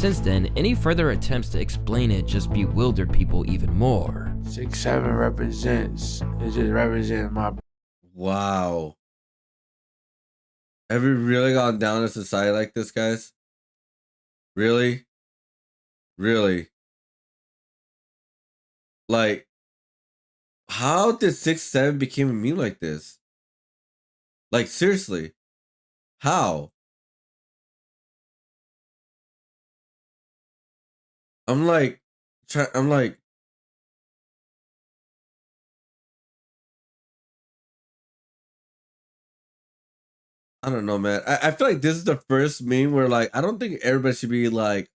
Since then, any further attempts to explain it just bewildered people even more. 6'7" represents, it just represents my... Wow. Have we really gone down a society like this, guys? Really? Really? Like, how did 6'7" become a meme like this? Like, seriously. How? I'm like, I don't know, man. I feel like this is the first meme where, like, I don't think everybody should be like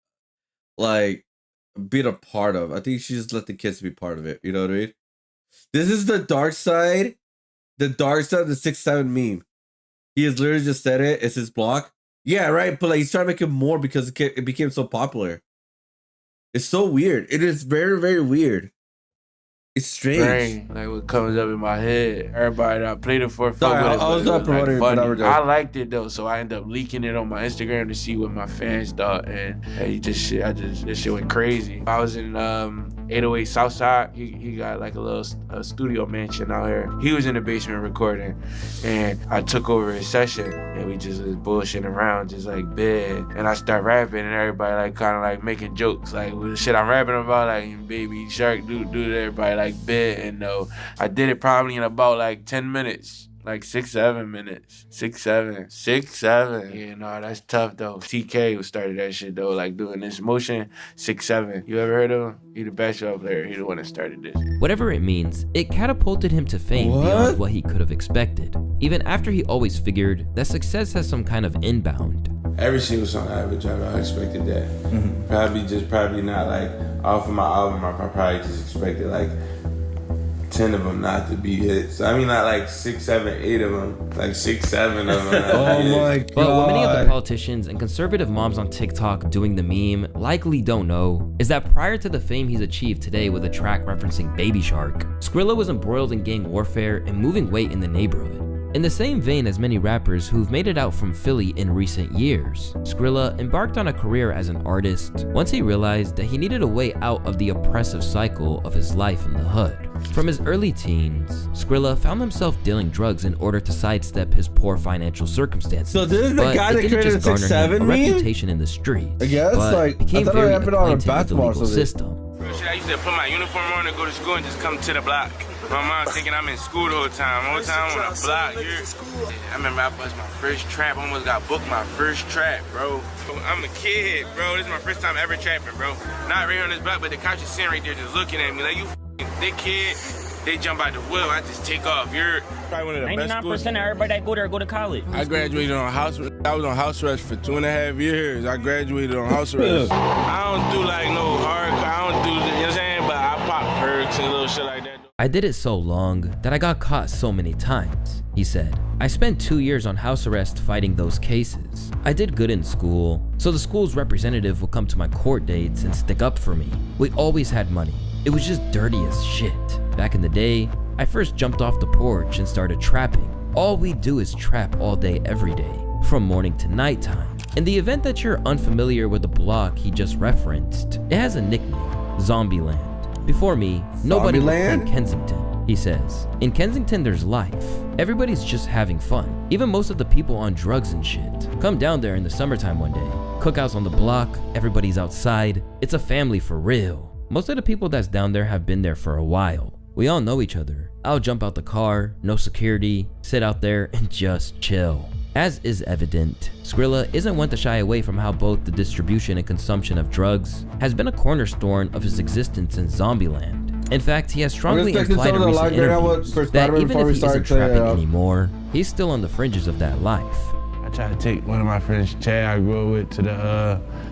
be a part of. I think you should just let the kids be part of it. You know what I mean? This is the dark side of the 6'7" meme. He has literally just said it. It's his block. Yeah, right. But like, he's trying to make it more because it became so popular. It's so weird. It is very, very weird. It's strange. Like what comes up in my head. Everybody that I played it for, Sorry, I was not promoting it, but I liked it though, so I ended up leaking it on my Instagram to see what my fans thought, and hey, this shit went crazy. I was in 808 Southside. He got like a little studio mansion out here. He was in the basement recording, and I took over his session, and we just was bullshitting around, just like bed. And I start rapping, and everybody like kind of like making jokes, like with the shit I'm rapping about, like baby shark, dude, everybody like bed. And no, I did it probably in about like 10 minutes. Like 6-7 minutes. 6-7. Yeah, no, that's tough though. TK started that shit though, like doing this motion. 6-7. You ever heard of him? He the basketball player. He the one that started this. Whatever it means, it catapulted him to fame beyond what he could have expected. Even after he always figured that success has some kind of inbound. Every single song I ever dropped, I expected that. Probably not like off of my album. I probably just expected like 10 of them not to be hits. I mean, not like 6, 7, 8 of them, like 6, 7 of them. Oh my God. But what many of the politicians and conservative moms on TikTok doing the meme likely don't know is that prior to the fame he's achieved today with a track referencing Baby Shark, Skrilla was embroiled in gang warfare and moving weight in the neighborhood. In the same vein as many rappers who've made it out from Philly in recent years, Skrilla embarked on a career as an artist once he realized that he needed a way out of the oppressive cycle of his life in the hood. From his early teens, Skrilla found himself dealing drugs in order to sidestep his poor financial circumstances. So this is the guy that created the 6'7" meme? Reputation in the streets, I guess, but like, became I thought it very happened on a acquainted with the basketball legal or something. system. I used to put my uniform on and go to school and just come to the block. My mom thinking I'm in school the whole time. The whole time on the block here. I remember I bust my first trap. Almost got booked my first trap, bro. I'm a kid, bro. This is my first time ever trapping, bro. Not right on this block, but the cops is sitting right there just looking at me like, you thick kid. They jump out the wheel, I just take off. You're probably one of the best schools. 99% of everybody that go there go to college. I graduated on house arrest. I was on house arrest for 2.5 years. I graduated on house arrest. I don't do like no hardcore. I don't do, you know what I'm saying? But I pop perks and little shit like that. I did it so long that I got caught so many times, he said. I spent 2 years on house arrest fighting those cases. I did good in school, so the school's representative would come to my court dates and stick up for me. We always had money. It was just dirty as shit. Back in the day, I first jumped off the porch and started trapping. All we do is trap all day, every day, from morning to nighttime. In the event that you're unfamiliar with the block he just referenced, it has a nickname, Zombieland. Before me, nobody lived in Kensington, he says. In Kensington, there's life. Everybody's just having fun. Even most of the people on drugs and shit come down there in the summertime one day. Cookouts on the block, everybody's outside. It's a family for real. Most of the people that's down there have been there for a while. We all know each other. I'll jump out the car, no security, sit out there and just chill. As is evident, Skrilla isn't one to shy away from how both the distribution and consumption of drugs has been a cornerstone of his existence in Zombieland. In fact, he has strongly implied in recent interviews that even if he isn't trapping anymore, he's still on the fringes of that life. I tried to take one of my friends, Chad, I grew up with,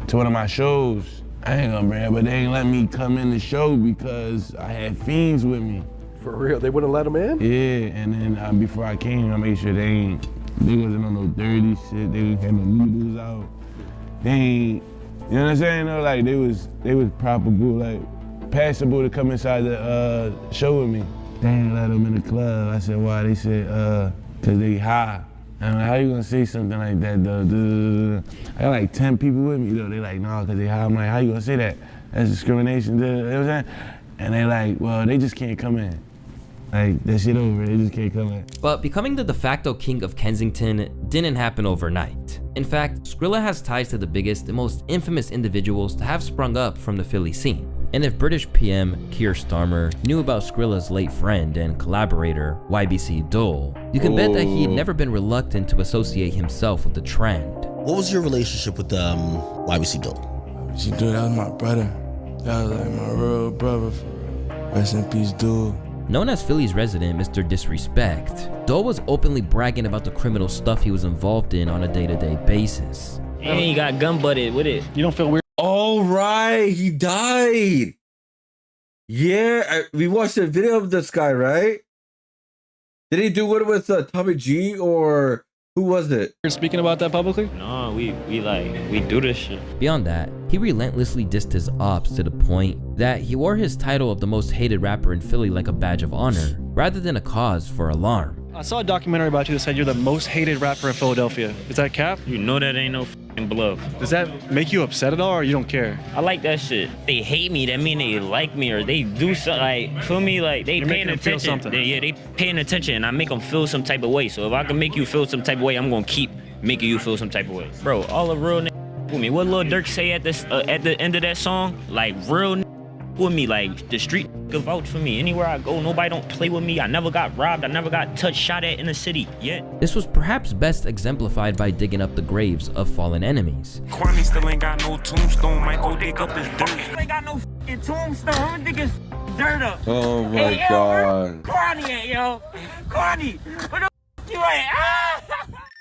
to one of my shows. I ain't gonna brag, but they ain't let me come in the show because I had fiends with me. For real? They wouldn't let him in? Yeah, and then before I came, I made sure they wasn't on no dirty shit. They had no needles out. They ain't, you know what I'm saying? No, like they was probable, like passable to come inside the show with me. They ain't let them in the club. I said, why? They said, cause they high. And how you gonna say something like that though? I got like 10 people with me though. They like, no, cause they high. I'm like, how you gonna say that? That's discrimination. You know what I'm saying? And they like, well, they just can't come in. Like, that shit over, they just can't come in. But becoming the de facto king of Kensington didn't happen overnight. In fact, Skrilla has ties to the biggest and most infamous individuals to have sprung up from the Philly scene. And if British PM Keir Starmer knew about Skrilla's late friend and collaborator, YBC Dole, you can bet that he'd never been reluctant to associate himself with the trend. What was your relationship with YBC Dole? She do, that was my brother. That was like my real brother. Rest in peace, dude. Known as Philly's resident Mr. Disrespect, Dole was openly bragging about the criminal stuff he was involved in on a day-to-day basis. And he got gun butted with it. You don't feel weird? All right, he died. Yeah, we watched a video of this guy, right? Did he do it with Tommy G or who was it? You're speaking about that publicly? No, we do this shit. Beyond that, he relentlessly dissed his ops to the point that he wore his title of the most hated rapper in Philly like a badge of honor, rather than a cause for alarm. I saw a documentary about you that said you're the most hated rapper in Philadelphia. Is that cap? You know that ain't no f***ing bluff. Does that make you upset at all, or you don't care? I like that shit. They hate me, that mean they like me, or they do something, like, feel me, like, they You're paying making them feel attention. something. They paying attention, and I make them feel some type of way. So if I can make you feel some type of way, I'm gonna keep making you feel some type of way. Bro, all the real with me. What Lil Durk say at the end of that song? Like, real with me, like, the street can vouch for me. Anywhere I go, nobody don't play with me. I never got robbed. I never got touched, shot at in the city yet. This was perhaps best exemplified by digging up the graves of fallen enemies. Kwani still ain't got no tombstone, might go dig up his dirt. Ain't got no f***ing tombstone. I'm gonna dig his dirt up. Oh my God. Kwani at, yo. Kwani, where the f*** you at? Ah!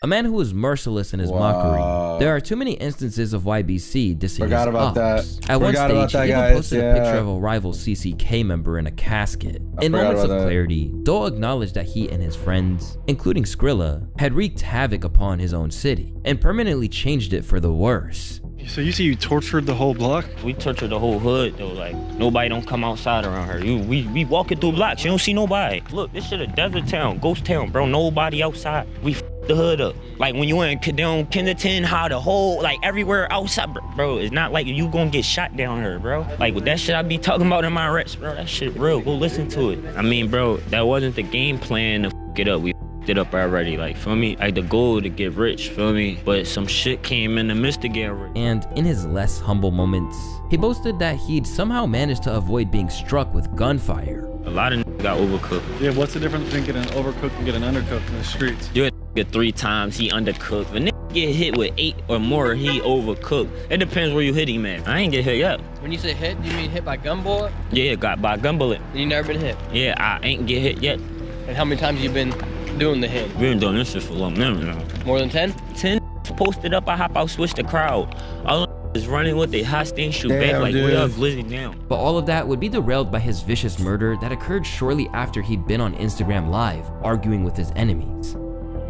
A man who was merciless in his mockery. There are too many instances of YBC dissing Forgot his about ops. that. At one Forgot about stage, he that, even guys. posted a picture of a rival CCK member in a casket. In forgot moments of about that. clarity, Dole acknowledged that he and his friends, including Skrilla, had wreaked havoc upon his own city and permanently changed it for the worse. So you say you tortured the whole block? We tortured the whole hood though, like nobody don't come outside around her. We walking through blocks, you don't see nobody. Look, this shit a desert town, ghost town, bro, nobody outside. We f the hood up. Like when you in down Kensington, how the whole, like everywhere outside, bro, it's not like you gonna get shot down here, bro. Like with that shit I be talking about in my reps, bro, that shit real, go listen to it. I mean, bro, that wasn't the game plan to f it up. We it up already, like, feel me? Like the goal to get rich, feel me? But some shit came in the midst to get rich. And in his less humble moments, he boasted that he'd somehow managed to avoid being struck with gunfire. A lot of got overcooked. Yeah, what's the difference between getting overcooked and getting undercooked in the streets? You get 3 times, he undercooked. When get hit with 8 or more, he overcooked. It depends where you hit him at. I ain't get hit yet. When you say hit, do you mean hit by gun bullet? Yeah, got by gun bullet. And you never been hit? Yeah, I ain't get hit yet. And how many times you been doing the hit? We been doing this shit for a long time now. More than 10? 10 posted up, I hop out, switch the crowd. All is running with the hostage, shoot back Damn, like dude. we are glizzy down. But all of that would be derailed by his vicious murder that occurred shortly after he'd been on Instagram Live, arguing with his enemies.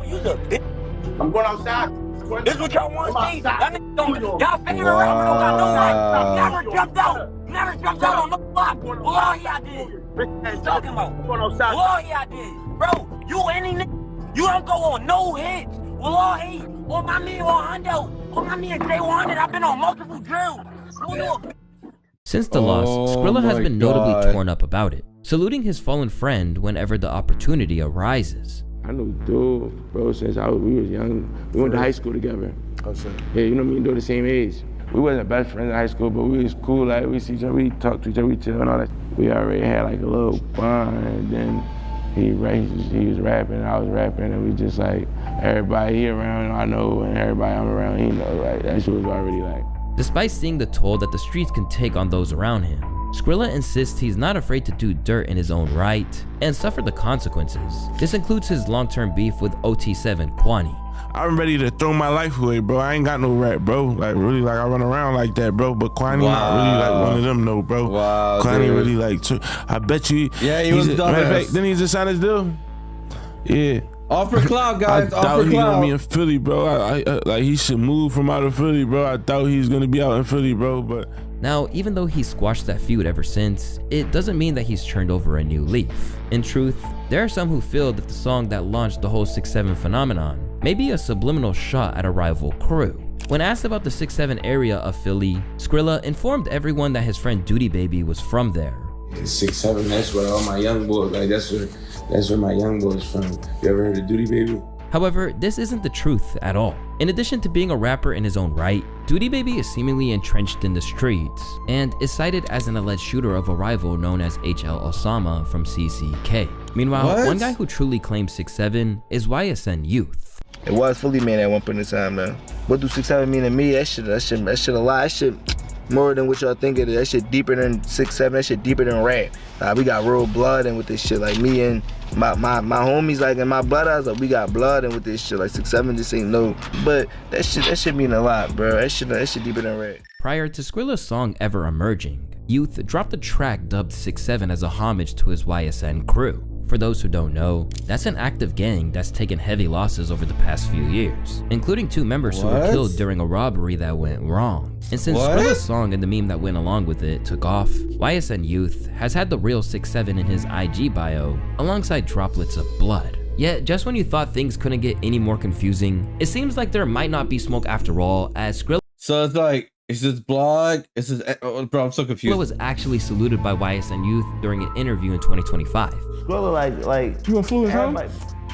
You the bitch. I'm going outside. This what y'all want to see. Y'all figure around, we don't got no right. Never jumped out. Never jumped out on no block. Well, all y'all did. What you talking about? Going outside. Well, all y'all did. Bro, you any nigga, you don't go on no hits. Well, all he, or my man Hondo, or my man J100, I've been on multiple drills. Since the loss, Skrilla has my been notably God. torn up about it, saluting his fallen friend whenever the opportunity arises. I knew dude, bro, since we was young. We went to high school together. Yeah, you know what I mean? They're the same age. We wasn't best friends in high school, but we was cool. Like, we see each other, we talk to each other, we chill and all that. We already had like a little bond, and then he was rapping, I was rapping, and we just like, everybody he around, I know, and everybody I'm around, he know. Like, that shit was already like. Despite seeing the toll that the streets can take on those around him, Skrilla insists he's not afraid to do dirt in his own right and suffer the consequences. This includes his long-term beef with OT7 Kwani. I'm ready to throw my life away, bro. I ain't got no rap, bro. Like, really, like, I run around like that, bro. But Kwani not really like one of them, no, bro. Wow, Kwani dude. really like, I bet you. Yeah, he was matter of dumbass. fact, then he just signed his deal. Yeah. Offer cloud, guys. I Offer thought he gonna be cloud. in Philly, bro. I like he should move from out of Philly, bro. I thought he was gonna be out in Philly, bro, but. Now, even though he's squashed that feud ever since, it doesn't mean that he's turned over a new leaf. In truth, there are some who feel that the song that launched the whole 6'7" phenomenon maybe a subliminal shot at a rival crew. When asked about the 6'7" area of Philly, Skrilla informed everyone that his friend Duty Baby was from there. 6'7", that's where all my young boys, like that's where my young boys from. You ever heard of Duty Baby? However, this isn't the truth at all. In addition to being a rapper in his own right, Duty Baby is seemingly entrenched in the streets and is cited as an alleged shooter of a rival known as HL Osama from CCK. Meanwhile, one guy who truly claims 6'7" is YSN Youth. It was Philly man at one point in time, man. What do 6'7" mean to me? That shit a lot. That shit more than what y'all think it is. That shit deeper than 6'7". That shit deeper than rap. We got real blood in with this shit. Like me and my homies, like in my blood eyes, like we got blood in with this shit. Like 6'7" just ain't no. But that shit mean a lot, bro. That shit deeper than rap. Prior to Skrilla's song ever emerging, Youth dropped a track dubbed 6'7" as a homage to his YSN crew. For those who don't know, that's an active gang that's taken heavy losses over the past few years, including 2 members who were killed during a robbery that went wrong. And since Skrilla's song and the meme that went along with it took off, YSN Youth has had the real 6'7" in his IG bio, alongside droplets of blood. Yet, just when you thought things couldn't get any more confusing, it seems like there might not be smoke after all, as Skrilla— So it's like, is this blog? Is this, bro, I'm so confused. Was actually saluted by YSN Youth during an interview in 2025. Skrilla, like you influence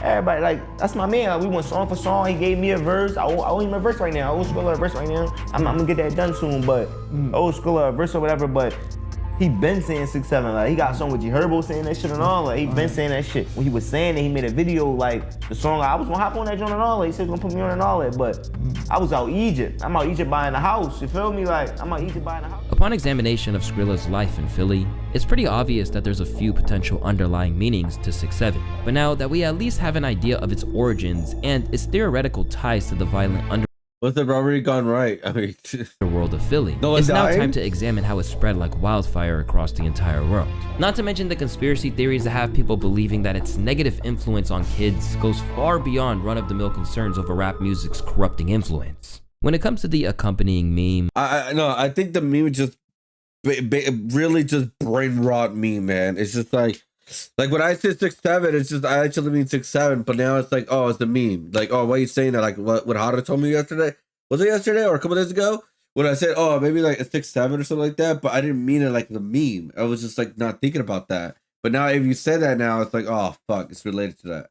everybody, like that's my man. Like, we went song for song. He gave me a verse. I owe him a verse right now. I owe Skrilla a verse right now. I'm gonna get that done soon, but I owe Skrilla a verse or whatever. But he been saying 6'7". Like he got a song with G Herbo saying that shit and all. Like he been saying that shit. When he was saying it, he made a video like the song. I was gonna hop on that joint and all that. He said he was gonna put me on and all that, but I was out Egypt. I'm out Egypt buying a house. You feel me? Like I'm out Egypt buying a house. Upon examination of Skrilla's life in Philly, it's pretty obvious that there's a few potential underlying meanings to 6'7". But now that we at least have an idea of its origins and its theoretical ties to the violent What's the robbery gone right? I mean, world of Philly. No one it's now died? time to examine how it spread like wildfire across the entire world. Not to mention the conspiracy theories that have people believing that its negative influence on kids goes far beyond run-of-the-mill concerns over rap music's corrupting influence. When it comes to the accompanying meme, I think the meme is just really just brain rot meme, man. It's just like when I say 6'7", it's just I actually mean 6'7", but now it's like, oh, it's the meme. Like, oh, why are you saying that? Like what Hara told me yesterday? Was it yesterday or a couple days ago? When I said, oh, maybe like a 6'7" or something like that, but I didn't mean it like the meme. I was just like not thinking about that. But now if you say that now, it's like, oh fuck, it's related to that.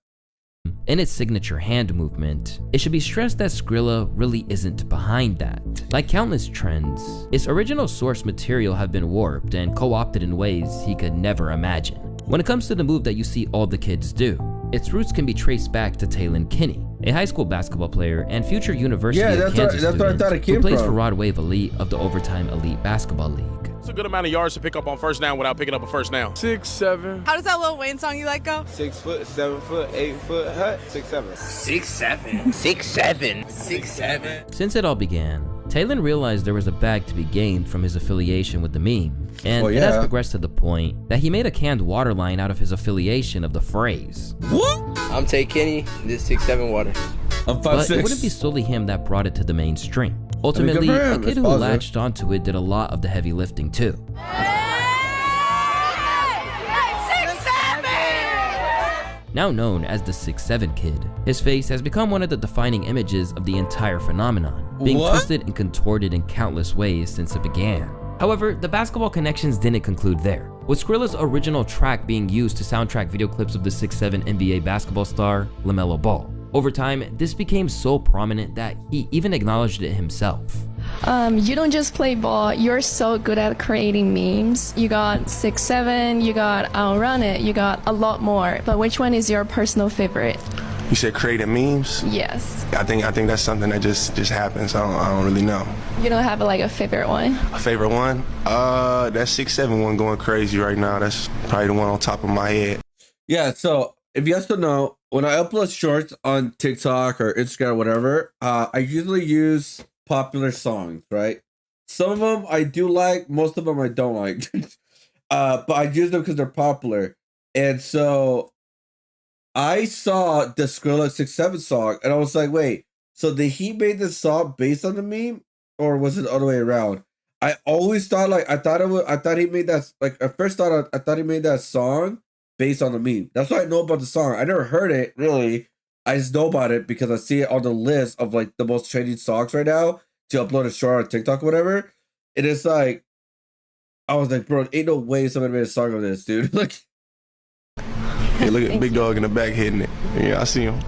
in its signature hand movement, it should be stressed that Skrilla really isn't behind that. Like countless trends, its original source material have been warped and co-opted in ways he could never imagine. When it comes to the move that you see all the kids do, its roots can be traced back to Taylon Kinney, a high school basketball player and future University of Kansas student who plays for Rod Wave Elite of the Overtime Elite Basketball League. It's a good amount of yards to pick up on first down without picking up a first down. 6'7". How does that Lil Wayne song you like go? 6 foot, 7 foot, 8 foot, hut, 6'7". 6'7". 6'7". 6'7". Since it all began, Taylon realized there was a bag to be gained from his affiliation with the meme, and it has progressed to the point that he made a canned water line out of his affiliation of the phrase. What? I'm Tay Kenny, this 6'7" water. I'm 5'6". But it wouldn't be solely him that brought it to the mainstream. Ultimately, a kid who latched onto it did a lot of the heavy lifting too. Now known as the 6'7" kid, his face has become one of the defining images of the entire phenomenon, being twisted and contorted in countless ways since it began. However, the basketball connections didn't conclude there, with Skrilla's original track being used to soundtrack video clips of the 6'7" NBA basketball star, LaMelo Ball. Over time, this became so prominent that he even acknowledged it himself. You don't just play ball, you're so good at creating memes. You got 6'7", you got I'll Run It, you got a lot more. But which one is your personal favorite? You said creating memes? Yes. I think that's something that just happens. I don't really know. You don't have like a favorite one? A favorite one? That 6'7" one going crazy right now. That's probably the one on top of my head. Yeah, so if you guys don't know, when I upload shorts on TikTok or Instagram or whatever, I usually use popular songs, right? Some of them I do like, most of them I don't like. But I use them because they're popular. And so I saw the Skrilla 6'7" song and I was like, wait, so did he make this song based on the meme? Or was it the other way around? I always thought I thought he made that, like at first I thought he made that song based on the meme. That's why I know about the song. I never heard it really, I just know about it because I see it on the list of like the most trending songs right now to upload a short on TikTok or whatever. It is like, I was like, bro, ain't no way somebody made a song of this, dude. Like, hey, look at Big Dog in the back hitting it. Yeah, I see him.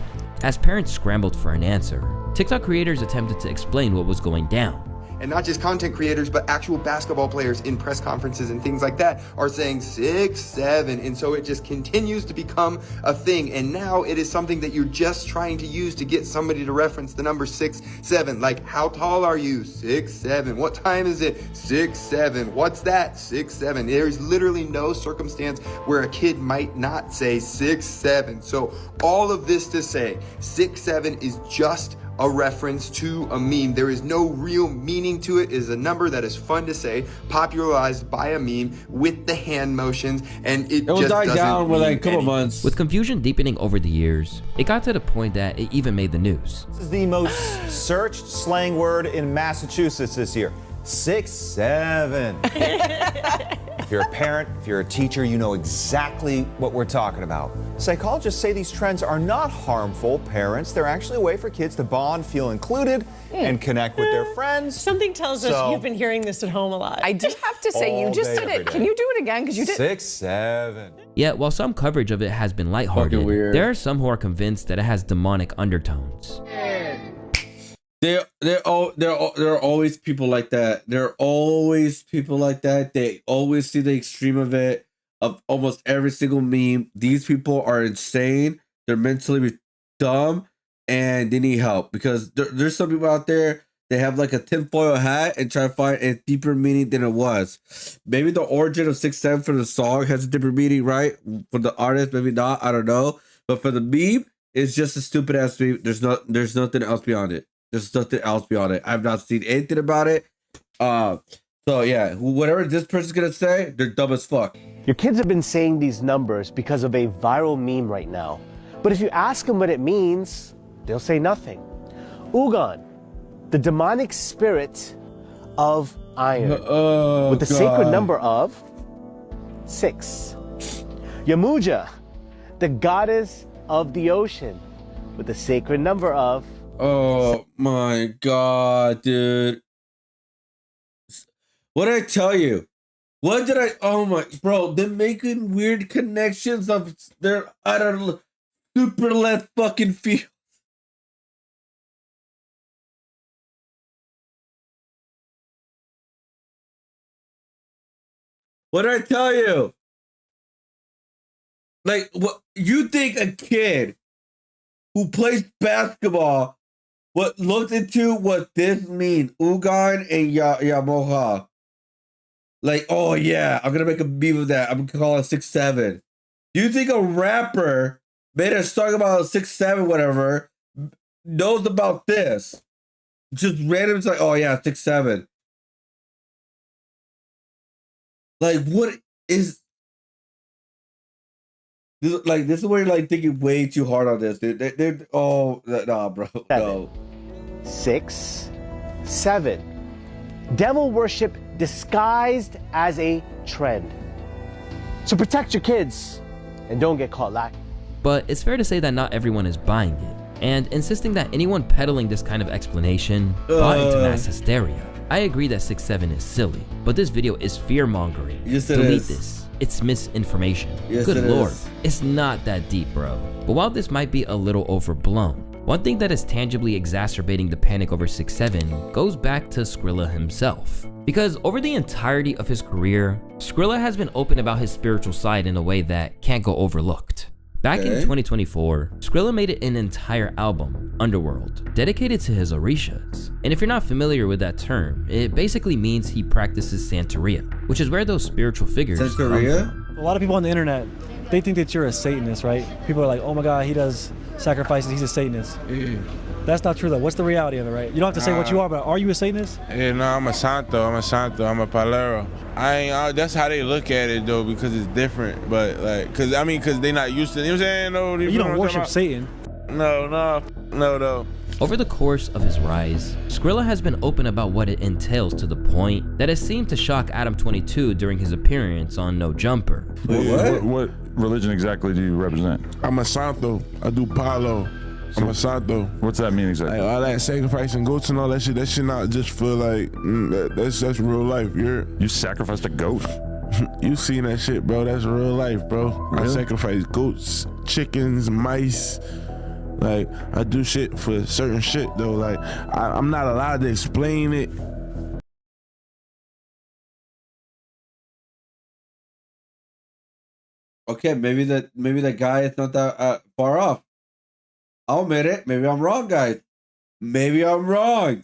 As parents scrambled for an answer, TikTok creators attempted to explain what was going down. And not just content creators, but actual basketball players in press conferences and things like that are saying 6'7", and so it just continues to become a thing. And now it is something that you're just trying to use to get somebody to reference the number 6'7". Like, how tall are you? 6'7". What time is it? 6'7". What's that? 6'7". There's literally no circumstance where a kid might not say 6'7". So all of this to say, 6'7" is just a reference to a meme. There is no real meaning to it. It is a number that is fun to say, popularized by a meme with the hand motions, and it just die doesn't down with like a couple mean months. With confusion deepening over the years, it got to the point that it even made the news. This is the most searched slang word in Massachusetts this year. 6'7". If you're a parent, if you're a teacher, you know exactly what we're talking about. Psychologists say these trends are not harmful, parents. They're actually a way for kids to bond, feel included, and connect with their friends. Something tells us you've been hearing this at home a lot. I did have to say, you All just day, did every it. day. Can you do it again? Because you did. 6'7". Yet, while some coverage of it has been lighthearted, there are some who are convinced that it has demonic undertones. There are always people like that. There are always people like that. They always see the extreme of it, of almost every single meme. These people are insane. They're mentally dumb, and they need help because there's some people out there. They have like a tinfoil hat and try to find a deeper meaning than it was. Maybe the origin of 6'7" for the song has a deeper meaning, right? For the artist, maybe not. I don't know. But for the meme, it's just a stupid ass meme. There's nothing else beyond it. There's nothing else beyond it. I've not seen anything about it. So yeah, whatever this person's gonna say, they're dumb as fuck. Your kids have been saying these numbers because of a viral meme right now. But if you ask them what it means, they'll say nothing. Ugan, the demonic spirit of iron, with the sacred number of 6. Yamuja, the goddess of the ocean, with the sacred number of... Oh my god, dude. What did I tell you? What did I... Oh my... Bro, they're making weird connections of their utter super left fucking field. What did I tell you? Like, what you think a kid who plays basketball what looked into what this means, Ugan and Yamoha. Like, oh yeah, I'm gonna make a meme of that. I'm gonna call it 6'7". Do you think a rapper made a song about 6'7", whatever, knows about this? Just random, it's like, oh yeah, 6'7". Like, what is this? Like, this is where you're like thinking way too hard on this, dude. They're oh nah, bro. 7. No. 6, 7. Devil worship disguised as a trend. So protect your kids and don't get caught lacking. But it's fair to say that not everyone is buying it, and insisting that anyone peddling this kind of explanation bought into mass hysteria. I agree that 6'7" is silly, but this video is fear-mongering. Yes, it Delete is. this. It's misinformation. Yes, Good it lord. is. It's not that deep, bro. But while this might be a little overblown, one thing that is tangibly exacerbating the panic over 6'7" goes back to Skrilla himself. Because over the entirety of his career, Skrilla has been open about his spiritual side in a way that can't go overlooked. Back in 2024, Skrilla made an entire album, Underworld, dedicated to his orishas. And if you're not familiar with that term, it basically means he practices Santeria, which is where those spiritual figures come from. A lot of people on the internet, they think that you're a Satanist, right? People are like, oh my God, he does sacrifices, he's a Satanist. That's not true though. What's the reality of it, right? You don't have to say what you are, but are you a Satanist? Yeah, no, I'm a santo, I'm a palero. I ain't, that's how they look at it though, because it's different. But like, cause they not used to, you know what I'm saying? No, You don't worship Satan. No. Over the course of his rise, Skrilla has been open about what it entails to the point that it seemed to shock Adam22 during his appearance on No Jumper. What religion exactly do you represent? I'm a santo, I do palo. I'm a Santo. What's that mean exactly? Like, all that sacrificing goats and all that shit not just for like, that's real life. You sacrificed a goat? You seen that shit, bro. That's real life, bro. Really? I sacrifice goats, chickens, mice. Like, I do shit for certain shit, though. Like, I'm not allowed to explain it. Okay, maybe that guy is not that far off. I'll admit it. Maybe I'm wrong, guys. Maybe I'm wrong.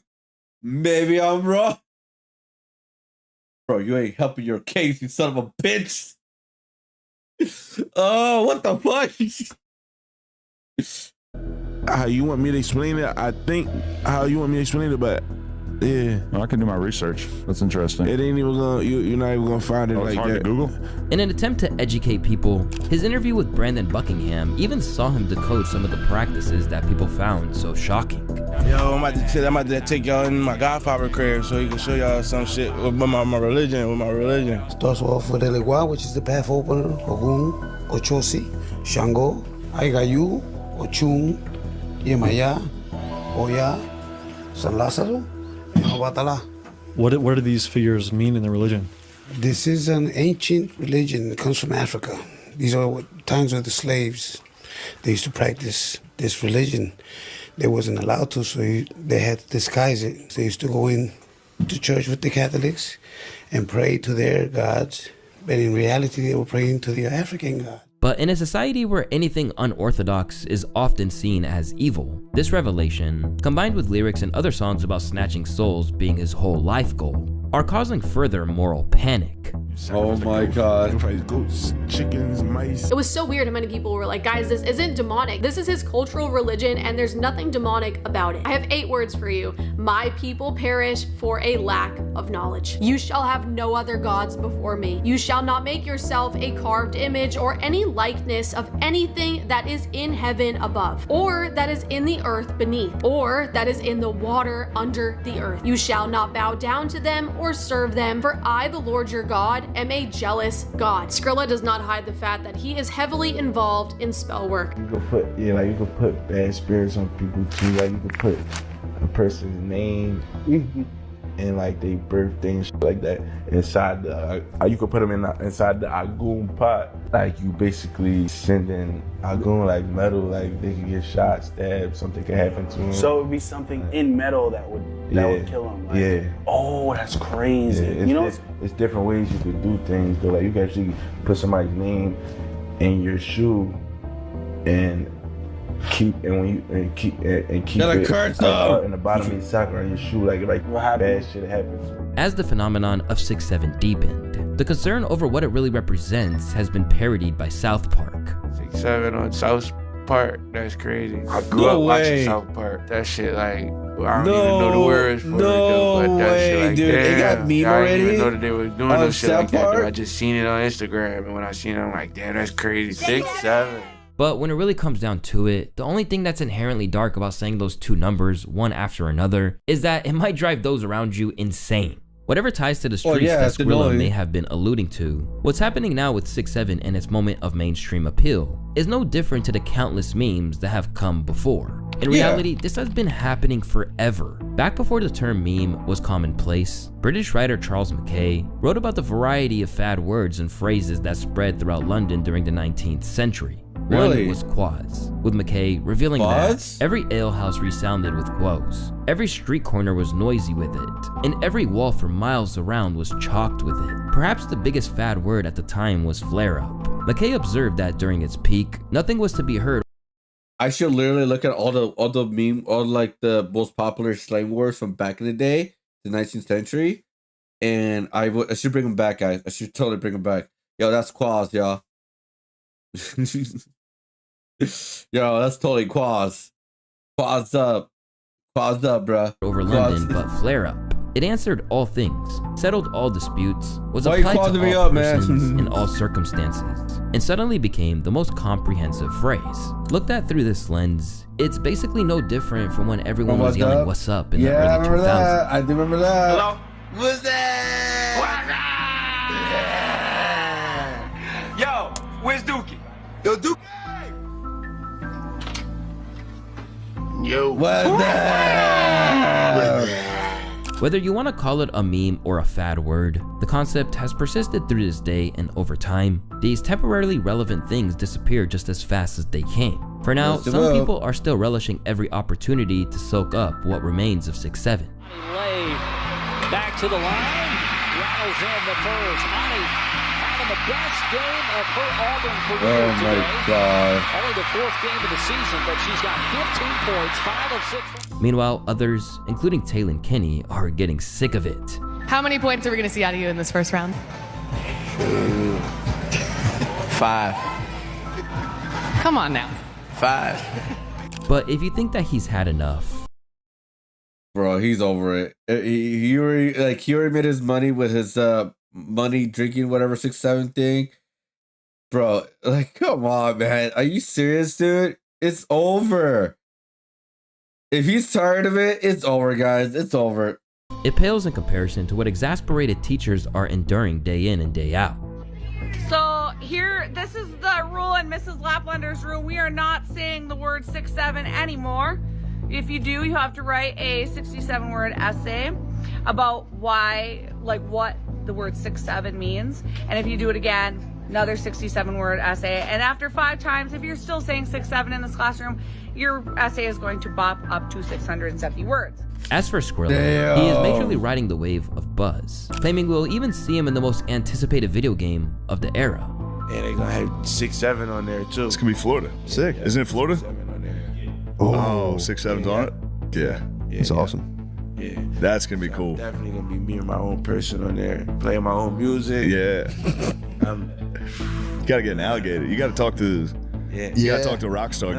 Bro, you ain't helping your case, you son of a bitch. Oh, what the fuck? How you want me to explain it? I think how you want me to explain it, but yeah. Well, I can do my research. That's interesting. It ain't even gonna, you're not even gonna find it it's like hard that. to Google? In an attempt to educate people, his interview with Brandon Buckingham even saw him decode some of the practices that people found so shocking. Yo, I'm about to take y'all in my godfather crib so he can show y'all some shit with my religion. Starts off with El Igual, which is the path opener, Ogun, Ochosi, Shango, Aigayu, Ochun, Yemaya, Oya, San Lázaro, and Obatala. What do these figures mean in the religion? This is an ancient religion that comes from Africa. These are times of the slaves. They used to practice this religion. They wasn't allowed to, so they had to disguise it. They used to go in to church with the Catholics and pray to their gods, but in reality they were praying to the African god. But in a society where anything unorthodox is often seen as evil, this revelation, combined with lyrics and other songs about snatching souls being his whole life goal, are causing further moral panic. Oh my god. Goats, chickens, mice. It was so weird how many people were like, guys, this isn't demonic. This is his cultural religion and there's nothing demonic about it. I have 8 words for you. My people perish for a lack of knowledge. You shall have no other gods before me. You shall not make yourself a carved image or any likeness of anything that is in heaven above, or that is in the earth beneath, or that is in the water under the earth. You shall not bow down to them or serve them, for I, the Lord your God, am a jealous God. Skrilla does not hide the fact that he is heavily involved in spell work. You could put, you could put bad spirits on people too. Like you could put a person's name and like they birthday and shit like that inside the. You could put them inside the Agun pot. Like you basically sending Agun like metal. Like they could get shot, stabbed, something could happen to them. So it would be something in metal that would kill them. Like, yeah. Oh, that's crazy. Yeah, it's different ways you could do things. Though, like you can actually put somebody's name in your shoe and keep it in the bottom of your sock or in your shoe. Like bad shit happens. As the phenomenon of 6'7" deepened, the concern over what it really represents has been parodied by South Park. 6'7" on South Park, that's crazy. I grew up watching South Park. That shit, like, I don't even know the words for it, but that shit, like, dude, damn, it got meme I already. didn't even know that they were doing no shit South like that. Park? Though. I just seen it on Instagram, and when I seen it, I'm like, damn, that's crazy. 6'7". But when it really comes down to it, the only thing that's inherently dark about saying those two numbers, one after another, is that it might drive those around you insane. Whatever ties to the streets that Skrilla may have been alluding to, what's happening now with 6'7" and its moment of mainstream appeal is no different to the countless memes that have come before. In reality, this has been happening forever. Back before the term meme was commonplace, British writer Charles Mackay wrote about the variety of fad words and phrases that spread throughout London during the 19th century. One was quads, with Mackay revealing that every alehouse resounded with quos, every street corner was noisy with it, and every wall for miles around was chalked with it. Perhaps the biggest fad word at the time was flare-up. Mackay observed that during its peak, nothing was to be heard. I should literally look at all the most popular slang words from back in the day, the 19th century, and I should bring them back, guys. I should totally bring them back. Yo, that's quads, y'all. Yo, that's totally quads. Quads up, bruh. Over London, but flare up. It answered all things, settled all disputes, was Why you applied to me all up, persons man? in all circumstances, and suddenly became the most comprehensive phrase. Looked at through this lens, it's basically no different from when everyone was yelling "What's up" in the early 2000s. I remember that. I do remember that. Hello? What's that? Yo, where's Dookie? Yo, Dookie. Whether you want to call it a meme or a fad word, the concept has persisted through this day, and over time, these temporarily relevant things disappear just as fast as they came. For now, some people are still relishing every opportunity to soak up what remains of 6'7". Back to the line, rattles in the first. Janny having the best game of her Auburn career today. Oh my God. Only the 4th game of the season, but she's got 15 points, 5 of 6. Meanwhile, others, including Taylor and Kenny, are getting sick of it. How many points are we going to see out of you in this first round? 5. Come on now. 5. But if you think that he's had enough, bro, he's over it. He already made his money with his money drinking whatever 6'7" thing. Bro, like, come on, man. Are you serious, dude? It's over. If he's tired of it, it's over, guys. It's over. It pales in comparison to what exasperated teachers are enduring day in and day out. So here, this is the rule in Mrs. Laplander's room. We are not saying the word 6'7" anymore. If you do, you have to write a 67-word essay about why, like what the word 6'7" means. And if you do it again, another 67-word essay. And after 5 times, if you're still saying 6'7" in this classroom, your essay is going to bop up to 670 words. As for Skrilla, he is majorly riding the wave of buzz, claiming we'll even see him in the most anticipated video game of the era. And they're gonna have 6'7" on there too. It's gonna be Florida. Sick. Yeah, Isn't it Florida? 6'7" on there. Oh, 6'7's on it? Yeah. It's awesome. Yeah. That's gonna be cool. Definitely gonna be me and my own person on there, playing my own music. Yeah. You gotta get an alligator. You gotta talk to You gotta talk to Rockstar.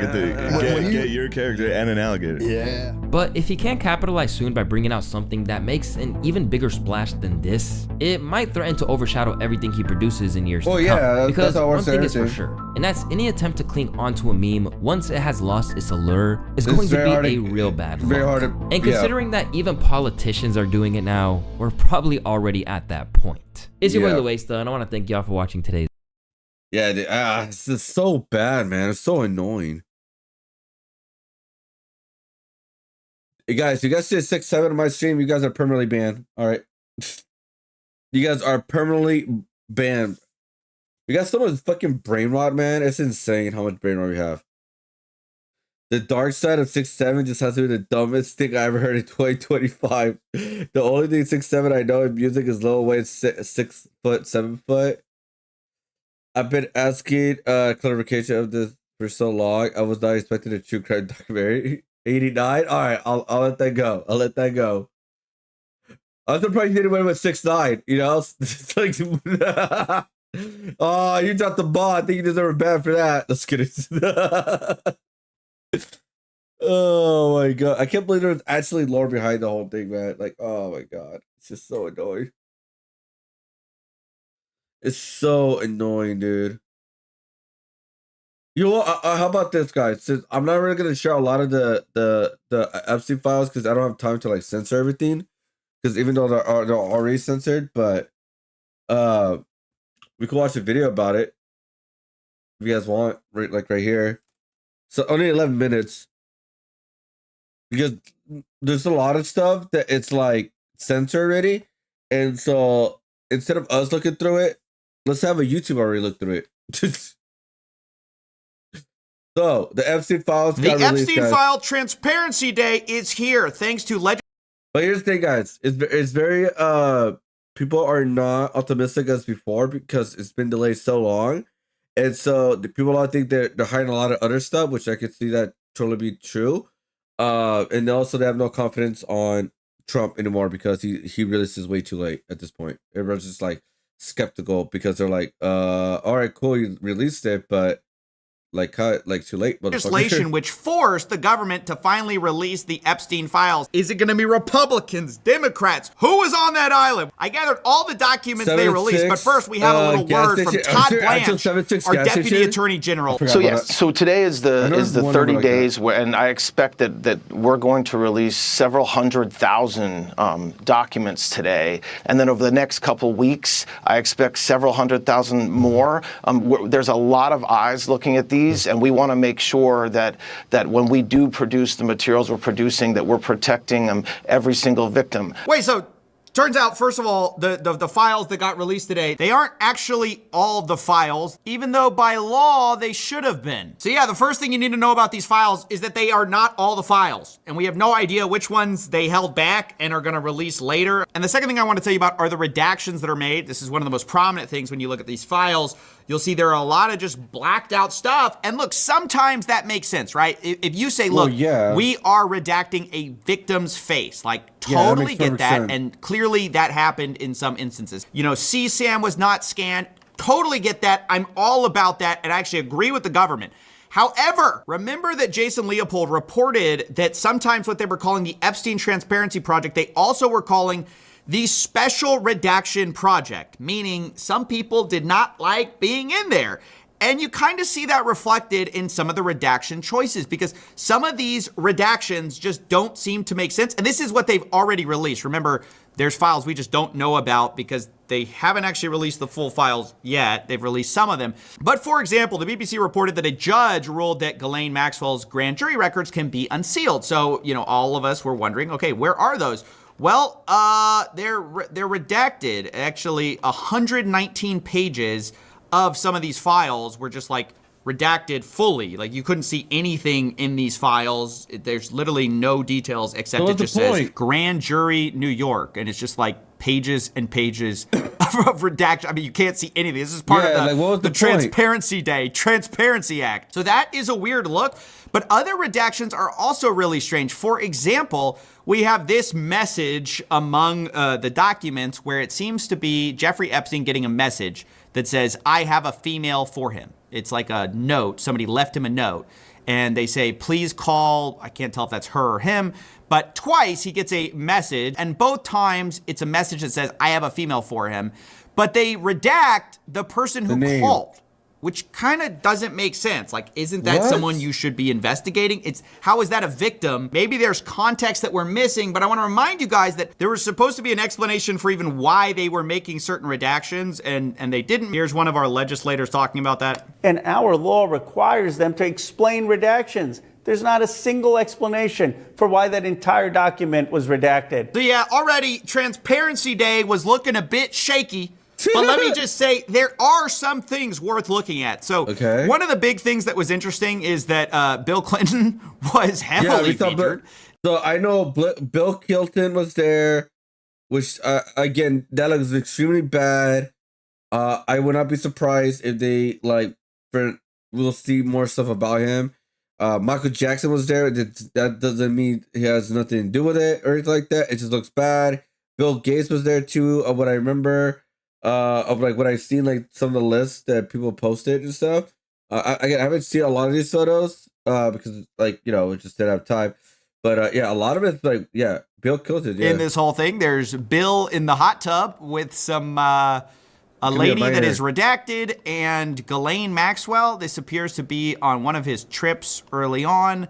Get your character and an alligator. Yeah. But if he can't capitalize soon by bringing out something that makes an even bigger splash than this, it might threaten to overshadow everything he produces in years to come. Yeah, because that's one thing is for sure, and that's any attempt to cling onto a meme once it has lost its allure is going to be a real bad look. And considering that even politicians are doing it now, we're probably already at that point. It's your boy Luesta, and I want to thank y'all for watching today's. Yeah, dude, it's just so bad, man. It's so annoying. Hey guys, you guys see 6'7" on my stream, you guys are permanently banned. All right. You guys are permanently banned. You got so much fucking brain rot, man. It's insane how much brain rot we have. The dark side of 6'7" just has to be the dumbest thing I ever heard in 2025. The only thing 6'7" I know in music is Lil Wayne's 6 foot, 7 foot. I've been asking clarification of this for so long. I was not expecting a true crime documentary. 89. All right, I'll let that go. I'll let that go. I'm surprised you didn't win with 6'9". You know, it's like, oh, you dropped the ball. I think you deserve a ban for that. Let's get it. Oh my god, I can't believe there was actually lore behind the whole thing, man. Like, oh my god, it's just so annoying. It's so annoying, dude. You know, how about this, guys? Since I'm not really gonna share a lot of the Epstein files because I don't have time to like censor everything. Because even though they're already censored, but we could watch a video about it if you guys want, right here. So only 11 minutes because there's a lot of stuff that it's like censored already, and so instead of us looking through it, let's have a YouTube already look through it. So the Epstein files. The Epstein file transparency day is here, thanks to legend. But here's the thing, guys. It's very people are not optimistic as before because it's been delayed so long, and so the people I think they're hiding a lot of other stuff, which I could see that totally be true. And also they have no confidence on Trump anymore because he releases way too late at this point. Everyone's just like skeptical because they're like, all right, cool, you released it, but like too late. Legislation which forced the government to finally release the Epstein files. Is it going to be Republicans, Democrats? Who is on that island? I gathered all the documents they released, but first we have a little word from Todd Blanche, our Deputy Attorney General. So yes, so today is the 30 days, and I expect that we're going to release several 100,000 documents today, and then over the next couple weeks, I expect several 100,000 more. There's a lot of eyes looking at these. agencies, and we want to make sure that when we do produce the materials we're producing, that we're protecting every single victim. Wait, so turns out, first of all, the files that got released today, they aren't actually all the files, even though by law they should have been. So yeah, the first thing you need to know about these files is that they are not all the files, and we have no idea which ones they held back and are gonna release later. And the second thing I want to tell you about are the redactions that are made. This is one of the most prominent things when you look at these files. You'll see there are a lot of just blacked out stuff. And look, sometimes that makes sense, right? If you say, look, we are redacting a victim's face, like totally get that. Sense. And clearly that happened in some instances. You know, CSAM was not scanned. Totally get that. I'm all about that. And I actually agree with the government. However, remember that Jason Leopold reported that sometimes what they were calling the Epstein Transparency Project, they also were calling the Special Redaction Project, meaning some people did not like being in there. And you kind of see that reflected in some of the redaction choices, because some of these redactions just don't seem to make sense. And this is what they've already released. Remember, there's files we just don't know about because they haven't actually released the full files yet. They've released some of them. But for example, the BBC reported that a judge ruled that Ghislaine Maxwell's grand jury records can be unsealed. So, you know, all of us were wondering, okay, where are those? Well, they're redacted. Actually, 119 pages of some of these files were just like redacted fully. Like you couldn't see anything in these files. There's literally no details except it just says Grand Jury New York, and it's just like pages and pages of redaction. I mean, you can't see anything. This is part of the Transparency Act. So that is a weird look. But other redactions are also really strange. For example, we have this message among the documents where it seems to be Jeffrey Epstein getting a message that says, I have a female for him. It's like a note. Somebody left him a note. And they say, please call. I can't tell if that's her or him. But twice he gets a message. And both times it's a message that says, I have a female for him. But they redact the person who called, which kind of doesn't make sense. Like, isn't that someone you should be investigating? How is that a victim? Maybe there's context that we're missing, but I want to remind you guys that there was supposed to be an explanation for even why they were making certain redactions, and they didn't. Here's one of our legislators talking about that. And our law requires them to explain redactions. There's not a single explanation for why that entire document was redacted. So yeah, already Transparency Day was looking a bit shaky. But let me just say, there are some things worth looking at. So one of the big things that was interesting is that Bill Clinton was heavily featured. So I know Bill Clinton was there, which, again, that looks extremely bad. I would not be surprised if they, we'll see more stuff about him. Michael Jackson was there. That doesn't mean he has nothing to do with it or anything like that. It just looks bad. Bill Gates was there, too, of what I remember. Of what I've seen, some of the lists that people posted and stuff. I haven't seen a lot of these photos because it just didn't have time. But yeah, a lot of it's Bill Clinton. Yeah. In this whole thing, there's Bill in the hot tub with some a lady that is redacted, and Ghislaine Maxwell. This appears to be on one of his trips early on.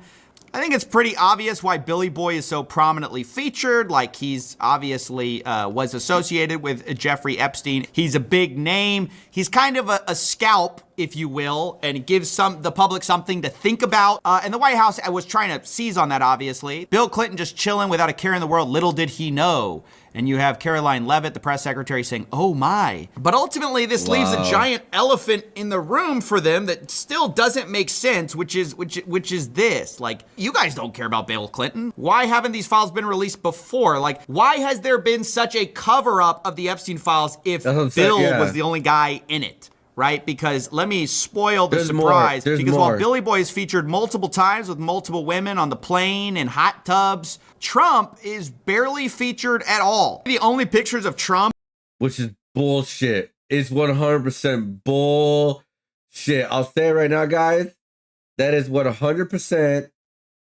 I think it's pretty obvious why Billy Boy is so prominently featured. Like, he's obviously was associated with Jeffrey Epstein. He's a big name. He's kind of a scalp, if you will, and it gives the public something to think about. And the White House was trying to seize on that, obviously. Bill Clinton just chilling without a care in the world. Little did he know. And you have Caroline Leavitt, the press secretary, saying, oh my. But ultimately, this leaves a giant elephant in the room for them that still doesn't make sense, which is this. Like, you guys don't care about Bill Clinton. Why haven't these files been released before? Like, why has there been such a cover-up of the Epstein files if Bill was the only guy in it? Right? Because let me spoil the surprise. While Billy Boy is featured multiple times with multiple women on the plane and hot tubs, Trump is barely featured at all. The only pictures of Trump, which is bullshit. It's 100% bullshit. I'll say it right now, guys. That is 100%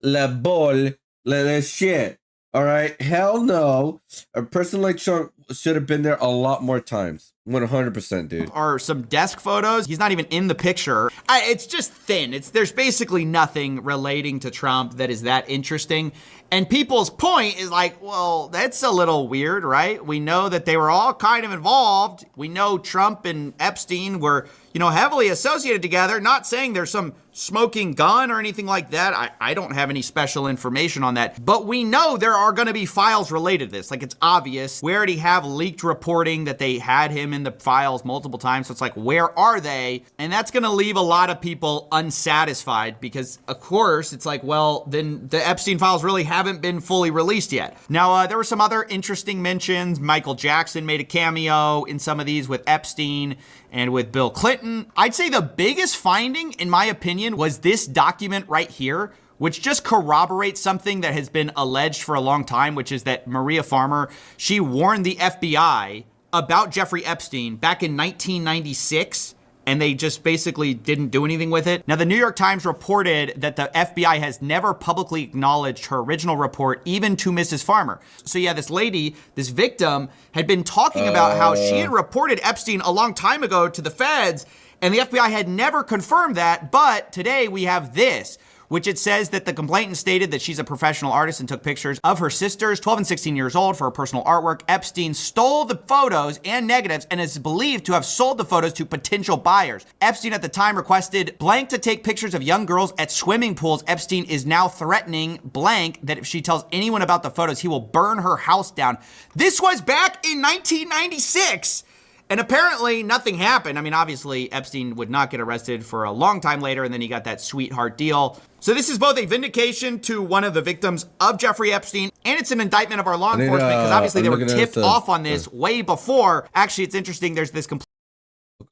la shit. All right? Hell no. A person like Trump should have been there a lot more times. 100%, dude. Are some desk photos. He's not even in the picture. It's just thin. There's basically nothing relating to Trump that is that interesting. And people's point is like, well, that's a little weird, right? We know that they were all kind of involved. We know Trump and Epstein were, heavily associated together. Not saying there's some smoking gun or anything like that. I don't have any special information on that. But we know there are going to be files related to this. Like, it's obvious. We already have leaked reporting that they had him in the files multiple times. So it's like, where are they? And that's going to leave a lot of people unsatisfied because, of course, it's like, well, then the Epstein files really haven't been fully released yet. Now, there were some other interesting mentions. Michael Jackson made a cameo in some of these with Epstein and with Bill Clinton. I'd say the biggest finding, in my opinion, was this document right here, which just corroborates something that has been alleged for a long time, which is that Maria Farmer, she warned the FBI about Jeffrey Epstein back in 1996, and they just basically didn't do anything with it. Now, the New York Times reported that the FBI has never publicly acknowledged her original report, even to Mrs. Farmer. So yeah, this lady, this victim, had been talking about how she had reported Epstein a long time ago to the feds, and the FBI had never confirmed that, but today we have this, which it says that the complainant stated that she's a professional artist and took pictures of her sisters, 12 and 16 years old, for her personal artwork. Epstein stole the photos and negatives and is believed to have sold the photos to potential buyers. Epstein at the time requested blank to take pictures of young girls at swimming pools. Epstein is now threatening blank that if she tells anyone about the photos, he will burn her house down. This was back in 1996. And apparently nothing happened. I mean, obviously Epstein would not get arrested for a long time later, and then he got that sweetheart deal. So this is both a vindication to one of the victims of Jeffrey Epstein, and it's an indictment of our law enforcement, because obviously they were tipped off on this way before. Actually, it's interesting. There's this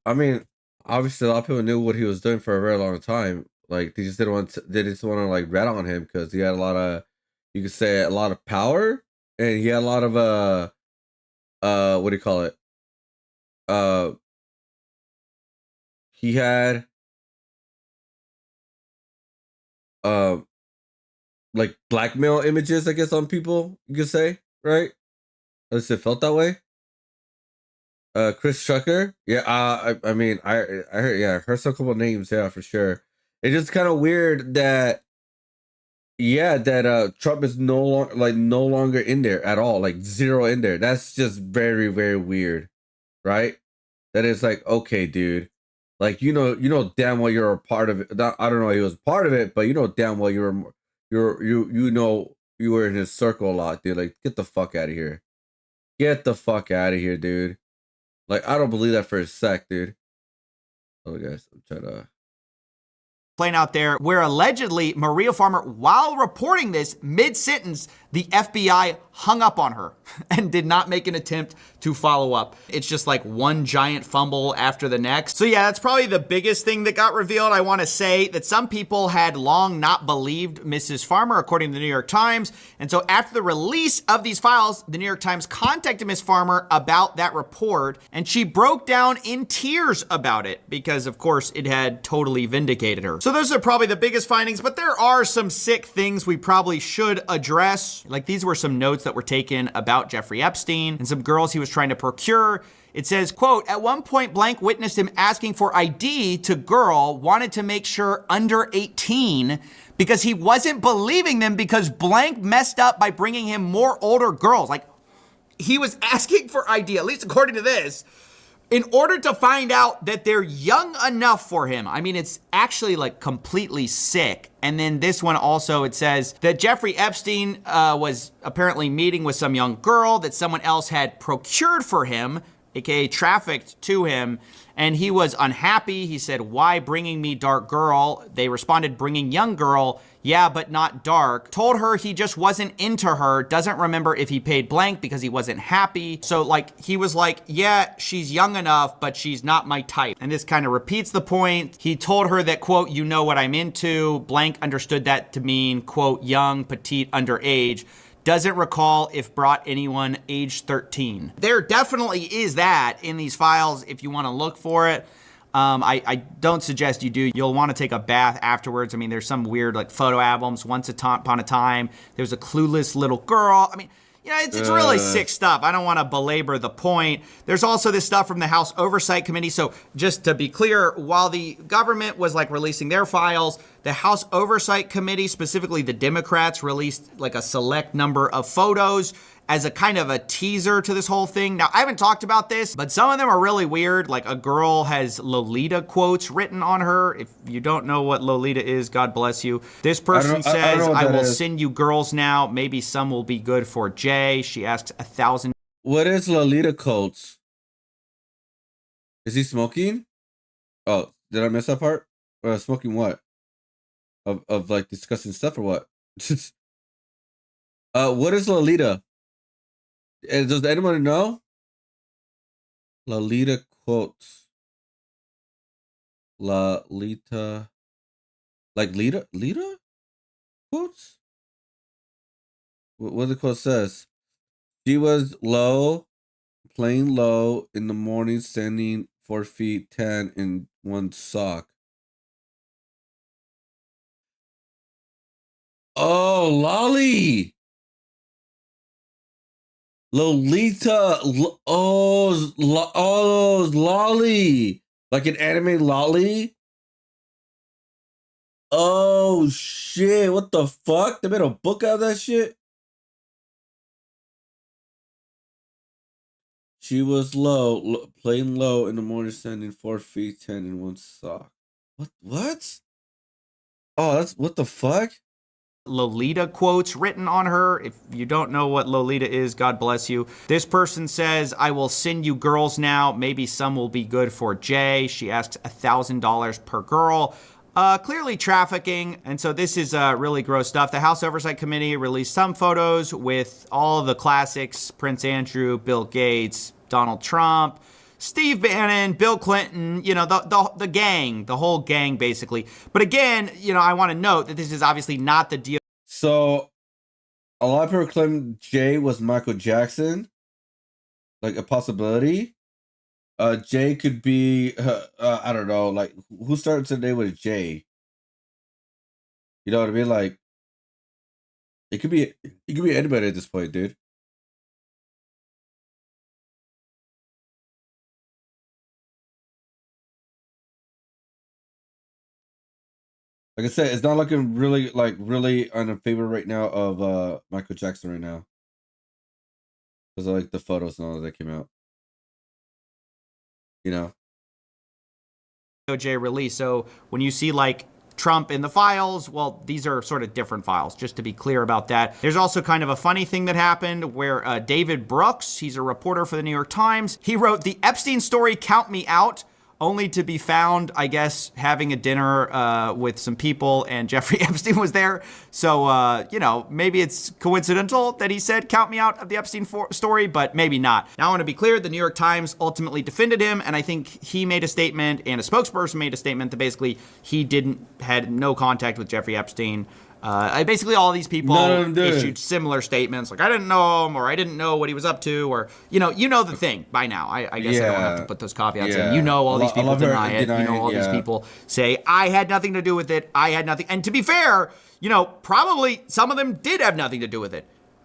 I mean, obviously a lot of people knew what he was doing for a very long time. Like, they just didn't want to like rat on him because he had a lot of, you could say, a lot of power, and he had a lot of what do you call it? He had like blackmail images, I guess, on people, you could say, right? At least it felt that way. Chris Tucker, yeah. I mean, I heard, yeah, I heard some couple names, yeah, for sure. It's just kind of weird that, yeah, that Trump is no longer in there at all, like zero in there. That's just very, very weird, right? That is like, okay, dude, like, you know damn well you're a part of it. I don't know, he was part of it, but you know damn well you were in his circle a lot, dude. Like, get the fuck out of here. Get the fuck out of here, dude. Like, I don't believe that for a sec, dude. Oh, guys, I'm trying to playing out there where allegedly Maria Farmer, while reporting this mid-sentence, the FBI hung up on her and did not make an attempt to follow up. It's just like one giant fumble after the next. So yeah, that's probably the biggest thing that got revealed. I want to say that some people had long not believed Mrs. Farmer, according to the New York Times. And so after the release of these files, the New York Times contacted Ms. Farmer about that report, and she broke down in tears about it because, of course, it had totally vindicated her. So those are probably the biggest findings, but there are some sick things we probably should address. Like, these were some notes that were taken about Jeffrey Epstein and some girls he was trying to procure. It says, quote, at one point, blank witnessed him asking for ID to girl, wanted to make sure under 18 because he wasn't believing them because blank messed up by bringing him more older girls. Like, he was asking for ID, at least according to this, in order to find out that they're young enough for him. I mean, it's actually like completely sick. And then this one also, it says that Jeffrey Epstein was apparently meeting with some young girl that someone else had procured for him, aka trafficked to him, and he was unhappy. He said, why bringing me dark girl? They responded, bringing young girl. Yeah, but not dark. Told her he just wasn't into her. Doesn't remember if he paid blank because he wasn't happy. So like, he was like, yeah, she's young enough, but she's not my type. And this kind of repeats the point. He told her that, quote, you know what I'm into. Blank understood that to mean, quote, young, petite, underage. Doesn't recall if brought anyone age 13. There definitely is that in these files if you want to look for it. I don't suggest you do. You'll want to take a bath afterwards. I mean, there's some weird like photo albums. Once upon a time, there's a clueless little girl. I mean, You know, it's really sick stuff. I don't want to belabor the point. There's also this stuff from the House Oversight Committee. So just to be clear, while the government was like releasing their files, the House Oversight Committee, specifically the Democrats, released like a select number of photos as a kind of a teaser to this whole thing. Now, I haven't talked about this, but some of them are really weird. Like a girl has Lolita quotes written on her. If you don't know what Lolita is, God bless you. This person says, I will send you girls now. Maybe some will be good for Jay. She asks 1,000. What is Lolita quotes? Is he smoking? Oh, did I miss that part? Smoking what? Of like discussing stuff or what? What is Lolita? Does anyone know? Lolita quotes. Lolita. Like Lita quotes? What the quote says? She was low, playing low in the morning, standing 4 feet 10 in one sock. Oh, Lolly. Lolita, Lolly, like an anime Lolly. Oh shit! What the fuck? They made a book out of that shit. She was low, playing low in the morning, standing 4 feet 10 in one sock. What? Oh, that's what the fuck. Lolita quotes written on her. If you don't know what Lolita is, God bless you. This person says, I will send you girls now. Maybe some will be good for Jay. She asks $1,000 per girl. Clearly trafficking. And so this is really gross stuff. The House Oversight Committee released some photos with all of the classics, Prince Andrew, Bill Gates, Donald Trump, Steve Bannon, Bill Clinton, you know, the gang, the whole gang, basically. But again, you know, I want to note that this is obviously not the deal. So, a lot of people claim Jay was Michael Jackson, like a possibility. Jay could be, I don't know, like who started today with Jay? You know what I mean? Like, it could be anybody at this point, dude. Like I said, it's not looking really on a favor right now of Michael Jackson right now. Because of like the photos and all that came out. You know? DOJ release. So when you see like Trump in the files, well, these are sort of different files, just to be clear about that. There's also kind of a funny thing that happened where David Brooks, he's a reporter for the New York Times, he wrote, "The Epstein story, count me out," only to be found, I guess, having a dinner with some people, and Jeffrey Epstein was there. So, you know, maybe it's coincidental that he said, count me out of the Epstein story, but maybe not. Now, I want to be clear, the New York Times ultimately defended him, and I think he made a statement, and a spokesperson made a statement that basically he had no contact with Jeffrey Epstein. Basically all these people issued similar statements, like I didn't know him, or I didn't know what he was up to, or you know the thing by now. I guess I don't have to put those caveats in. You know, all these people deny it. You know, all these people say I had nothing to do with it. I had nothing. And to be fair, you know, probably some of them did have nothing to do with it.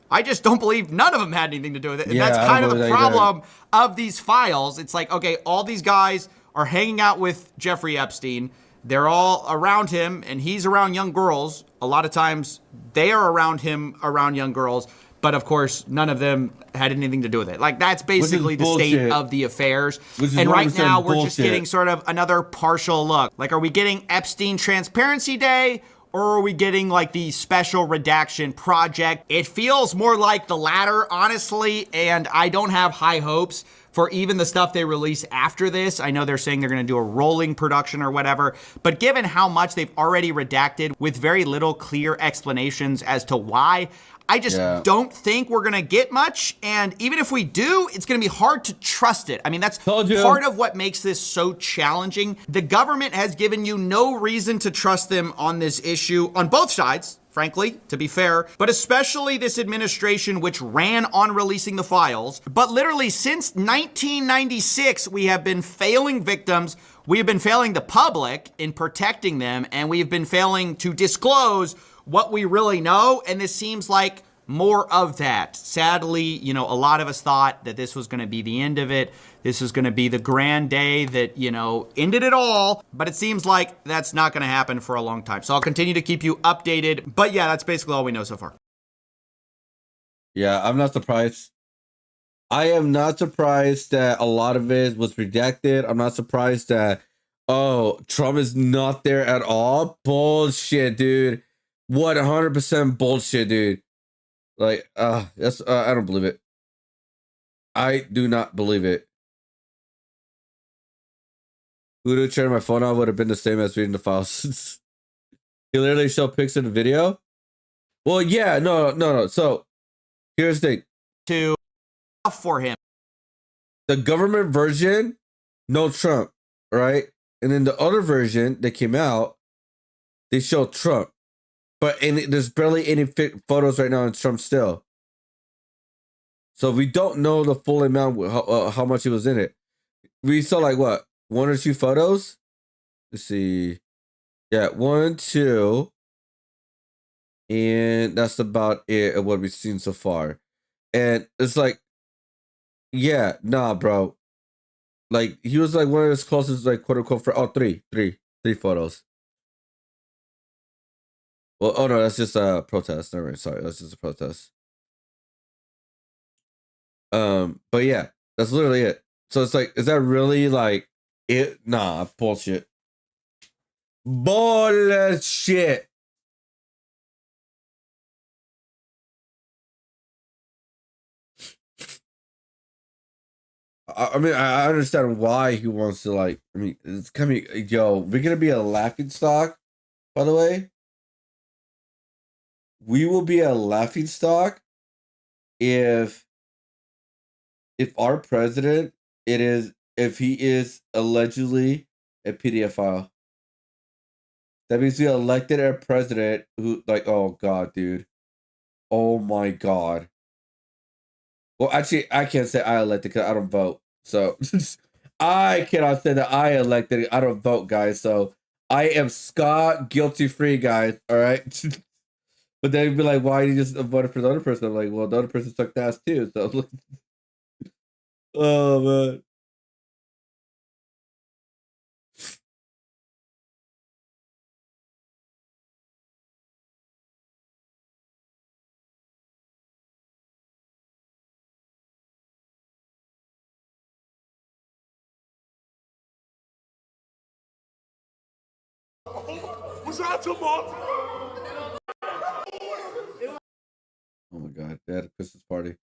I just don't believe none of them had anything to do with it. And that's kind of the problem of these files. It's like, okay, all these guys are hanging out with Jeffrey Epstein. They're all around him, and he's around young girls. A lot of times they are around him, around young girls, but of course, none of them had anything to do with it. Like, that's basically the state of the affairs. And right now, we're just getting sort of another partial look. Like, are we getting Epstein Transparency Day? Or are we getting like the special redaction project? It feels more like the latter, honestly, and I don't have high hopes for even the stuff they release after this. I know they're saying they're gonna do a rolling production or whatever, but given how much they've already redacted with very little clear explanations as to why, I just don't think we're gonna get much, and even if we do, it's gonna be hard to trust it. I mean, that's part of what makes this so challenging. The government has given you no reason to trust them on this issue, on both sides, frankly, to be fair, but especially this administration, which ran on releasing the files. But literally since 1996, we have been failing victims, we have been failing the public in protecting them, and we have been failing to disclose what we really know, and this seems like more of that. Sadly, you know, a lot of us thought that this was going to be the end of it. This was going to be the grand day that, you know, ended it all. But it seems like that's not going to happen for a long time. So I'll continue to keep you updated. But yeah, that's basically all we know so far. Yeah, I'm not surprised. I am not surprised that a lot of it was redacted. I'm not surprised that, oh, Trump is not there at all. Bullshit, dude. 100% bullshit, dude. Like, that's I don't believe it. I do not believe it. Udo turning my phone on would have been the same as reading the files. He literally showed pics in the video. Well, yeah, no. So here's the thing. For him. The government version, no Trump, right? And then the other version that came out, they show Trump. But there's barely any photos right now in Trump still. So we don't know the full amount, how much he was in it. We saw like what, 1 or 2 photos? Let's see. Yeah, 1, 2. And that's about it of what we've seen so far. And it's like, yeah, nah, bro. Like, he was like one of his closest, like, quote unquote, for three photos. Well, oh no, that's just a protest. Never mind, sorry, that's just a protest. But yeah, that's literally it. So it's like, is that really like it? Nah, bullshit. Bullshit. I mean, I understand why he wants to, like, I mean, it's coming, yo, we're gonna be a laughing stock, by the way. We will be a laughing stock if our president, if he is allegedly a pedophile. That means we elected a president who, like, oh god, dude. Oh my god. Well, actually, I can't say I elected because I don't vote. So I cannot say that I elected it. I don't vote, guys. So I am Scott guilty free, guys. All right. But they'd be like, why you just voted for the other person? I'm like, well, the other person sucked ass too. So oh man. Was that tomorrow? Oh my god, they had a Christmas party.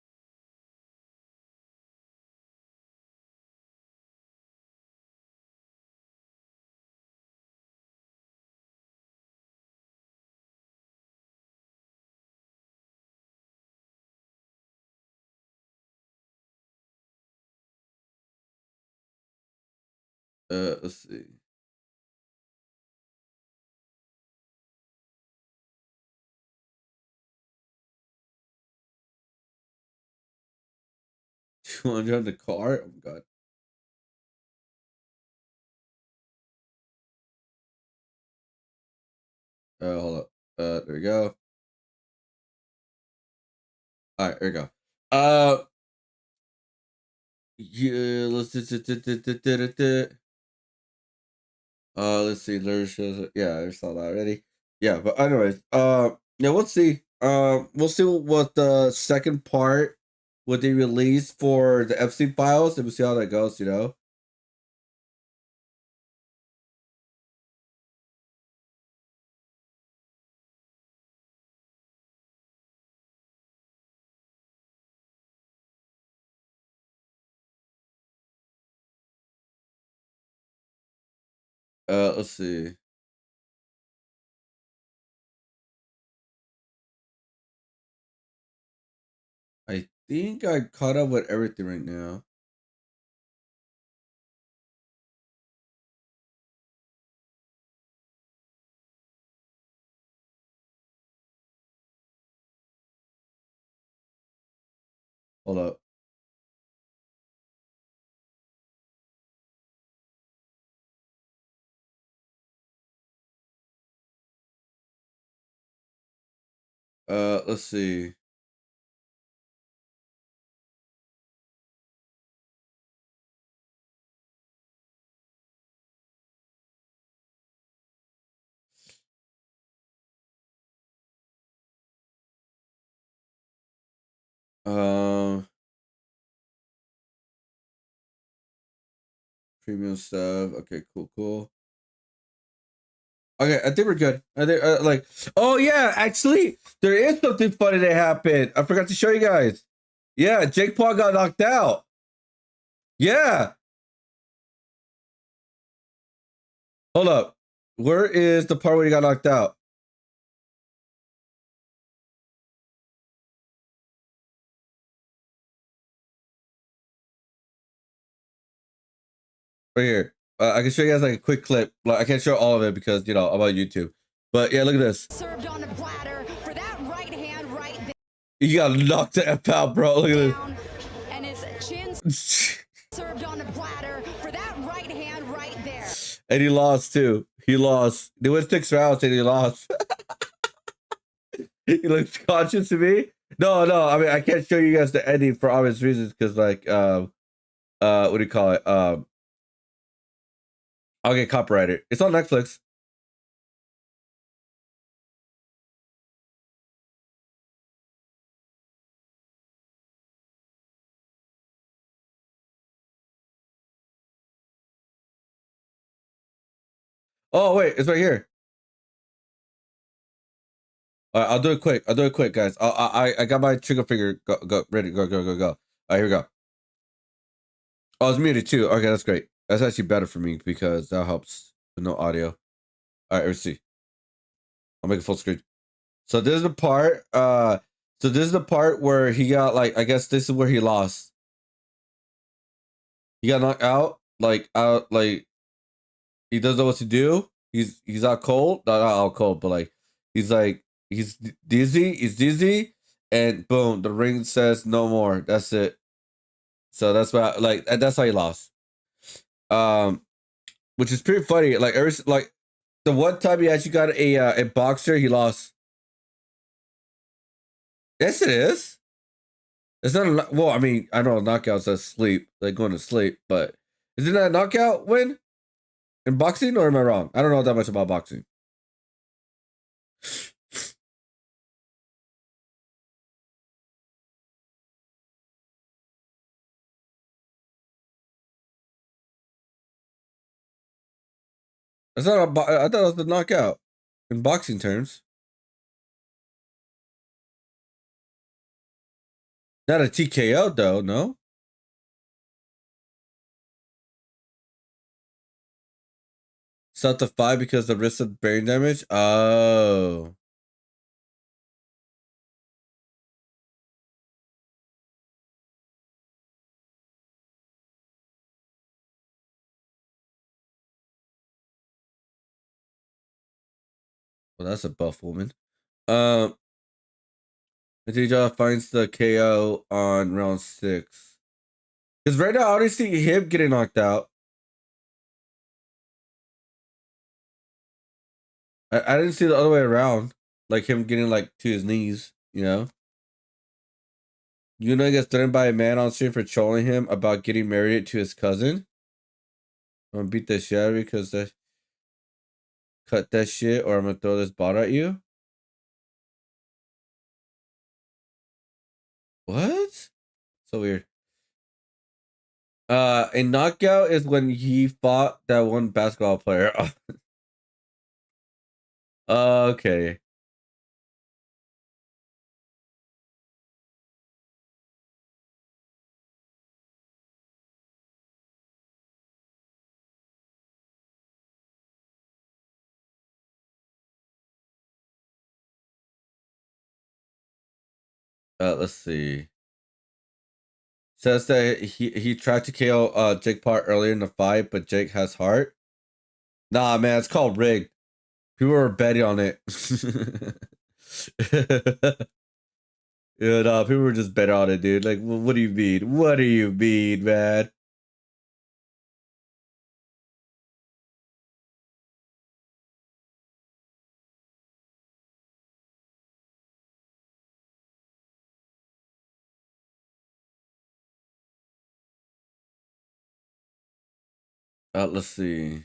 Let's see. You want to drive the car? Oh my god. Hold up. There we go. All right, there we go. Yeah, let's see. Yeah, I saw that already. Yeah, but anyways, yeah, we'll see. We'll see what the second part would they release for the FC files, and we'll see how that goes. You know. Let's see. I think I caught up with everything right now. Hold up. Let's see. Premium stuff. Okay, cool. Okay, I think we're good. I think oh yeah, actually, there is something funny that happened. I forgot to show you guys. Yeah, Jake Paul got knocked out. Yeah. Hold up. Where is the part where he got knocked out? Right here. I can show you guys like a quick clip. Like I can't show all of it because I'm on YouTube. But yeah, look at this. Served on a platter for that right hand right there. He got knocked the F out, bro. Look at this. And his chin served on a platter for that right hand right there. And he lost too. He lost. They went 6 rounds and he lost. He looks conscious to me. No. I mean, I can't show you guys the ending for obvious reasons because, like, what do you call it? I'll get copyrighted. It's on Netflix. Oh wait, it's right here. All right, I'll do it quick. Guys. I got my trigger finger. Go, ready. Go. All right, here we go. Oh, it's muted too. Okay, that's great. That's actually better for me because that helps with no audio. All right, let's see. I'll make it full screen. So this is the part. So this is the part where he got like. I guess this is where he lost. He got knocked out. Like he doesn't know what to do. He's out cold. Not out cold, but like he's dizzy. He's dizzy, and boom, the ring says no more. That's it. So that's why, like, that's how he lost. Which is pretty funny. Like, the one time he actually got a boxer, he lost. Yes, it is. It's not well. I mean, I know knockouts are sleep, like going to sleep, but isn't that a knockout win in boxing, or am I wrong? I don't know that much about boxing. It's not I thought it was the knockout in boxing terms. Not a TKO though, no. South to 5 because the risk of brain damage. Oh. Well, that's a buff woman. Adija finds the KO on round 6. Because right now, I already see him getting knocked out. I didn't see the other way around. Like him getting like to his knees, you know? You know he gets threatened by a man on stream for trolling him about getting married to his cousin. I'm gonna beat the shit out of you because cut that shit or I'm gonna throw this bottle at you. What? So weird. A knockout is when he fought that one basketball player. Okay. Let's see. Says that he tried to KO Jake Paul earlier in the fight, but Jake has heart. Nah, man, it's called rigged. People were betting on it. Yeah, no, people were just betting on it, dude. Like, what do you mean? What do you mean, man? Let's see.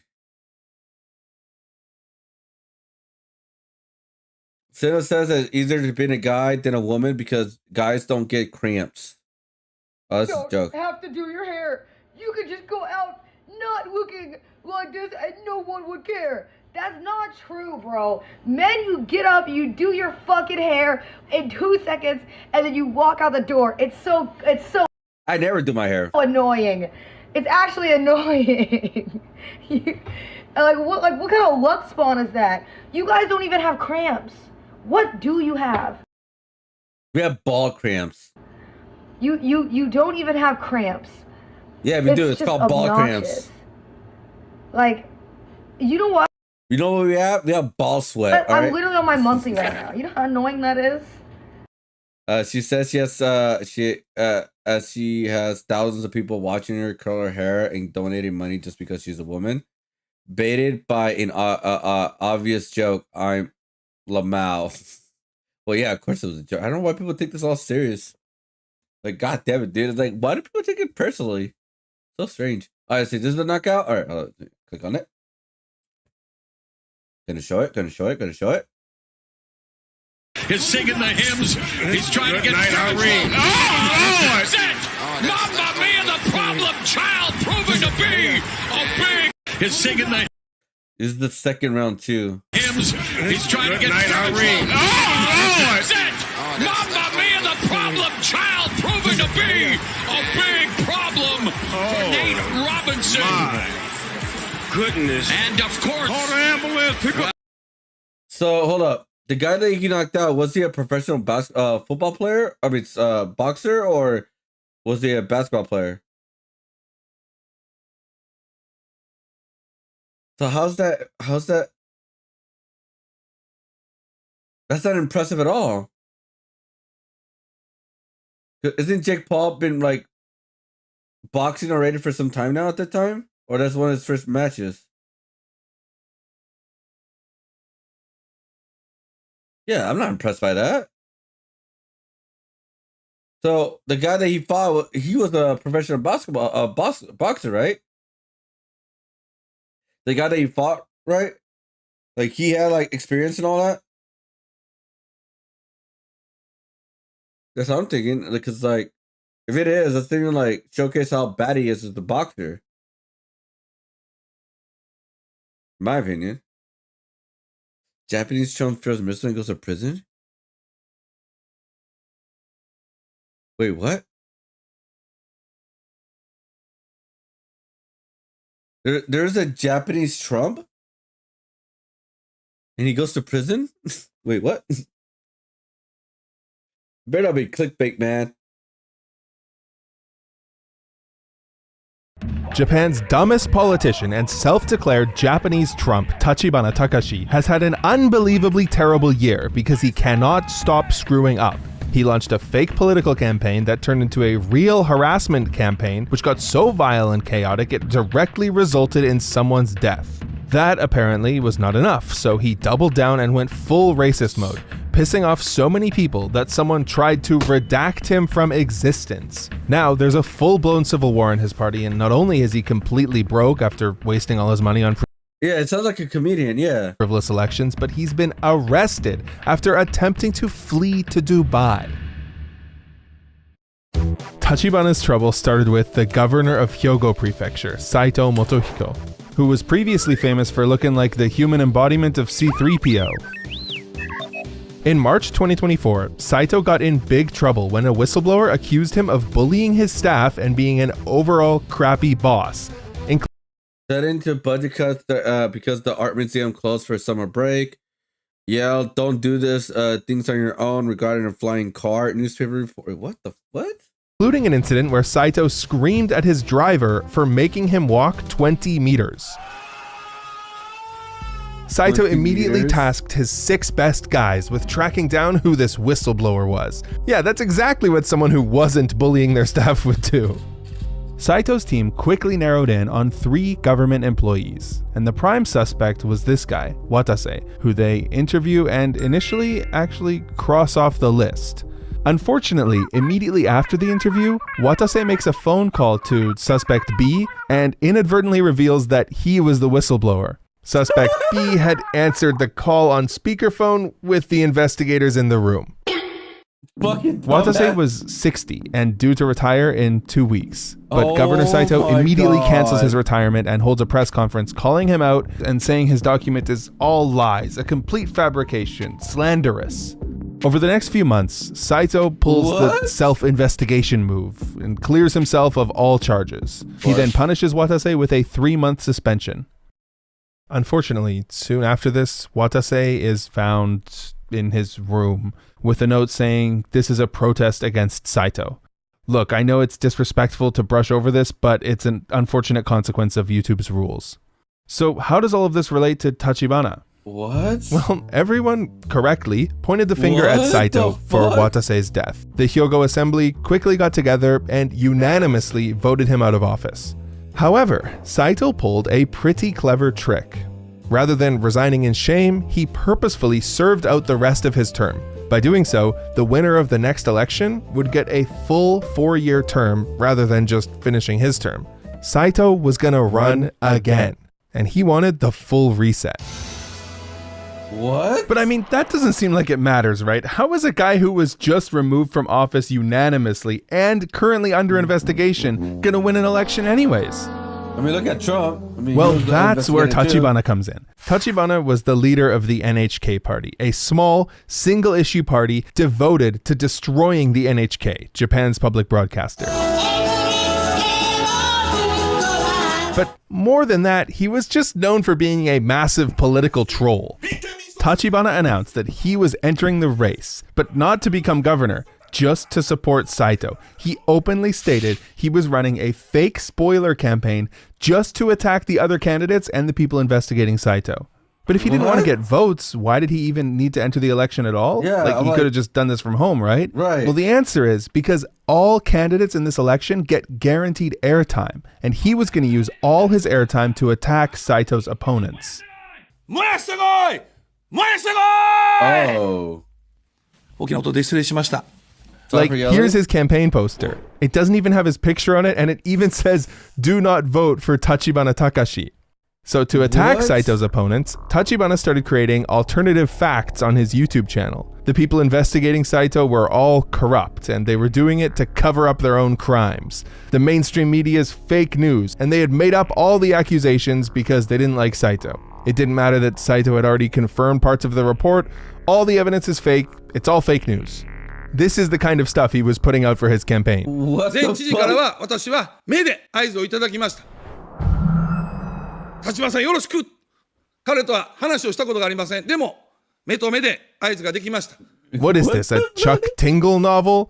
Sino says that it's easier to be a guy than a woman because guys don't get cramps. Oh, this is a joke. Have to do your hair. You could just go out not looking like this and no one would care. That's not true, bro. Men, you get up, you do your fucking hair in 2 seconds, and then you walk out the door. It's so I never do my hair. annoying. It's actually annoying. What kind of luck spawn is that? You guys don't even have cramps. What do you have? We have ball cramps. You don't even have cramps. Yeah, we do. It's just called ball obnoxious. cramps. Like, you know what? You know what we have? We have ball sweat. I'm literally on my monthly right now. You know how annoying that is? She says she has thousands of people watching her curl her hair and donating money just because she's a woman. Baited by an obvious joke. I'm Lamau. Well, yeah, of course it was a joke. I don't know why people take this all serious. Like, god damn it, dude. It's like, why do people take it personally? So strange. All right, see, this is the knockout. All right, click on it. Gonna show it. He's singing the hymns. He's trying to get Irene. Oh, that's it! Mamma mia, the problem child proving to be a big. He's singing the. This is the second round too. Hymns. He's trying to get Irene. Oh, that's it! Mamma mia, the problem child proving to be a big problem for Nate Robinson. My goodness! And of course, call the ambulance. So hold up. The guy that he knocked out, was he a professional football player? I mean, boxer, or was he a basketball player? So how's that? That's not impressive at all. Isn't Jake Paul been like boxing already for some time now at that time? Or that's one of his first matches? Yeah, I'm not impressed by that. So the guy that he fought, he was a professional boxer, right? The guy that he fought, right? Like he had like experience and all that. That's what I'm thinking. Because like, if it is, that's even like showcase how bad he is as a boxer. In my opinion. Japanese chum feels missing and goes to prison? Wait, what? There's a Japanese Trump? And he goes to prison? Wait, what? Better not be clickbait, man. Japan's dumbest politician and self-declared Japanese Trump, Tachibana Takashi, has had an unbelievably terrible year because he cannot stop screwing up. He launched a fake political campaign that turned into a real harassment campaign, which got so vile and chaotic it directly resulted in someone's death. That apparently was not enough, so he doubled down and went full racist mode, pissing off so many people that someone tried to redact him from existence. Now, there's a full-blown civil war in his party, and not only is he completely broke after wasting all his money on yeah, it sounds like a comedian, yeah. frivolous elections, but he's been arrested after attempting to flee to Dubai. Tachibana's trouble started with the governor of Hyogo Prefecture, Saito Motohiko, who was previously famous for looking like the human embodiment of C-3PO. In March 2024, Saito got in big trouble when a whistleblower accused him of bullying his staff and being an overall crappy boss. Set into budget cuts because the art museum closed for summer break. Yeah, don't do this. Things on your own regarding a flying car. Newspaper report. What? Including an incident where Saito screamed at his driver for making him walk 20 meters. Saito immediately tasked his 6 best guys with tracking down who this whistleblower was. Yeah, that's exactly what someone who wasn't bullying their staff would do. Saito's team quickly narrowed in on 3 government employees, and the prime suspect was this guy, Watase, who they interview and initially actually cross off the list. Unfortunately, immediately after the interview, Watase makes a phone call to suspect B and inadvertently reveals that he was the whistleblower. Suspect B had answered the call on speakerphone with the investigators in the room. Watase was 60 and due to retire in 2 weeks. But Governor Saito immediately cancels his retirement and holds a press conference calling him out and saying his document is all lies, a complete fabrication, slanderous. Over the next few months, Saito pulls the self-investigation move and clears himself of all charges. He then punishes Watase with a 3-month suspension. Unfortunately, soon after this, Watase is found in his room with a note saying, "This is a protest against Saito. Look, I know it's disrespectful to brush over this, but it's an unfortunate consequence of YouTube's rules." So how does all of this relate to Tachibana? What? Well, everyone correctly pointed the finger at Saito for Watase's death. The Hyogo Assembly quickly got together and unanimously voted him out of office. However, Saito pulled a pretty clever trick. Rather than resigning in shame, he purposefully served out the rest of his term. By doing so, the winner of the next election would get a full 4-year term rather than just finishing his term. Saito was gonna run again, and he wanted the full reset. What? But I mean, that doesn't seem like it matters, right? How is a guy who was just removed from office unanimously and currently under investigation gonna win an election anyways? I mean, look at Trump. Well, that's where Tachibana comes in. Tachibana was the leader of the NHK party, a small, single-issue party devoted to destroying the NHK, Japan's public broadcaster. But more than that, he was just known for being a massive political troll. Tachibana announced that he was entering the race, but not to become governor, just to support Saito. He openly stated he was running a fake spoiler campaign just to attack the other candidates and the people investigating Saito. But if he didn't want to get votes, why did he even need to enter the election at all? Yeah, he could have just done this from home, right? Right. Well, the answer is because all candidates in this election get guaranteed airtime, and he was going to use all his airtime to attack Saito's opponents. Oh. Like, here's his campaign poster. It doesn't even have his picture on it, and it even says, "Do not vote for Tachibana Takashi." So to attack Saito's opponents, Tachibana started creating alternative facts on his YouTube channel. The people investigating Saito were all corrupt, and they were doing it to cover up their own crimes. The mainstream media's fake news, and they had made up all the accusations because they didn't like Saito. It didn't matter that Saito had already confirmed parts of the report. All the evidence is fake. It's all fake news. This is the kind of stuff he was putting out for his campaign. What the fuck? 私は目で合図をいただきました。立花さんよろしく。彼とは話をしたことがありません。でも目と目で合図ができました。What is this, a Chuck Tingle novel?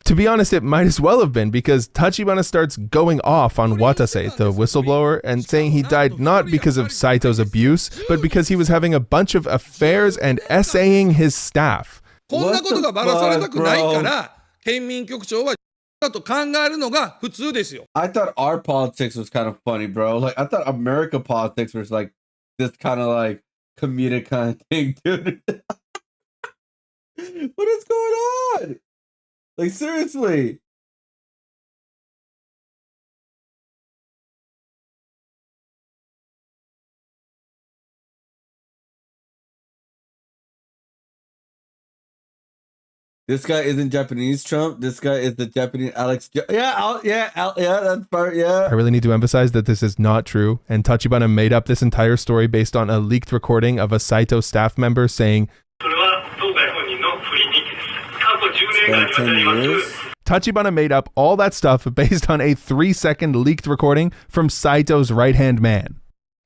To be honest, it might as well have been, because Tachibana starts going off on Watase, the whistleblower, and saying he died not because of Saito's abuse, but because he was having a bunch of affairs and essaying his staff. こんなことがばらされたくないから、県民局長はだと考えるのが普通ですよ。I thought our politics was kind of funny, bro. Like, I thought America politics was like this kind of like comedic kind of thing, dude. What is going on? Like, seriously. This guy isn't Japanese Trump. This guy is the Japanese Alex. That's part. Yeah. I really need to emphasize that this is not true, and Tachibana made up this entire story based on a leaked recording of a Saito staff member saying, Tachibana made up all that stuff based on a 3-second leaked recording from Saito's right-hand man.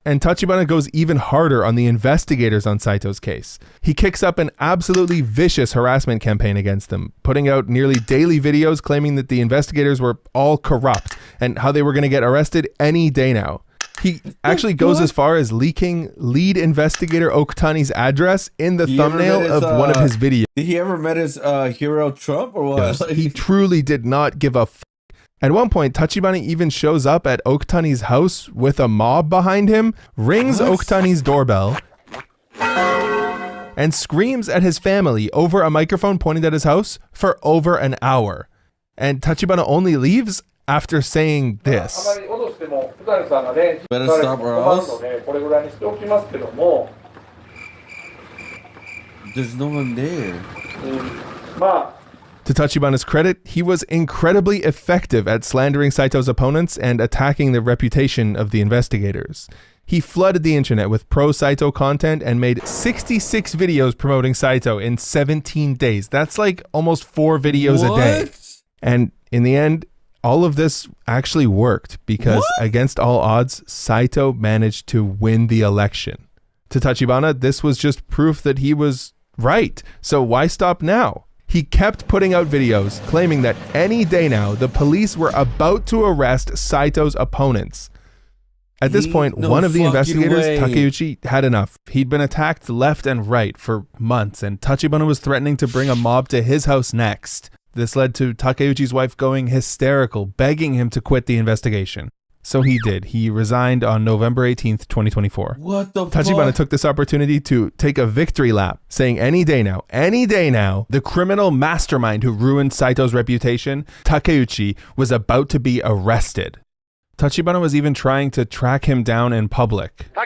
And Tachibana goes even harder on the investigators on Saito's case. He kicks up an absolutely vicious harassment campaign against them, putting out nearly daily videos claiming that the investigators were all corrupt and how they were going to get arrested any day now. He actually goes as far as leaking lead investigator Okutani's address in the thumbnail of one of his videos. Did he ever met his hero Trump or what? Yes, he truly did not give a f***. At one point, Tachibana even shows up at Okutani's house with a mob behind him, rings Okutani's doorbell, and screams at his family over a microphone pointed at his house for over an hour. And Tachibana only leaves after saying this. Better stop or else. There's no one there. To Tachibana's credit, he was incredibly effective at slandering Saito's opponents and attacking the reputation of the investigators. He flooded the internet with pro-Saito content and made 66 videos promoting Saito in 17 days. That's like almost 4 videos a day. And in the end, all of this actually worked because against all odds, Saito managed to win the election. To Tachibana, this was just proof that he was right. So why stop now? He kept putting out videos claiming that any day now, the police were about to arrest Saito's opponents. At this point, one of the investigators, Takeuchi, had enough. He'd been attacked left and right for months, and Tachibana was threatening to bring a mob to his house next. This led to Takeuchi's wife going hysterical, begging him to quit the investigation. So he did. He resigned on November 18th, 2024. What the Tachibana fuck? took this opportunity to take a victory lap, saying any day now, the criminal mastermind who ruined Saito's reputation, Takeuchi, was about to be arrested. Tachibana was even trying to track him down in public. In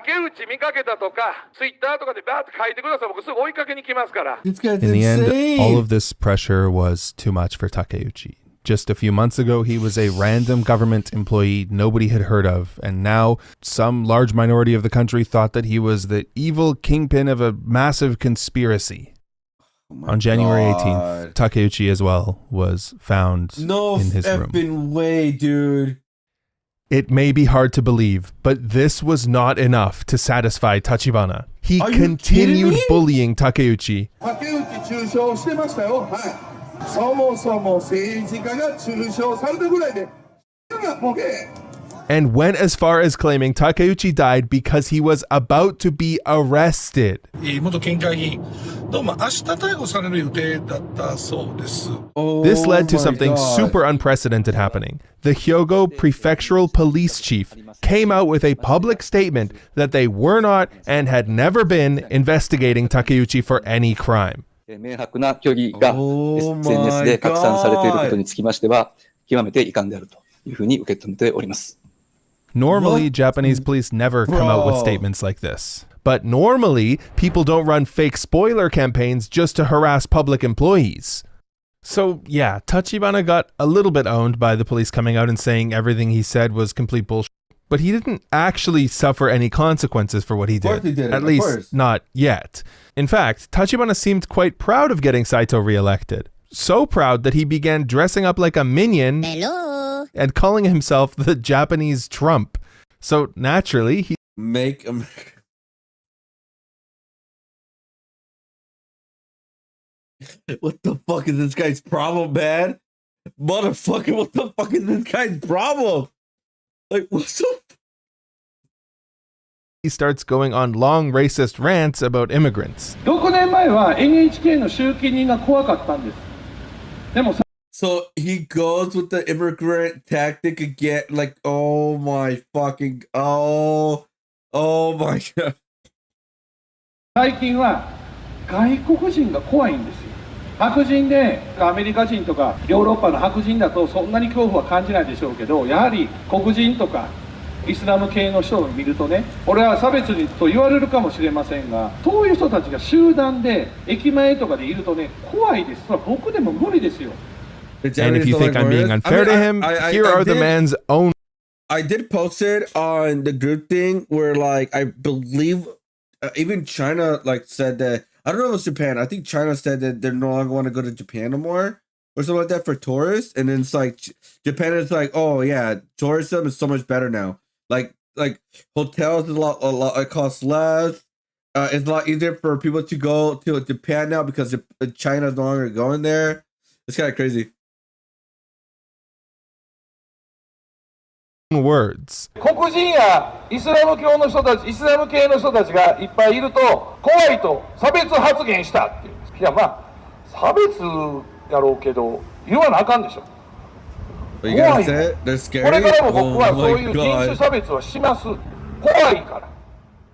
the end, all of this pressure was too much for Takeuchi. Just a few months ago, he was a random government employee nobody had heard of, and now some large minority of the country thought that he was the evil kingpin of a massive conspiracy. On January 18th, Takeuchi as well was found in his room. No effing way, dude. It may be hard to believe, but this was not enough to satisfy Tachibana. He continued bullying Takeuchi. And went as far as claiming Takeuchi died because he was about to be arrested. This led to something super unprecedented happening. The Hyogo Prefectural Police Chief came out with a public statement that they were not and had never been investigating Takeuchi for any crime. Oh my God. Normally, Japanese police never come out with statements like this. But normally, people don't run fake spoiler campaigns just to harass public employees. So yeah, Tachibana got a little bit owned by the police coming out and saying everything he said was complete bullshit. But he didn't actually suffer any consequences for what he did. Of course he did. At least not yet. In fact, Tachibana seemed quite proud of getting Saito reelected. So proud that he began dressing up like a minion and calling himself the Japanese Trump. So naturally, he Make America. What the fuck is this guy's problem, man? Motherfucker, what the fuck is this guy's problem? Like, what's up? He starts going on long racist rants about immigrants. So he goes with the immigrant tactic again, like, oh my fucking, oh my god. 最近は外国人が怖いんですよ。白人でアメリカ人とかヨーロッパの白人だとそんなに恐怖は感じないでしょうけど、やはり黒人とかイスラム系の人を見るとね、俺は差別と言われるかもしれませんが、そういう人たちが集団で駅前とかでいるとね、怖いです。それは僕でも無理ですよ。 And if you think I'm being unfair to him, here are the man's own. I did post it on the group thing where, like, I believe even China, like, said that, I don't know if it was Japan, I think China said that they no longer want to go to Japan no more or something like that for tourists. And then it's like, Japan is like, oh yeah, tourism is so much better now. Like hotels is a lot, it costs less. It's a lot easier for people to go to Japan now because China is no longer going there. It's kind of crazy. Words. 黒人やイスラム教の人たち、イスラム系の人たちがいっぱいいると怖いと差別発言したっていう。いやまあ差別やろうけど言わなあかんでしょ。怖い。これからも僕はそういう人種差別はします。怖いから。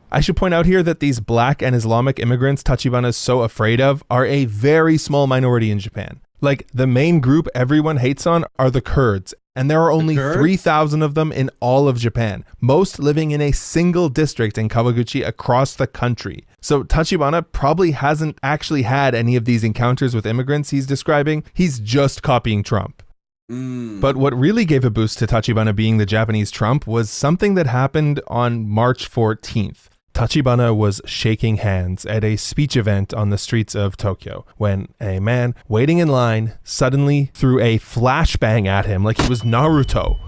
I should point out here that these black and Islamic immigrants Tachibana is so afraid of are a very small minority in Japan. Like, the main group everyone hates on are the Kurds, and there are only 3,000 of them in all of Japan, most living in a single district in Kawaguchi across the country. So Tachibana probably hasn't actually had any of these encounters with immigrants he's describing. He's just copying Trump. But what really gave a boost to Tachibana being the Japanese Trump was something that happened on March 14th. Tachibana was shaking hands at a speech event on the streets of Tokyo when a man waiting in line suddenly threw a flashbang at him like he was Naruto.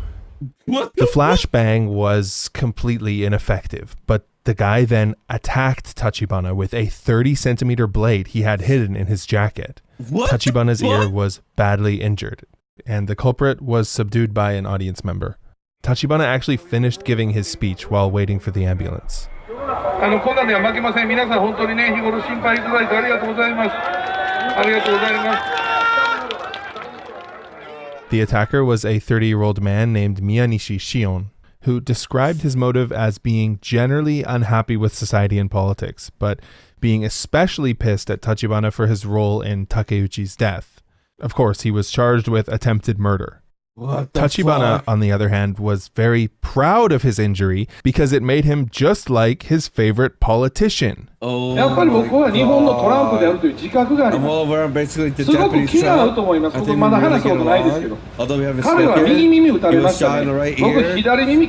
The flashbang was completely ineffective, but the guy then attacked Tachibana with a 30-centimeter blade he had hidden in his jacket. Tachibana's ear was badly injured, and the culprit was subdued by an audience member. Tachibana actually finished giving his speech while waiting for the ambulance. The attacker was a 30-year-old man named Miyanishi Shion, who described his motive as being generally unhappy with society and politics, but being especially pissed at Tachibana for his role in Takeuchi's death. Of course, he was charged with attempted murder. Tachibana, on the other hand, was very proud of his injury because it made him just like his favorite politician. I'm all over basically the Japanese Trump. I think we really get along. Although we haven't spoken, he was shot in the right ear.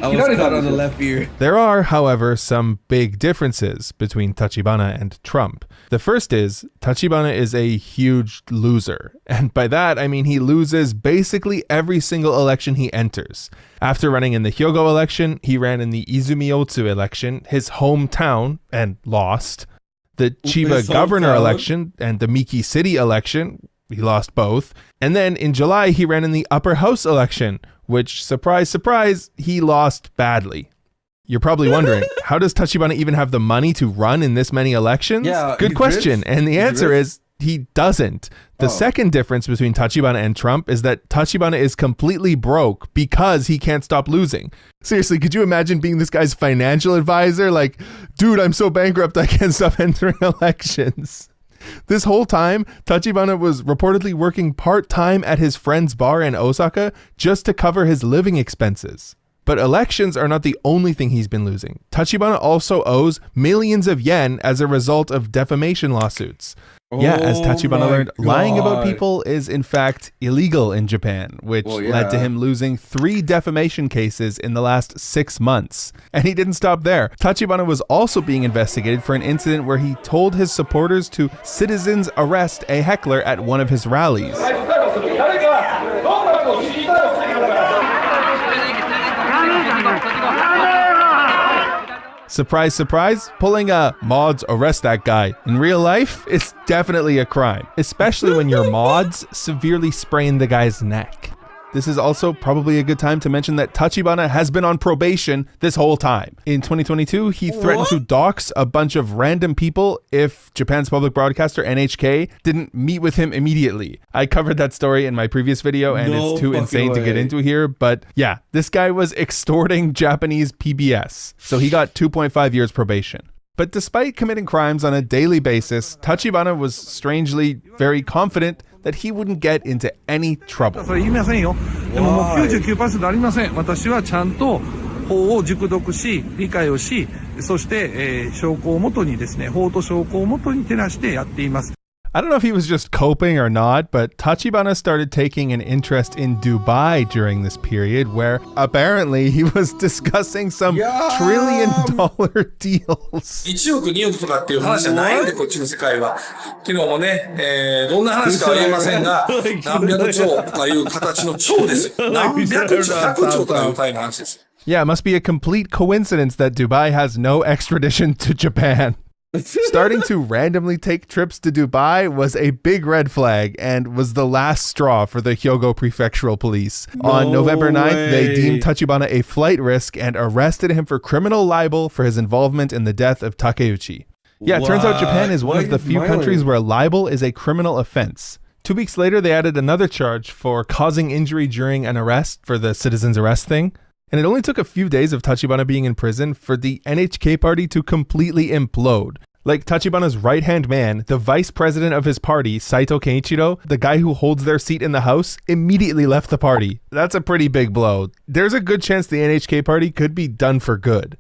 I was cut on the left ear. There are, however, some big differences between Tachibana and Trump. The first is, Tachibana is a huge loser. And by that, I mean he loses basically every single election he enters. After running in the Hyogo election, he ran in the Izumi-Otsu election, his hometown, and lost. The Chiba governor election and the Miki City election, he lost both. And then in July, he ran in the upper house election, which, surprise, surprise, he lost badly. You're probably wondering, how does Tachibana even have the money to run in this many elections? Yeah, good question. Rich? And the answer is he doesn't. The second difference between Tachibana and Trump is that Tachibana is completely broke because he can't stop losing. Seriously, could you imagine being this guy's financial advisor? Like, dude, I'm so bankrupt I can't stop entering elections. This whole time, Tachibana was reportedly working part-time at his friend's bar in Osaka just to cover his living expenses. But elections are not the only thing he's been losing. Tachibana also owes millions of yen as a result of defamation lawsuits. Yeah, as Tachibana learned, lying about people is in fact illegal in Japan, which led to him losing 3 defamation cases in the last 6 months. And he didn't stop there. Tachibana was also being investigated for an incident where he told his supporters to citizens arrest a heckler at one of his rallies. Surprise, surprise, pulling a mods arrest that guy in real life is definitely a crime, especially when your mods severely sprain the guy's neck. This is also probably a good time to mention that Tachibana has been on probation this whole time. In 2022, he threatened to dox a bunch of random people if Japan's public broadcaster NHK didn't meet with him immediately. I covered that story in my previous video and it's too insane to get into here, but yeah, this guy was extorting Japanese PBS, so he got 2.5 years probation. But despite committing crimes on a daily basis, Tachibana was strangely very confident that he wouldn't get into any trouble. I don't know if he was just coping or not, but Tachibana started taking an interest in Dubai during this period where apparently he was discussing some $1 trillion deals. 1億2億とかっていう話じゃないんでこっちの世界は昨日もね、どんな話かは言えませんが何百兆とかいう形の兆ですよ何百兆100兆とかいう単位の話です Yeah, it must be a complete coincidence that Dubai has no extradition to Japan. Starting to randomly take trips to Dubai was a big red flag and was the last straw for the Hyogo Prefectural Police. On November 9th, they deemed Tachibana a flight risk and arrested him for criminal libel for his involvement in the death of Takeuchi. Yeah, it turns out Japan is one of the few countries where libel is a criminal offense. 2 weeks later, they added another charge for causing injury during an arrest for the citizen's arrest thing. And it only took a few days of Tachibana being in prison for the NHK party to completely implode. Like Tachibana's right-hand man, the vice president of his party, Saito Kenichiro, the guy who holds their seat in the House, immediately left the party. That's a pretty big blow. There's a good chance the NHK party could be done for good.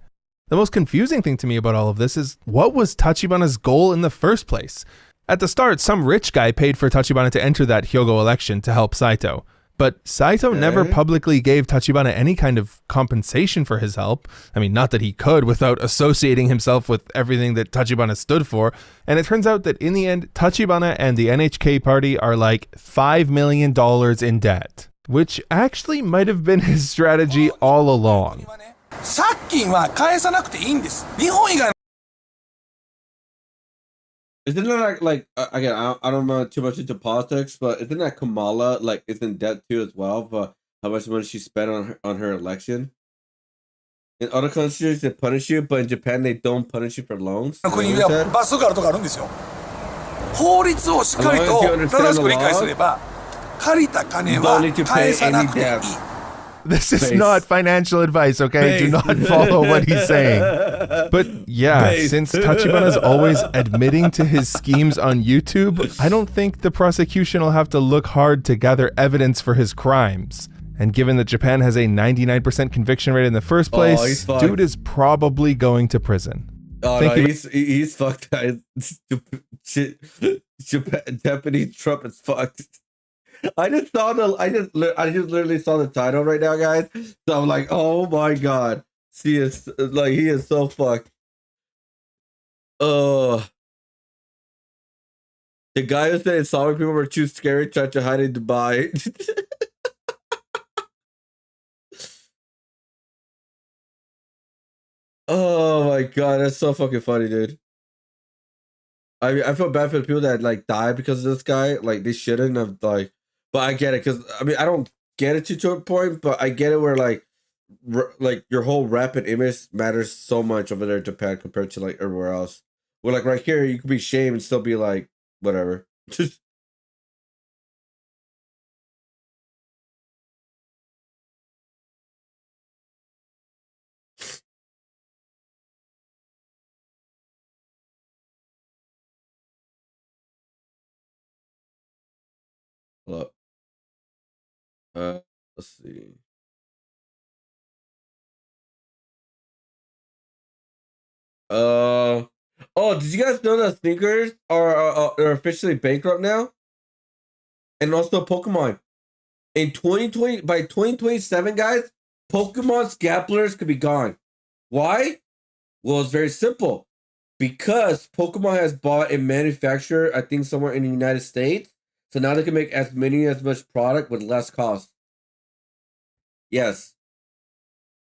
The most confusing thing to me about all of this is, what was Tachibana's goal in the first place? At the start, some rich guy paid for Tachibana to enter that Hyogo election to help Saito. But Saito never publicly gave Tachibana any kind of compensation for his help. I mean, not that he could without associating himself with everything that Tachibana stood for. And it turns out that in the end, Tachibana and the NHK party are like $5 million in debt, which actually might have been his strategy all along. Isn't it like again? I don't know too much into politics, but isn't that Kamala like is in debt too as well for how much money she spent on her election? In other countries they punish you, but in Japan they don't punish you for loans. You know what I'm saying? 法律をしっかりと正しく理解すれば、借りた金は返さなくていい。 This is not financial advice, okay? Do not follow what he's saying. But yeah, since Tachibana's always admitting to his schemes on YouTube, I don't think the prosecution will have to look hard to gather evidence for his crimes. And given that Japan has a 99% conviction rate in the first place, dude is probably going to prison. Oh no, he's fucked. Japanese Trump is fucked. I just literally saw the title right now, guys. So I'm like, oh my god, he is so fucked. The guy who said Islamic people were too scary tried to hide in Dubai. Oh my god, that's so fucking funny, dude. I mean, I feel bad for the people that like died because of this guy. Like they shouldn't have like. But I get it because I mean I don't get it to a point, but I get it where like your whole rap and image matters so much over there in Japan compared to like everywhere else. Where like right here you could be shamed and still be like whatever. Look. Let's see. Oh, did you guys know that sneakers are officially bankrupt now? And also Pokemon. In 2020, by 2027, guys, Pokemon scalpers could be gone. Why? Well, it's very simple. Because Pokemon has bought a manufacturer, I think somewhere in the United States. So now they can make as much product with less cost. Yes.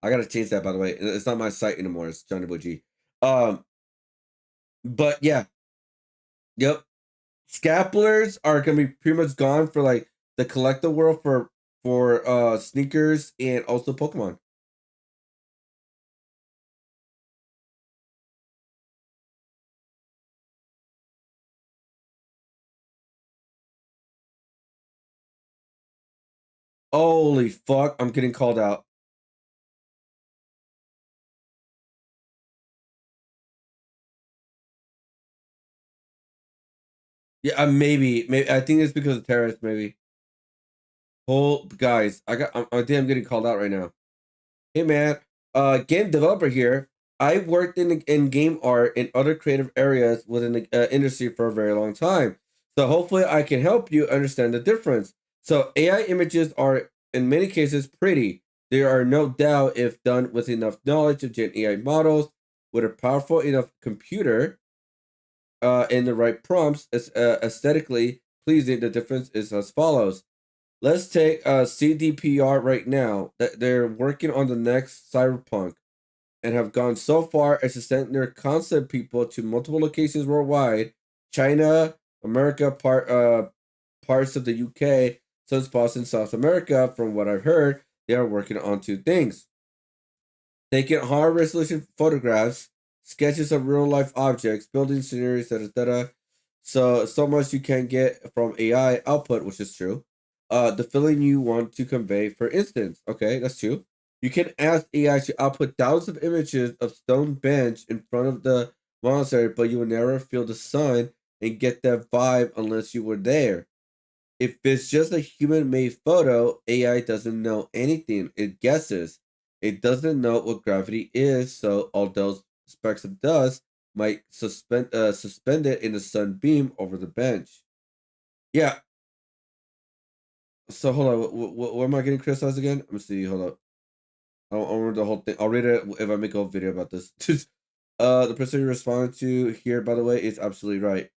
I gotta change that, by the way. It's not my site anymore. It's JonnyboiG. But yeah. Yep. Scalpers are gonna be pretty much gone for like the collector world for sneakers and also Pokemon. Holy fuck, I'm getting called out. Yeah, maybe. I think it's because of terrorists, maybe. Oh, guys, I think I'm getting called out right now. Hey, man, game developer here. I worked in game art and other creative areas within the industry for a very long time. So hopefully I can help you understand the difference. So AI images are, in many cases, pretty. There are no doubt if done with enough knowledge of Gen AI models, with a powerful enough computer, and the right prompts, aesthetically pleasing, the difference is as follows. Let's take CDPR right now. That they're working on the next Cyberpunk and have gone so far as to send their concept people to multiple locations worldwide, China, America, parts of the UK, some spots in South America. From what I've heard, they are working on two things. Taking high resolution photographs, sketches of real life objects, building scenarios, etc. So much you can get from AI output, which is true. The feeling you want to convey, for instance. Okay, that's true. You can ask AI to output thousands of images of stone bench in front of the monster, but you will never feel the sun and get that vibe unless you were there. If it's just a human-made photo, AI doesn't know anything. It guesses. It doesn't know what gravity is, so all those specks of dust might suspend it in the sunbeam over the bench. Yeah. So hold on. What am I getting criticized again? Let me see. Hold up. I'll read the whole thing. I'll read it if I make a whole video about this. The person you responded to here, by the way, is absolutely right.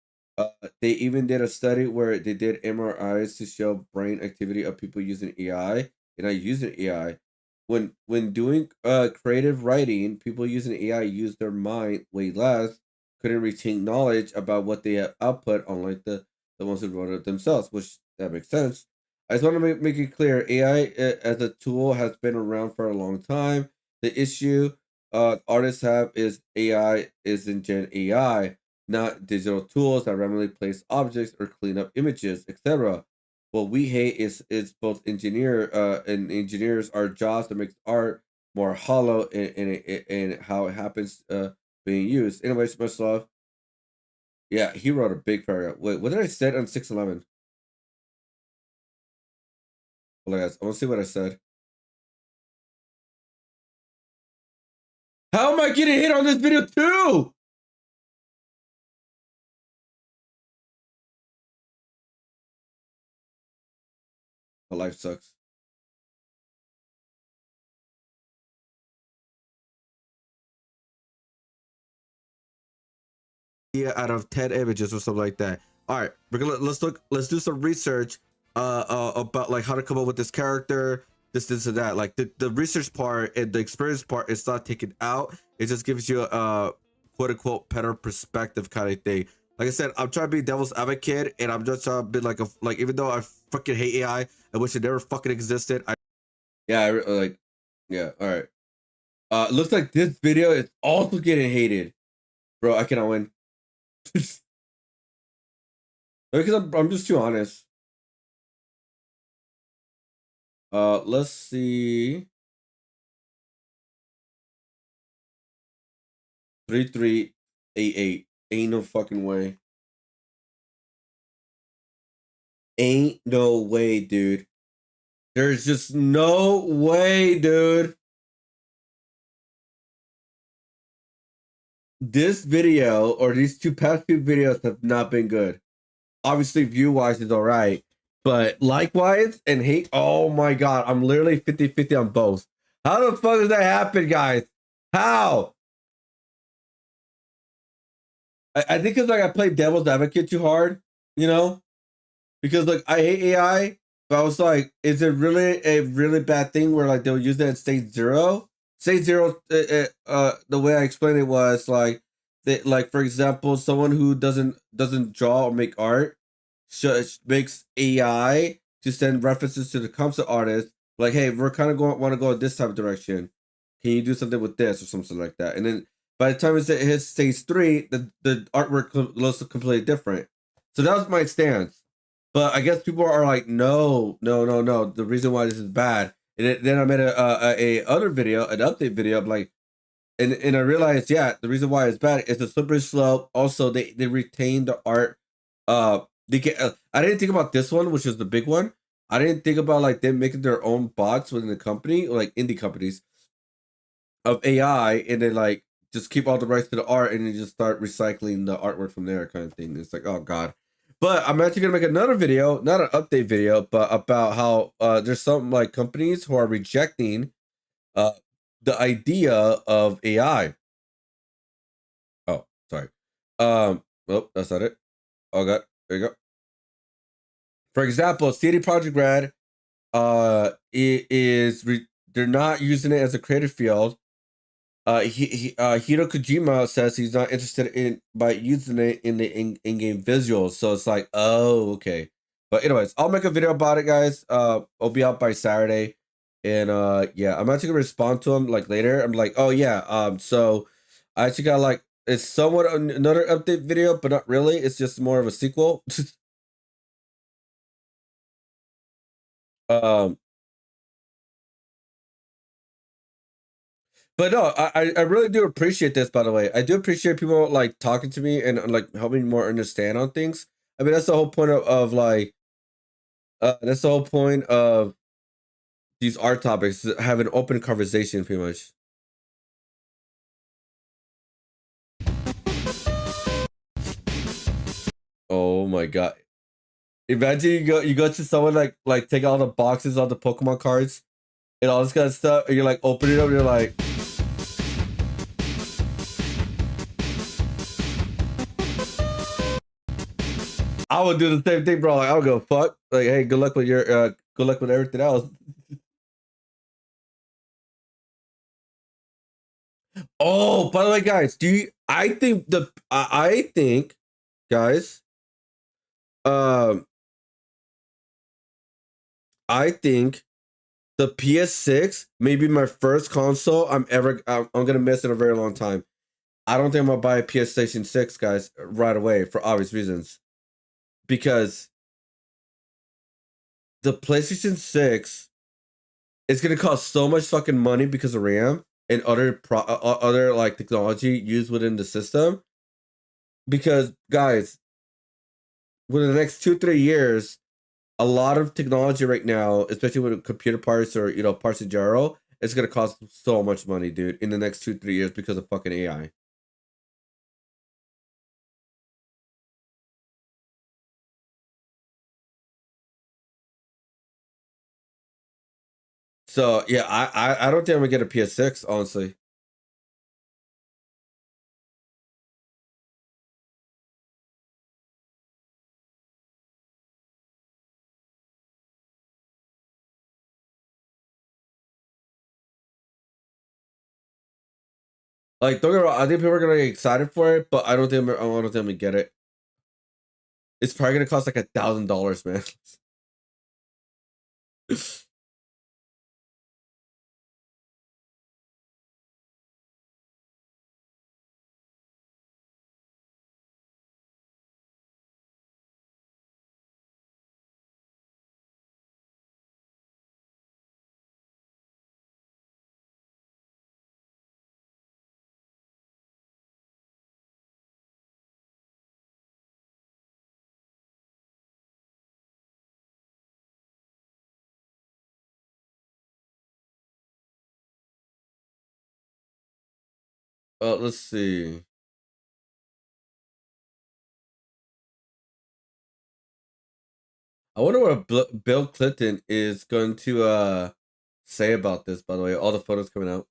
They even did a study where they did MRIs to show brain activity of people using AI and not using AI. When doing creative writing, people using AI use their mind way less, couldn't retain knowledge about what they have output, unlike the ones who wrote it themselves, which that makes sense. I just want to make it clear, AI as a tool has been around for a long time. The issue artists have is AI isn't Gen AI, not digital tools that randomly place objects or clean up images, etc. What we hate is both and engineers are jobs that makes art more hollow and how it happens being used. Anyways, much love. Yeah, he wrote a big paragraph. Wait, what did I say on 611? Hold on, guys. I want to see what I said. How am I getting hit on this video too? My life sucks. Yeah, out of 10 images or something like that. All right, let's do some research about like how to come up with this character, this and that. Like the research part and the experience part is not taken out. It just gives you a quote unquote better perspective kind of thing. Like I said, I'm trying to be devil's advocate, and I'm just trying to be like even though I fucking hate AI, I wish it never fucking existed. Yeah, all right. Looks like this video is also getting hated. Bro, I cannot win. Because I'm just too honest. Let's see. 3388. Ain't no fucking way. Ain't no way, dude. There's just no way, dude. This video or these past two videos have not been good. Obviously, view-wise is alright. But likewise and hate, oh my god, I'm literally 50-50 on both. How the fuck does that happen, guys? How? I think it's like I played devil's advocate too hard, you know? Because like I hate AI, but I was like, is it really a really bad thing where like they'll use that in stage zero? Stage zero, the way I explained it was like, like for example, someone who doesn't draw or make art, makes AI to send references to the concept artist, like, hey, we're kind of want to go in this type of direction. Can you do something with this or something like that? And then by the time it hits stage 3, the artwork looks completely different. So that was my stance. But I guess people are like, no. The reason why this is bad. And then I made a other video, an update video. I'm like, and I realized, yeah, the reason why it's bad is the slippery slope. Also, they retain the art. They get. I didn't think about this one, which is the big one. I didn't think about like them making their own bots within the company, or like indie companies of AI, and then like just keep all the rights to the art, and then just start recycling the artwork from there, kind of thing. It's like, oh god. But I'm actually gonna make another video, not an update video, but about how there's some like companies who are rejecting the idea of AI. Oh, sorry. Oh, that's not it. Oh god, there you go. For example, CD Projekt Red, they're not using it as a creative field. Hideo Kojima says he's not interested in by using it in the in-game visuals. So it's like, oh, okay. But anyways, I'll make a video about it, guys. It'll be out by Saturday. And yeah, I'm actually gonna respond to him like later. I'm like, oh yeah, so I actually got like it's somewhat another update video, but not really. It's just more of a sequel. um But no, I really do appreciate this, by the way. I do appreciate people like talking to me and like helping me more understand on things. I mean, that's the whole point of like, that's the whole point of these art topics, have an open conversation pretty much. Oh my god. Imagine you go to someone like take all the boxes of the Pokemon cards and all this kind of stuff, and you're like opening it up and you're like, I would do the same thing, bro. Like, I would go fuck. Like, hey, good luck with your good luck with everything else. Oh, by the way, guys, I think guys, um I think the PS6 may be my first console I'm gonna miss in a very long time. I don't think I'm gonna buy a PlayStation 6, guys, right away for obvious reasons. Because the PlayStation 6 is gonna cost so much fucking money because of RAM and other like technology used within the system. Because guys, within the next 2-3 years, a lot of technology right now, especially with computer parts or parts in general, it's gonna cost so much money, dude, in the next 2-3 years because of fucking AI. So yeah, I don't think I'm gonna get a PS6, honestly. Like, don't get me wrong, I think people are gonna get excited for it, but I don't think I'm gonna get it. It's probably gonna cost like $1,000, man. Let's see. I wonder what Bill Clinton is going to say about this, by the way. All the photos coming out.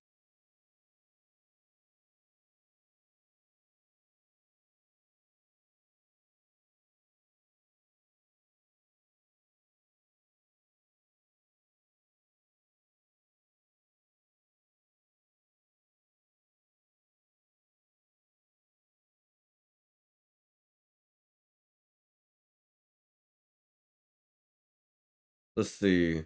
Let's see.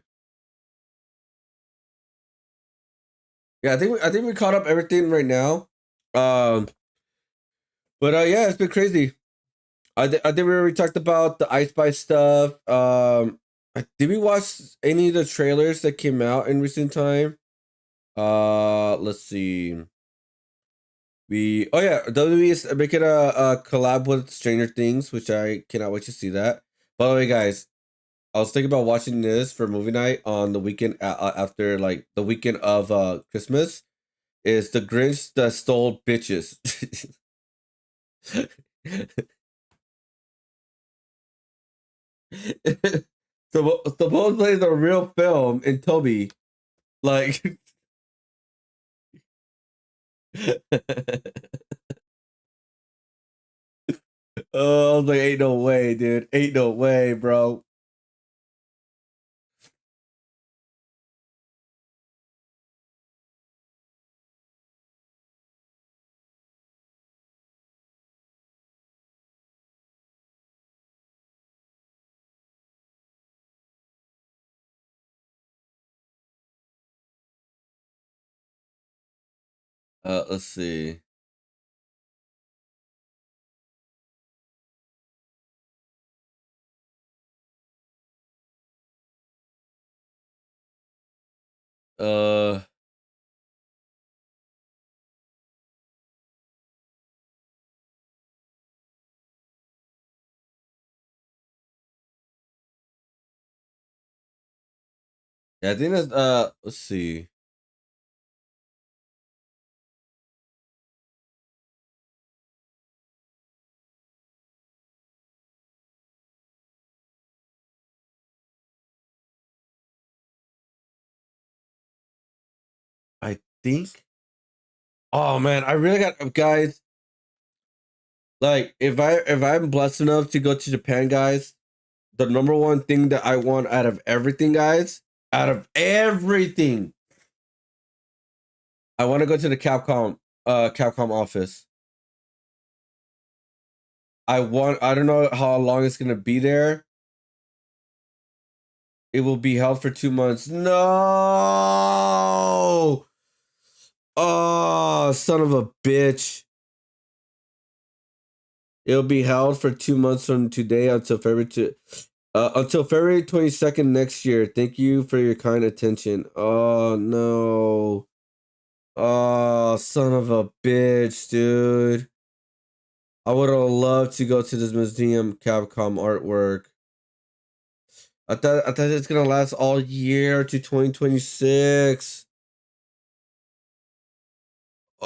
Yeah, I think we caught up everything right now. But yeah, it's been crazy. I think we already talked about the Ice Spice stuff. Did we watch any of the trailers that came out in recent time? Let's see. Oh yeah, WWE is making a collab with Stranger Things, which I cannot wait to see that. By the way, guys, I was thinking about watching this for movie night on the weekend after like the weekend of Christmas. Is The Grinch That Stole Bitches. So supposedly it's a real film in Toby. Like oh, I was like, ain't no way, dude. Ain't no way, bro. Let's see. Uh Yeah, I think that's let's see. I think. Oh man, I really got guys. Like if I'm blessed enough to go to Japan, guys, the number one thing that I want out of everything, guys, out of everything, I want to go to the Capcom office. I don't know how long it's gonna be there. It will be held for 2 months. No. Oh, son of a bitch. It'll be held for 2 months from today until February 22nd next year. Thank you for your kind attention. Oh no. Oh, son of a bitch, dude. I would have loved to go to this museum Capcom artwork. I thought it's gonna last all year to 2026.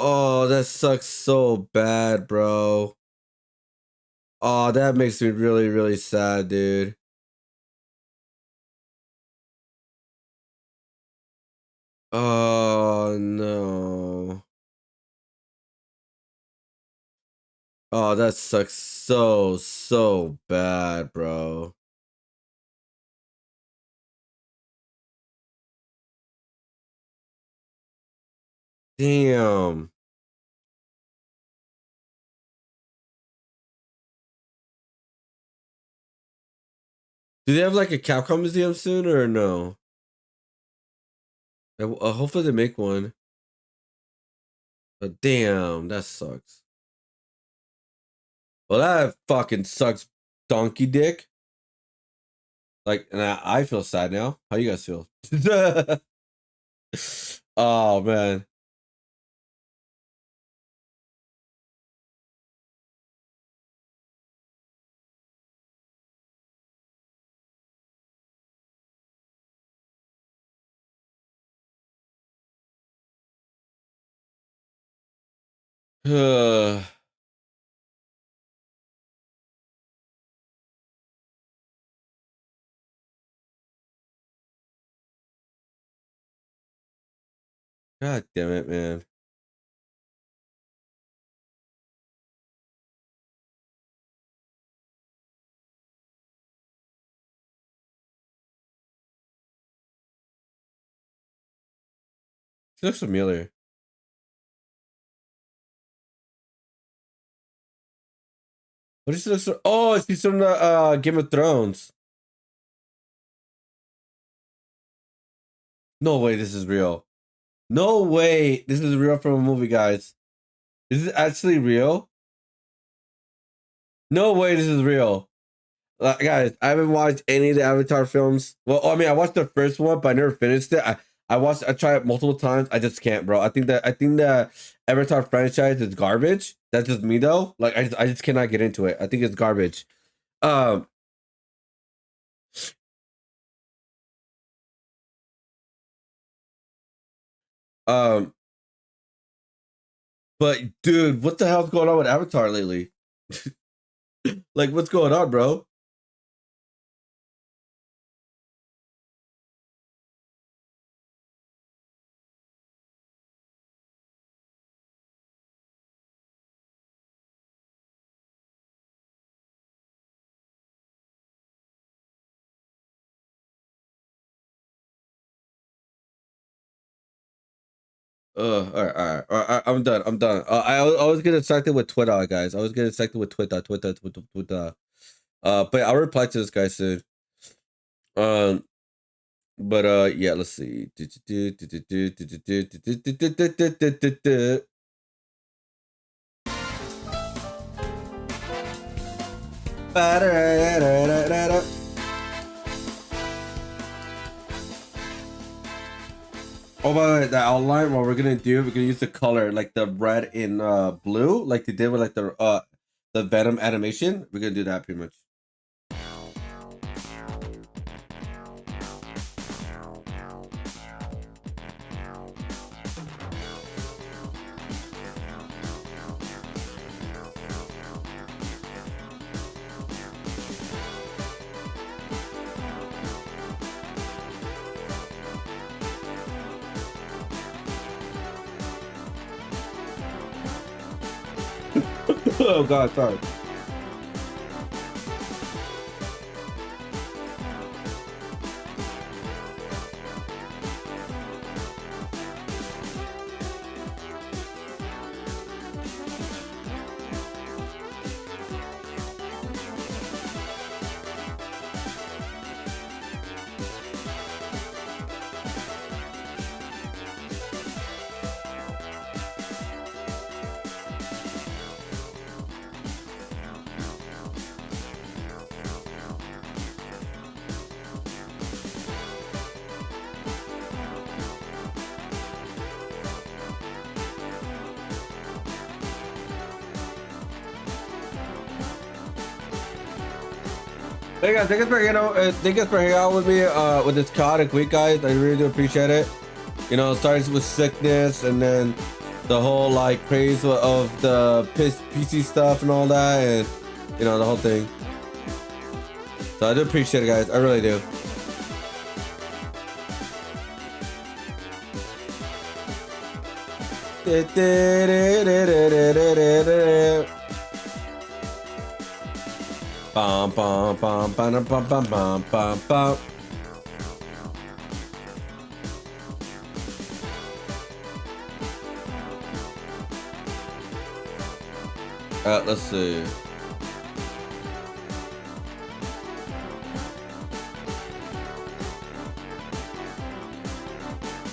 Oh, that sucks so bad, bro. Oh, that makes me really, really sad, dude. Oh no. Oh, that sucks so bad, bro. Damn. Do they have like a Capcom museum soon or no? Hopefully they make one. But damn, that sucks. Well, that fucking sucks, donkey dick. Like, and I feel sad now. How you guys feel? Oh man. God damn it, man. She looks familiar. What is this? Oh, she's from the Game of Thrones. No way this is real. No way this is real from a movie, guys. Is this actually real? No way this is real. Guys, I haven't watched any of the Avatar films. Well, I mean, I watched the first one, but I never finished it. I tried it multiple times. I just can't, bro. I think the Avatar franchise is garbage. That's just me though. Like I just cannot get into it. I think it's garbage. But dude, what the hell's going on with Avatar lately? Like, what's going on, bro? All right. I'm done. I always get excited with Twitter, guys. I always get excited with Twitter. But I'll reply to this guy soon. But yeah, let's see. Oh, by the way, the outline, what we're gonna use the color, like the red and blue, like they did with like the Venom animation. We're gonna do that pretty much. Oh God, sorry. Hey guys, thank you for hanging out with me with this chaotic week, guys. I really do appreciate it. You know, it starts with sickness and then the whole like craze of the PC stuff and all that, and you know the whole thing. So I do appreciate it, guys. I really do. Bum, bum, bum, bum, bum, bum, bum, bum, bum. Let's see.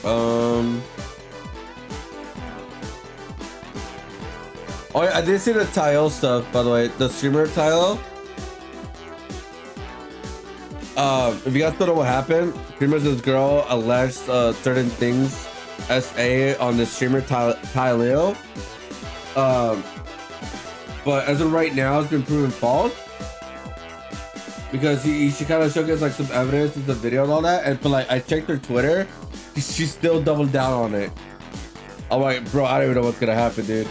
Oh, yeah, I did see the tile stuff, by the way. The streamer tile. If you guys don't know what happened, pretty much this girl alleged certain things SA on the streamer Tyleo. But as of right now, it's been proven false because she kind of showcased like some evidence of the video and all that. And but like I checked her Twitter, she still doubled down on it. I'm like, bro, I don't even know what's gonna happen, dude.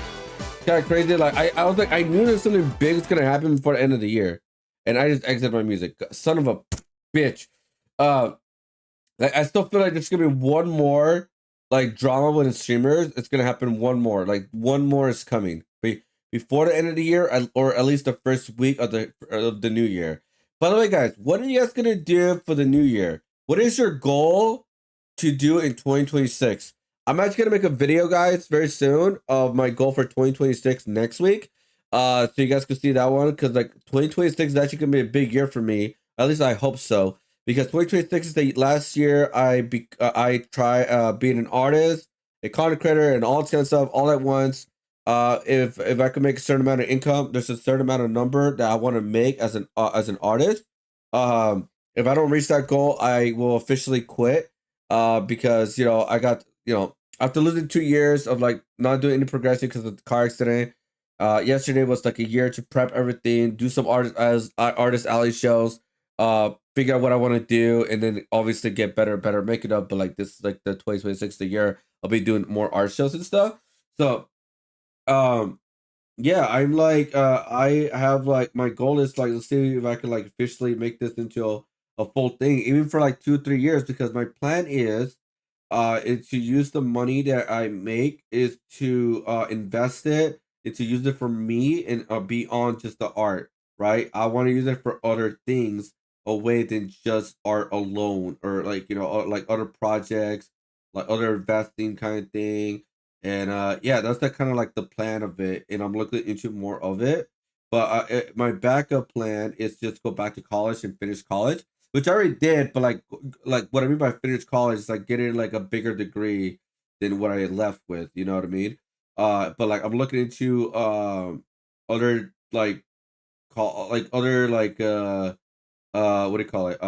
Kind of crazy. Like I was like, I knew there's something big was gonna happen before the end of the year, and I just exited my music. Son of a bitch. Like I still feel like there's gonna be one more like drama with the streamers. It's gonna happen one more. Like one more is coming before the end of the year, or at least the first week of the new year. By the way, guys, what are you guys gonna do for the new year? What is your goal to do in 2026? I'm actually gonna make a video, guys, very soon of my goal for 2026 next week. So you guys can see that one, because like 2026 is actually gonna be a big year for me. At least I hope so, because 2026 is the last year I try being an artist, a content creator, and all that kind of stuff all at once. If I could make a certain amount of income, there's a certain amount of number that I want to make as an artist. If I don't reach that goal, I will officially quit. Because you know I got after losing 2 years of like not doing any progression because of the car accident. Yesterday was like a year to prep everything, do some artist alley shows, figure out what I want to do, and then obviously get better, make it up. But like this, like the 2026 the year, I'll be doing more art shows and stuff. So, yeah, I'm like, I have like my goal is like let's see if I can like officially make this into a full thing, even for like 2-3 years, because my plan is to use the money that I make is to invest it. It's to use it for me and beyond just the art, right? I want to use it for other things away than just art alone, or like like other projects, like other investing kind of thing. And yeah, that's the kind of like the plan of it, and I'm looking into more of it. But my backup plan is just go back to college and finish college, which I already did. But like what I mean by finish college is like getting like a bigger degree than what I left with. You know what I mean? But like I'm looking into other like other like what do you call it?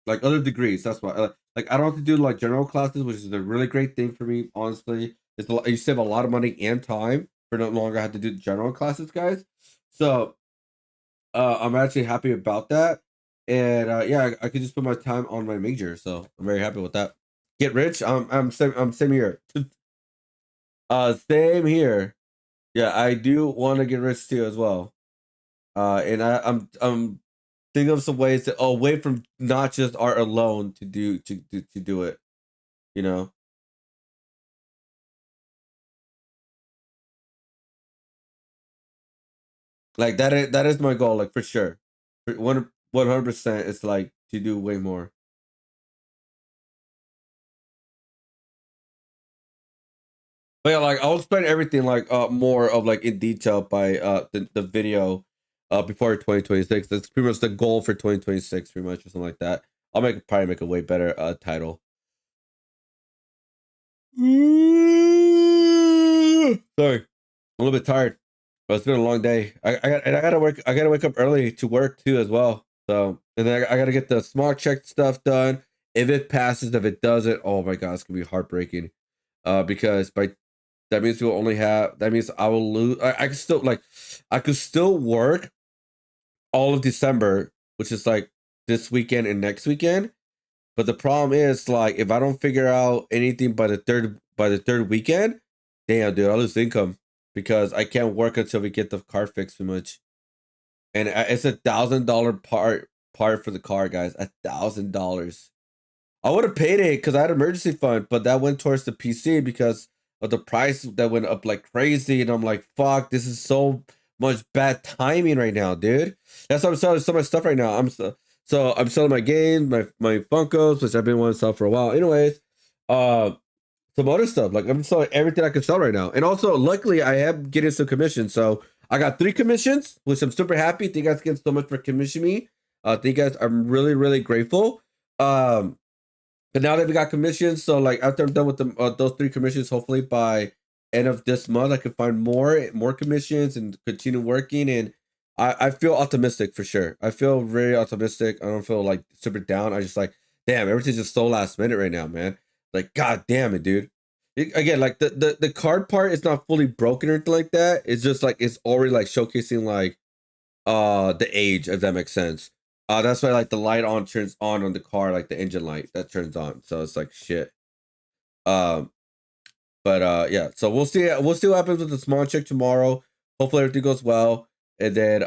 Like other degrees. That's why. Like I don't have to do like general classes, which is a really great thing for me. Honestly, you save a lot of money and time for no longer have to do general classes, guys. So I'm actually happy about that, and yeah, I could just put my time on my major. So I'm very happy with that. Get rich. I'm same here. Same here. Yeah, I do want to get rich too as well. And I'm thinking of some ways to away from not just art alone to do it. You know. Like that is my goal, like for sure. 100% it's like to do way more. But yeah, like I'll explain everything like more of like in detail by the video before 2026. That's pretty much the goal for 2026, pretty much, or something like that. I'll probably make a way better title. Sorry, I'm a little bit tired. But it's been a long day. I gotta work. I gotta wake up early to work too as well. So and then I gotta get the smart check stuff done. If it passes, if it doesn't, oh my god, it's gonna be heartbreaking. Because that means we'll only have. That means I will lose. I can still I could still work all of December, which is like this weekend and next weekend. But the problem is like if I don't figure out anything by the third weekend, damn dude, I lose income because I can't work until we get the car fixed too much. And it's $1,000 part for the car, guys. $1,000. I would have paid it because I had an emergency fund, but that went towards the PC because of the price that went up like crazy. And I'm like, fuck, this is so much bad timing right now, dude. That's why I'm selling so much stuff right now. I'm selling my games, my Funkos, which I've been wanting to sell for a while. Anyways, some other stuff. Like I'm selling everything I can sell right now. And also, luckily, I am getting some commissions. So I got 3 commissions, which I'm super happy. Thank you guys again so much for commissioning me. Thank you guys. I'm really, really grateful. But now that we got commissions, so like after I'm done with those 3 commissions, hopefully by end of this month, I can find more commissions and continue working. And I feel optimistic for sure. I feel very optimistic. I don't feel like super down. I just like, damn, everything's just so last minute right now, man. Like, god damn it, dude. Again, like the card part is not fully broken or anything like that. It's just like it's already like showcasing like the age, if that makes sense. That's why like the light turns on the car, like the engine light that turns on. So it's like shit. But yeah. So we'll see what happens with the small check tomorrow. Hopefully everything goes well. And then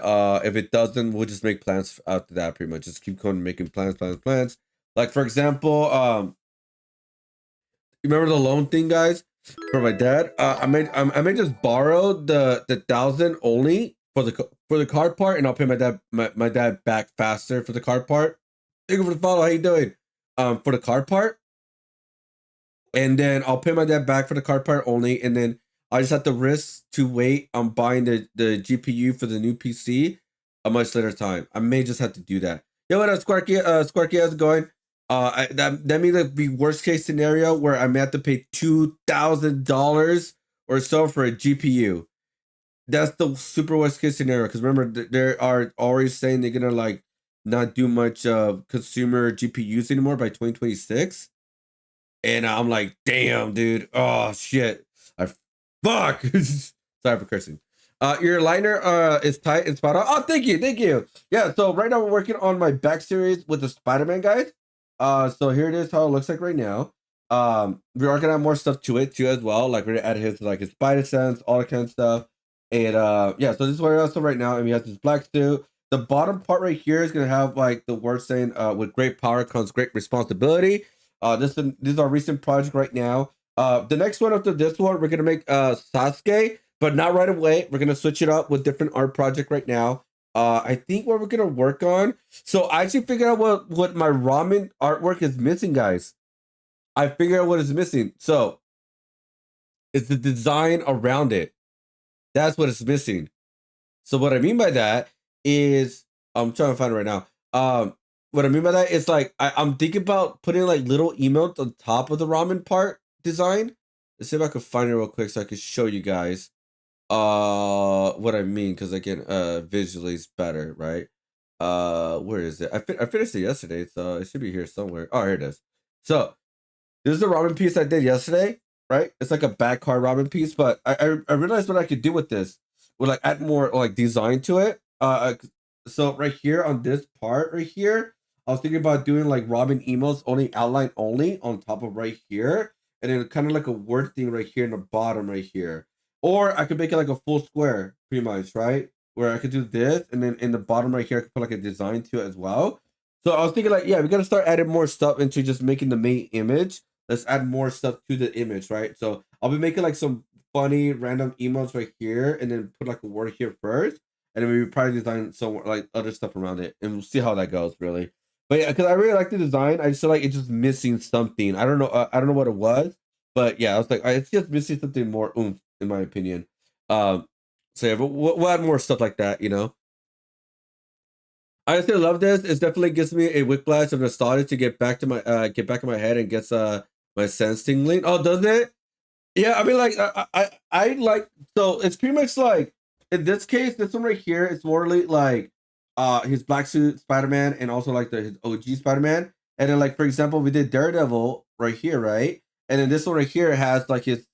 if it doesn't, we'll just make plans after that. Pretty much, just keep going making plans. Like for example, you remember the loan thing, guys, for my dad? I may just borrow the 1,000 only for the card part, and I'll pay my dad back faster for the card part. Thank you for the follow. How you doing? For the card part, and then I'll pay my dad back for the card part only, and then I just have to risk to wait on buying the GPU for the new PC a much later time. I may just have to do that. Yo, what up, Squarky? Squarky, how's it going? That means it'd be worst case scenario where I may have to pay $2,000 or so for a GPU. That's the super worst case scenario. Because remember, they are already saying they're gonna like not do much consumer GPUs anymore by 2026. And I'm like, damn, dude. Oh shit. Fuck. Sorry for cursing. Your liner is tight and spot on. Oh, thank you. Yeah, so right now we're working on my back series with the Spider-Man guys. So here it is how it looks like right now. We are gonna have more stuff to it too as well. Like we're gonna add his like his spider sense, all that kind of stuff. And yeah, so this is what it is right now. And we have this black suit. The bottom part right here is gonna have like the word saying with great power comes great responsibility. This is our recent project right now. The next one after this one, we're gonna make Sasuke, but not right away. We're gonna switch it up with different art project right now. I think what we're gonna work on. So I actually figured out what my ramen artwork is missing, guys. I figured out what is missing. So it's the design around it. That's what it's missing. So what I mean by that is I'm trying to find it right now. What I mean by that is like I'm thinking about putting like little emotes on top of the ramen part design. Let's see if I can find it real quick so I can show you guys what I mean, because again visually is better, right? Where is it? I finished it yesterday, so it should be here somewhere. Oh, here it is. So this is the ramen piece I did yesterday, right? It's like a back card ramen piece, but I realized what I could do with this would like add more like design to it. So right here on this part right here, I was thinking about doing like ramen emotes only outline only on top of right here, and then kind of like a word thing right here in the bottom right here. Or I could make it like a full square, pretty much, right? Where I could do this, and then in the bottom right here, I could put like a design to it as well. So I was thinking like, yeah, we gotta start adding more stuff into just making the main image. Let's add more stuff to the image, right? So I'll be making like some funny random emotes right here, and then put like a word here first. and then we probably design some like other stuff around it, and we'll see how that goes. Really, but yeah, because I really like the design. I just feel like it's just missing something. I don't know. I don't know what it was, but yeah, I was like, it's just missing something more oomph, in my opinion. So yeah, but we'll add more stuff like that. You know. I still love this. It definitely gives me a whiplash of nostalgia to get back to my get back in my head and gets my sense tingling. Oh, doesn't it? Yeah, I mean, like I like, so it's pretty much like in this case, this one right here, it's more like his black suit Spider-Man and also like his OG Spider-Man. And then like for example, we did Daredevil right here, right? And then this one right here has like his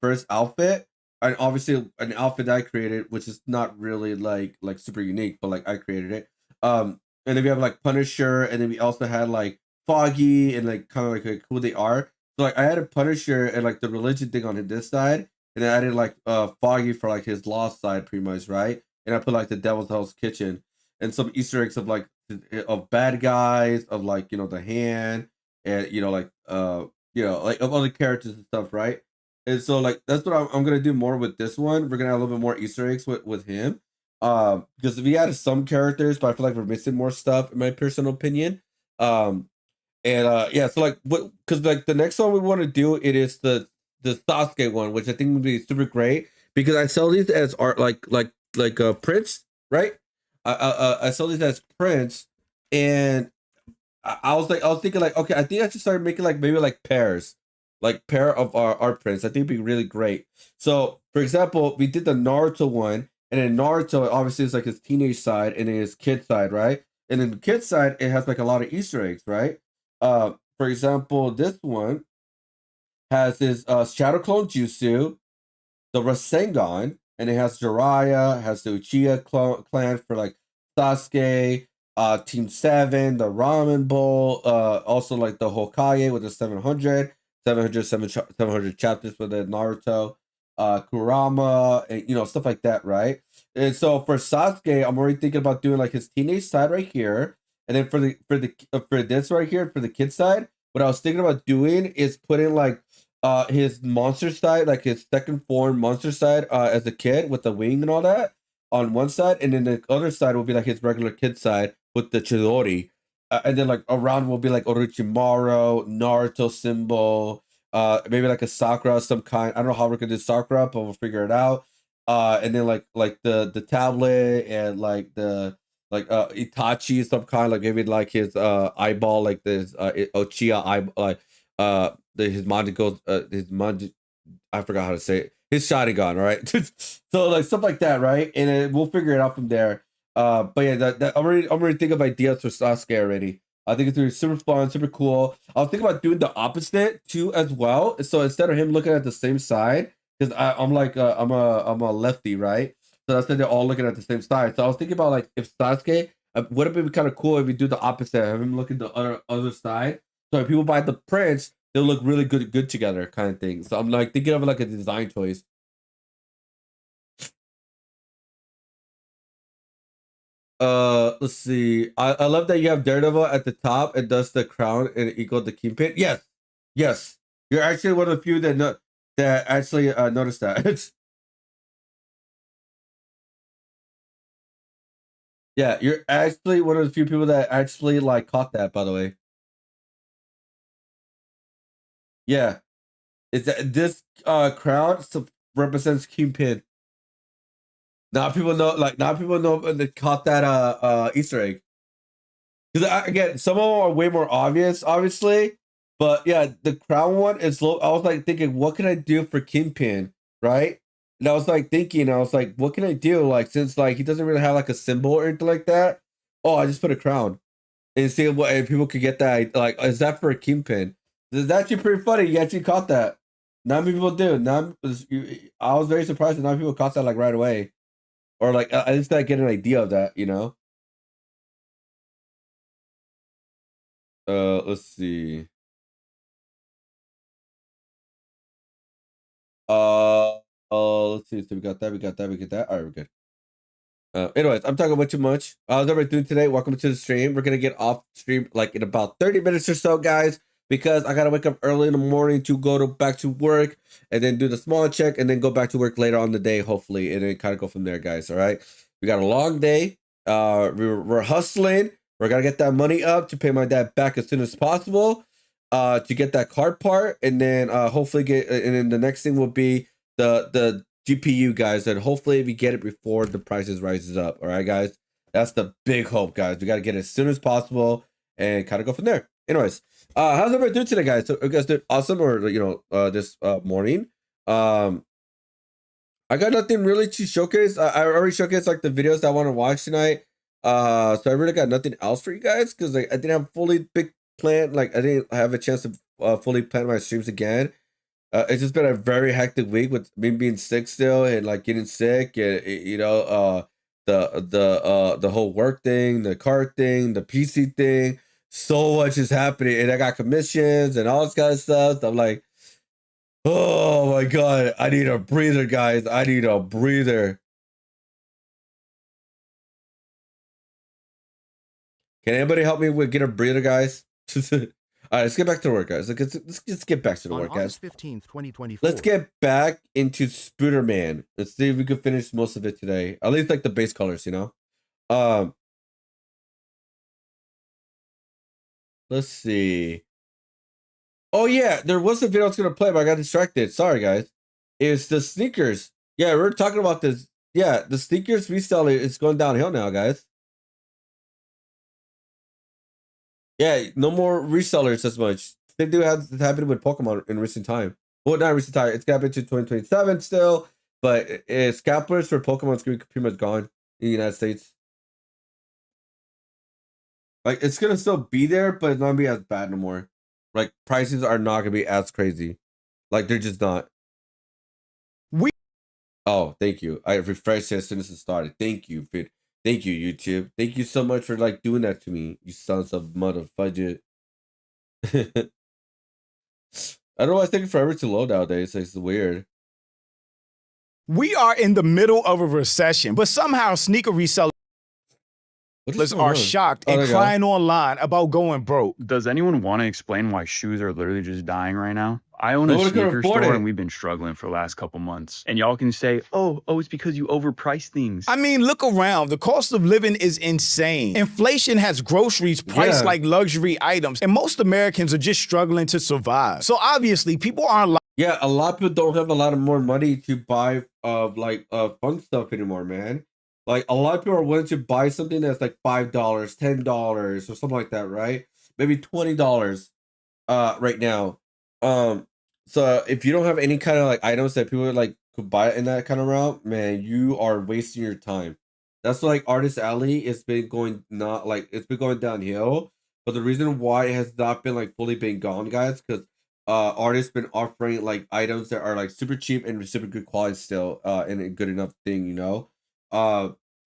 first outfit, and obviously an outfit that I created, which is not really like super unique, but like I created it. And then we have like Punisher, and then we also had like Foggy and like kind of like who they are. So like I added Punisher and like the religion thing on this side, and then I added like Foggy for like his lost side, pretty much, right? And I put like the Devil's Hell's Kitchen and some Easter eggs of like of bad guys, of like, you know, the hand, and you know like like of other characters and stuff, right? And so like that's what I'm gonna do more with this one. We're gonna have a little bit more Easter eggs with him. Because we added some characters, but I feel like we're missing more stuff in my personal opinion. And yeah, so like what, because like the next one we want to do, it is the Sasuke one, which I think would be super great because I sell these as art like prints, right? I sell these as prints, and I was thinking like, okay, I think I should start making like maybe like pairs, like pair of our art prints. I think it'd be really great. So for example, we did the Naruto one. And then Naruto, obviously, is like his teenage side and his kid side, right? And then the kid side, it has like a lot of Easter eggs, right? For example, this one has his Shadow Clone Jutsu, the Rasengan, and it has Jiraiya, has the Uchiha clan for like Sasuke, Team 7, the Ramen Bowl, also like the Hokage with the 700 chapters for the Naruto. Kurama, and you know, stuff like that, right? And so for Sasuke, I'm already thinking about doing like his teenage side right here, and then for this right here, for the kid side, what I was thinking about doing is putting like his monster side, like his second form monster side, as a kid with the wing and all that on one side, and then the other side will be like his regular kid side with the Chidori, and then like around will be like Orochimaru, Naruto symbol. Maybe like a Sakura of some kind. I don't know how we're gonna do Sakura, but we'll figure it out. And then like the tablet and like the Itachi some kind, like maybe like his eyeball, like this Uchiha eye, like his Manji, I forgot how to say it. His Sharingan, right? So like stuff like that, right? And then we'll figure it out from there. But yeah, that I'm already thinking of ideas for Sasuke already. I think it's gonna be super fun, super cool. I was thinking about doing the opposite too as well. So instead of him looking at the same side, because I'm like I'm a lefty, right? So that's why they're all looking at the same side. So I was thinking about like if Sasuke, would it be kind of cool if we do the opposite, have him look at the other side. So if people buy the prints, they'll look really good together, kind of thing. So I'm like thinking of like a design choice. Let's see. I love that you have Daredevil at the top and does the crown and equal the Kingpin. Yes. You're actually one of the few that actually noticed that. Yeah, you're actually one of the few people that actually like caught that, by the way. Yeah. It's that this crown represents Kingpin. Now people know they caught that Easter egg. Because again, some of them are way more obvious, obviously. But yeah, the crown one is low. I was like thinking, what can I do for Kingpin, right? And I was like thinking, what can I do? Like, since like he doesn't really have like a symbol or anything like that. Oh, I just put a crown. And see what if people could get that. Like, is that for a Kingpin? It's actually pretty funny. You actually caught that. Not many people do. I was very surprised that not many people caught that like right away. Or like at least I get an idea of that, you know. Let's see. Let's see. So we got that. We get that. All right, we're good. Anyways, I'm talking about too much. How's everybody doing today? Welcome to the stream. We're gonna get off stream like in about 30 minutes or so, guys, because I gotta wake up early in the morning to go back to work and then do the small check and then go back to work later on the day, hopefully, and then kind of go from there, guys. All right. We got a long day. We're hustling. We're gonna get that money up to pay my dad back as soon as possible. To get that card part, and then hopefully and then the next thing will be the GPU, guys, and hopefully we get it before the prices rises up. All right, guys, that's the big hope, guys. We got to get it as soon as possible and kind of go from there. Anyways, how's everybody doing today, guys? So you guys did awesome, or this morning. I got nothing really to showcase. I already showcased like the videos that I want to watch tonight. So I really got nothing else for you guys because like I didn't have fully big plan. Like I didn't have a chance to fully plan my streams again. It's just been a very hectic week with me being sick still and like getting sick and the whole work thing, the car thing, the PC thing. So much is happening, and I got commissions and all this kind of stuff. So I'm like, oh my god, I need a breather, guys. I need a breather. Can anybody help me with get a breather, guys? All right, let's get back to work, guys. Let's get back to the work, guys. 15th, 2024. Let's get back into Spooderman. Let's see if we can finish most of it today. At least like the base colors, Let's see. Oh yeah, there was a video I was gonna play, but I got distracted. Sorry, guys. It's the sneakers. Yeah, we're talking about this. Yeah, the sneakers resale is going downhill now, guys. Yeah, no more resellers as much. Same thing has happened with Pokemon in recent time. Well, not recent time. It's happened to 2027 still, but scalpers for Pokemon is going to be pretty much gone in the United States. Like, it's going to still be there, but it's not going to be as bad no more. Like, prices are not going to be as crazy. Like, they're just not. Oh, thank you. I refreshed it as soon as it started. Thank you, Fit. Thank you, YouTube. Thank you so much for like doing that to me, you sons of mother fudget. I don't know why it's taking forever to load nowadays. It's weird. We are in the middle of a recession, but somehow sneaker resellers are shocked and crying online about going broke. Does anyone want to explain why shoes are literally just dying right now? I own a sneaker store and we've been struggling for the last couple months. And y'all can say, oh, it's because you overprice things. I mean, look around. The cost of living is insane. Inflation has groceries priced like luxury items, and most Americans are just struggling to survive. So obviously, people aren't yeah, a lot of people don't have a lot of more money to buy fun stuff anymore, man. Like, a lot of people are willing to buy something that's like $5, $10, or something like that, right? Maybe $20 right now. So if you don't have any kind of like items that people like could buy in that kind of route, man, you are wasting your time. That's like Artist Alley. It's been going downhill. But the reason why it has not been like fully been gone, guys, because artists been offering like items that are like super cheap and super good quality still, and a good enough thing, and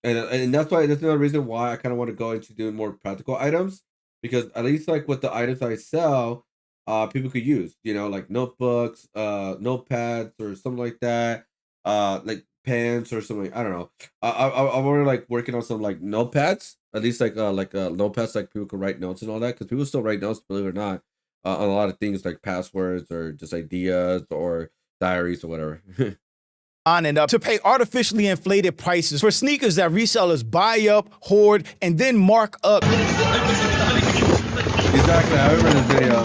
that's another reason why I kind of want to go into doing more practical items, because at least like with the items I sell, people could use, like notebooks, notepads, or something like that, like pens or something. I don't know. I'm already like working on some like notepads, at least like notepads like people can write notes and all that, because people still write notes, believe it or not, on a lot of things like passwords or just ideas or diaries or whatever. And up to pay artificially inflated prices for sneakers that resellers buy up, hoard, and then mark up. Exactly, I remember this video.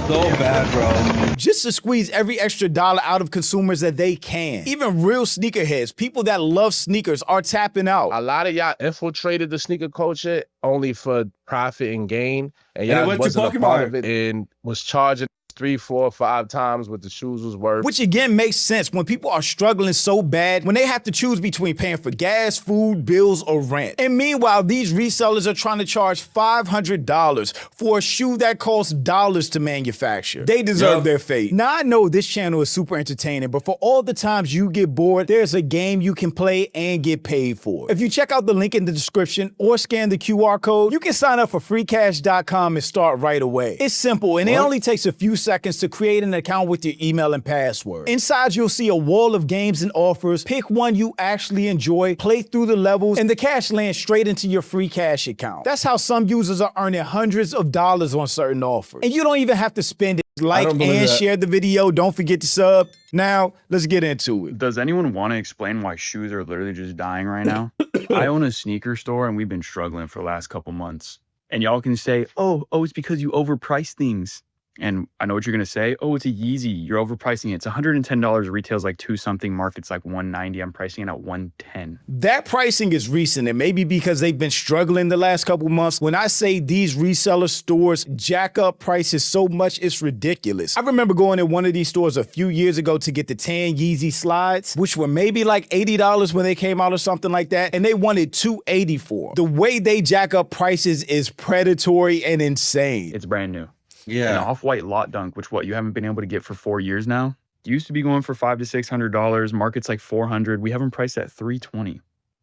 So bad, bro. Just to squeeze every extra dollar out of consumers that they can. Even real sneakerheads, people that love sneakers, are tapping out. A lot of y'all infiltrated the sneaker culture only for profit and gain, and y'all wasn't a part of it and was charging 3, 4, 5 times what the shoes was worth. Which again makes sense when people are struggling so bad, when they have to choose between paying for gas, food, bills, or rent. And meanwhile, these resellers are trying to charge $500 for a shoe that costs dollars to manufacture. They deserve their fate. Now, I know this channel is super entertaining, but for all the times you get bored, there's a game you can play and get paid for. If you check out the link in the description or scan the QR code, you can sign up for freecash.com and start right away. It's simple, and it only takes a few seconds to create an account with your email and password. Inside, you'll see a wall of games and offers. Pick one you actually enjoy, play through the levels, and the cash lands straight into your free cash account. That's how some users are earning hundreds of dollars on certain offers. And you don't even have to spend it. Like and share the video. Don't forget to sub. Now, let's get into it. Does anyone want to explain why shoes are literally just dying right now? I own a sneaker store and we've been struggling for the last couple months. And y'all can say, oh, it's because you overprice things. And I know what you're going to say. Oh, it's a Yeezy. You're overpricing it. It's $110. Retails like 2 something. Market's like 190. I'm pricing it at 110. That pricing is recent, and maybe because they've been struggling the last couple months. When I say these reseller stores jack up prices so much, it's ridiculous. I remember going in one of these stores a few years ago to get the tan Yeezy slides, which were maybe like $80 when they came out or something like that, and they wanted $280 for. The way they jack up prices is predatory and insane. It's brand new. Yeah. An off-white lot dunk, which you haven't been able to get for 4 years now. Used to be going for $500 to $600. Market's like $400. We have them priced at $320.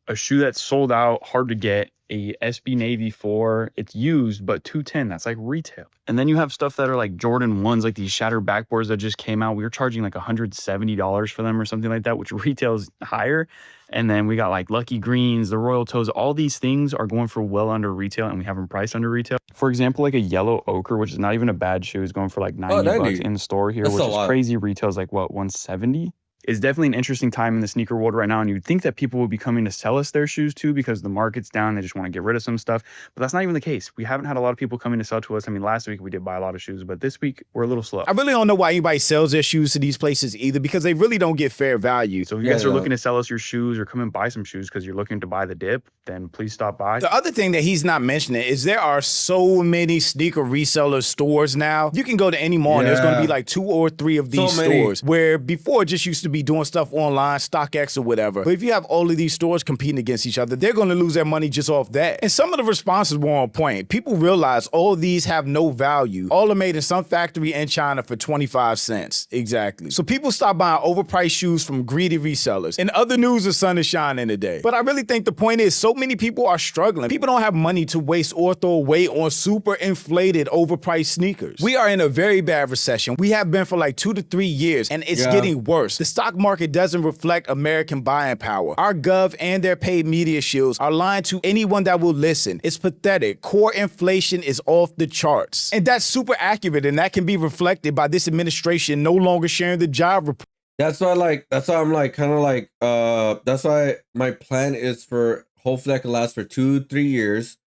A shoe that's sold out, hard to get. A SB Navy 4. It's used, but $210. That's like retail. And then you have stuff that are like Jordan 1s, like these shattered backboards that just came out. We were charging like $170 for them or something like that, which retails higher. And then we got like Lucky Greens, the Royal Toes. All these things are going for well under retail, and we have them priced under retail. For example, like a yellow ochre, which is not even a bad shoe, is going for like 90 bucks in the store here, which is crazy. Retail is like, what, 170? It's definitely an interesting time in the sneaker world right now, and you'd think that people would be coming to sell us their shoes too because the market's down. They just want to get rid of some stuff, but that's not even the case. We haven't had a lot of people coming to sell to us. I mean, last week we did buy a lot of shoes, but this week we're a little slow. I really don't know why anybody sells their shoes to these places either, because they really don't get fair value. So if you guys are looking to sell us your shoes or come and buy some shoes because you're looking to buy the dip, then please stop by. The other thing that he's not mentioning is there are so many sneaker reseller stores now. You can go to any mall and there's going to be like 2 or 3 of these stores, where before it just used to be doing stuff online, StockX or whatever. But if you have all of these stores competing against each other, they're going to lose their money just off that. And some of the responses were on point. People realize all of these have no value. All are made in some factory in China for 25 cents. Exactly. So people stop buying overpriced shoes from greedy resellers. In other news, the sun is shining today. But I really think the point is so many people are struggling. People don't have money to waste or throw away on super inflated, overpriced sneakers. We are in a very bad recession. We have been for like 2 to 3 years, and it's getting worse. The stock market doesn't reflect American buying power. Our gov and their paid media shields are lying to anyone that will listen. It's pathetic. Core inflation is off the charts. And that's super accurate, and that can be reflected by this administration no longer sharing the job report. That's why I'm like kind of like that's why my plan is for hopefully I can last for 2-3 years.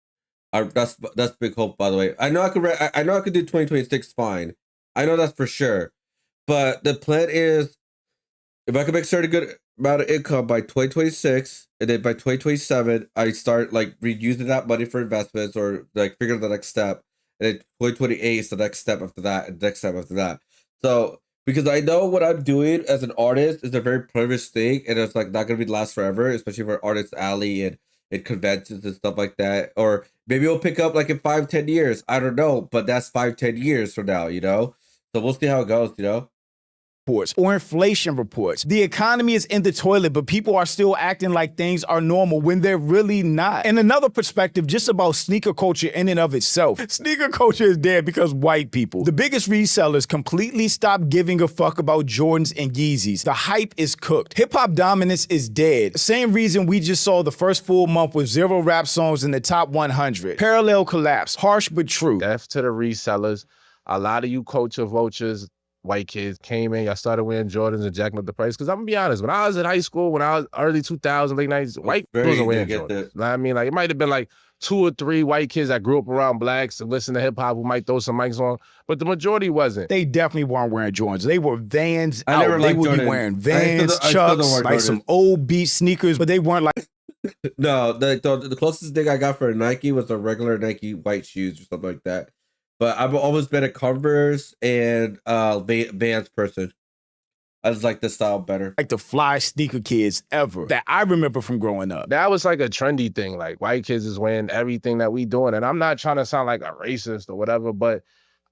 That's big hope, by the way. I know I could do 2026 fine. I know that's for sure. But the plan is, if I can make certain good amount of income by 2026, and then by 2027, I start like reusing that money for investments or like figure the next step. And then 2028 is the next step after that, and the next step after that. So because I know what I'm doing as an artist is a very privileged thing, and it's like not gonna be last forever, especially for Artist Alley and conventions and stuff like that. Or maybe it'll pick up like in 5-10 years. I don't know, but that's 5-10 years from now, you know? So we'll see how it goes, you know? Or inflation reports. The economy is in the toilet, but people are still acting like things are normal when they're really not. And another perspective just about sneaker culture in and of itself. Sneaker culture is dead because white people. The biggest resellers completely stopped giving a fuck about Jordans and Yeezys. The hype is cooked. Hip-hop dominance is dead. Same reason we just saw the first full month with 0 rap songs in the top 100. Parallel collapse. Harsh but true. Death to the resellers. A lot of you culture vultures, white kids came in, y'all started wearing Jordans and jacking up the price. Because I'm gonna be honest, when I was in high school, when I was early 2000s, late 90s, white wasn't wearing Jordans. You know what I mean? Like, it might have been like 2 or 3 white kids that grew up around blacks and listen to hip hop who might throw some mics on, but the majority wasn't. They definitely weren't wearing Jordans. They were Vans out. They would be wearing Vans, Chucks, like some old beat sneakers, but they weren't like. No, the closest thing I got for a Nike was a regular Nike white shoes or something like that. But I've always been a Converse and Vans person. I just like this style better. Like the fly sneaker kids ever that I remember from growing up. That was like a trendy thing. Like, white kids is wearing everything that we doing. And I'm not trying to sound like a racist or whatever, but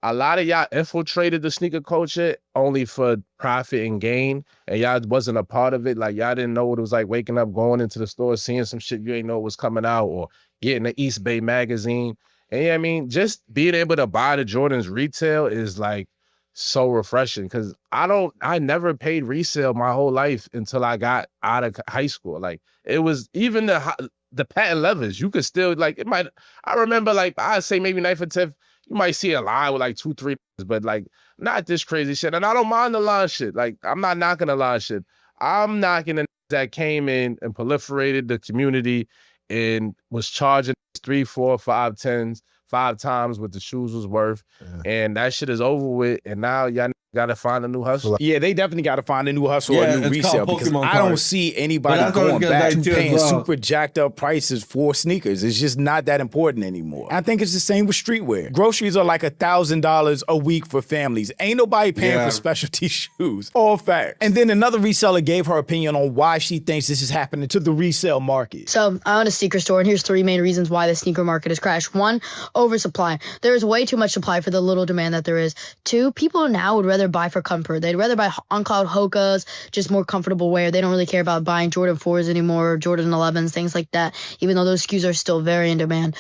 a lot of y'all infiltrated the sneaker culture only for profit and gain, and y'all wasn't a part of it. Like, y'all didn't know what it was like waking up, going into the store, seeing some shit you ain't know was coming out, or getting the East Bay magazine. And yeah, I mean, just being able to buy the Jordans retail is like so refreshing, because I never paid resale my whole life until I got out of high school. Like, it was even the patent leathers, you could still like, I remember like, I'd say maybe 9th or 10th, you might see a line with like 2, 3, but like not this crazy shit. And I don't mind the line shit. Like I'm not knocking the line shit. I'm knocking the that came in and proliferated the community and was charging 3, 4, 5, 10s, 5 times what the shoes was worth. And that shit is over with. And now y'all gotta find a new hustle. Yeah, they definitely gotta find a new hustle or a new resale because Pokemon I don't cards. see anybody going back to paying super jacked up prices for sneakers. It's just not that important anymore. I think it's the same with streetwear. Groceries are like $1,000 a week for families. Ain't nobody paying for specialty shoes. All fact. And then another reseller gave her opinion on why she thinks this is happening to the resale market. So I own a sneaker store, and here's 3 main reasons why the sneaker market has crashed. 1, oversupply. There is way too much supply for the little demand that there is. 2, people now would rather buy for comfort. They'd rather buy on-cloud Hokas, just more comfortable wear. They don't really care about buying Jordan 4s anymore, Jordan 11s, things like that, even though those SKUs are still very in demand.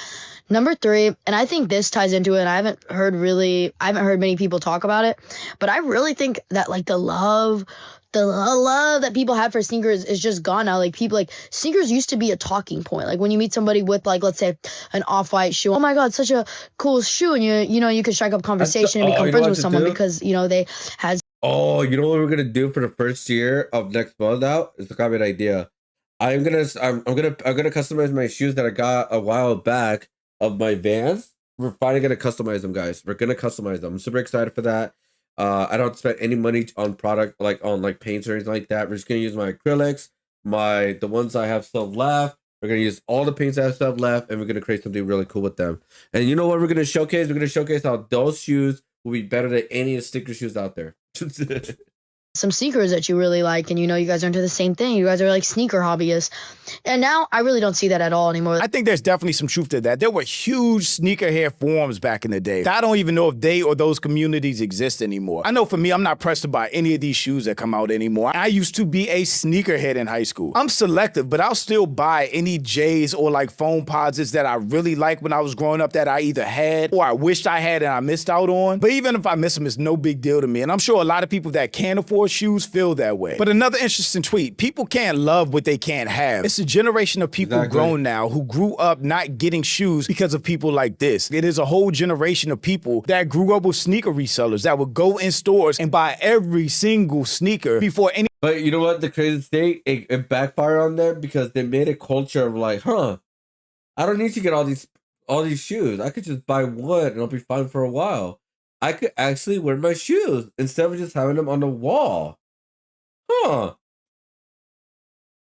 Number 3, and I think this ties into it, and I haven't heard many people talk about it, but I really think that like the love that people have for sneakers is just gone now. Like sneakers used to be a talking point. Like when you meet somebody with like, let's say an off-white shoe, oh my God, such a cool shoe. And you could strike up conversation and become friends with someone because, they had. Oh, you know what we're going to do for the first year of next month out? It's a common idea. I'm gonna customize my shoes that I got a while back of my Vans. We're finally gonna customize them, guys. We're gonna customize them. I'm super excited for that. I don't spend any money on product like paints or anything like that. We're just gonna use my acrylics, the ones I have still left. We're gonna use all the paints I have still left, and we're gonna create something really cool with them. And you know what we're gonna showcase? We're gonna showcase how those shoes will be better than any of the sticker shoes out there. Some sneakers that you really like, and you guys are into the same thing. You guys are like sneaker hobbyists. And now I really don't see that at all anymore. I think there's definitely some truth to that. There were huge sneakerhead forums back in the day. I don't even know if they or those communities exist anymore. I know for me, I'm not pressed to buy any of these shoes that come out anymore. I used to be a sneakerhead in high school. I'm selective, but I'll still buy any J's or like foam posits that I really like when I was growing up that I either had or I wished I had and I missed out on. But even if I miss them, it's no big deal to me. And I'm sure a lot of people that can't afford shoes feel that way. But another interesting tweet, people can't love what they can't have. It's a generation of people grown now who grew up not getting shoes because of people like this. It is a whole generation of people that grew up with sneaker resellers that would go in stores and buy every single sneaker before any. But you know what? The craziest thing, it backfired on them because they made a culture of like, I don't need to get all these shoes. I could just buy one and I'll be fine for a while. I could actually wear my shoes instead of just having them on the wall.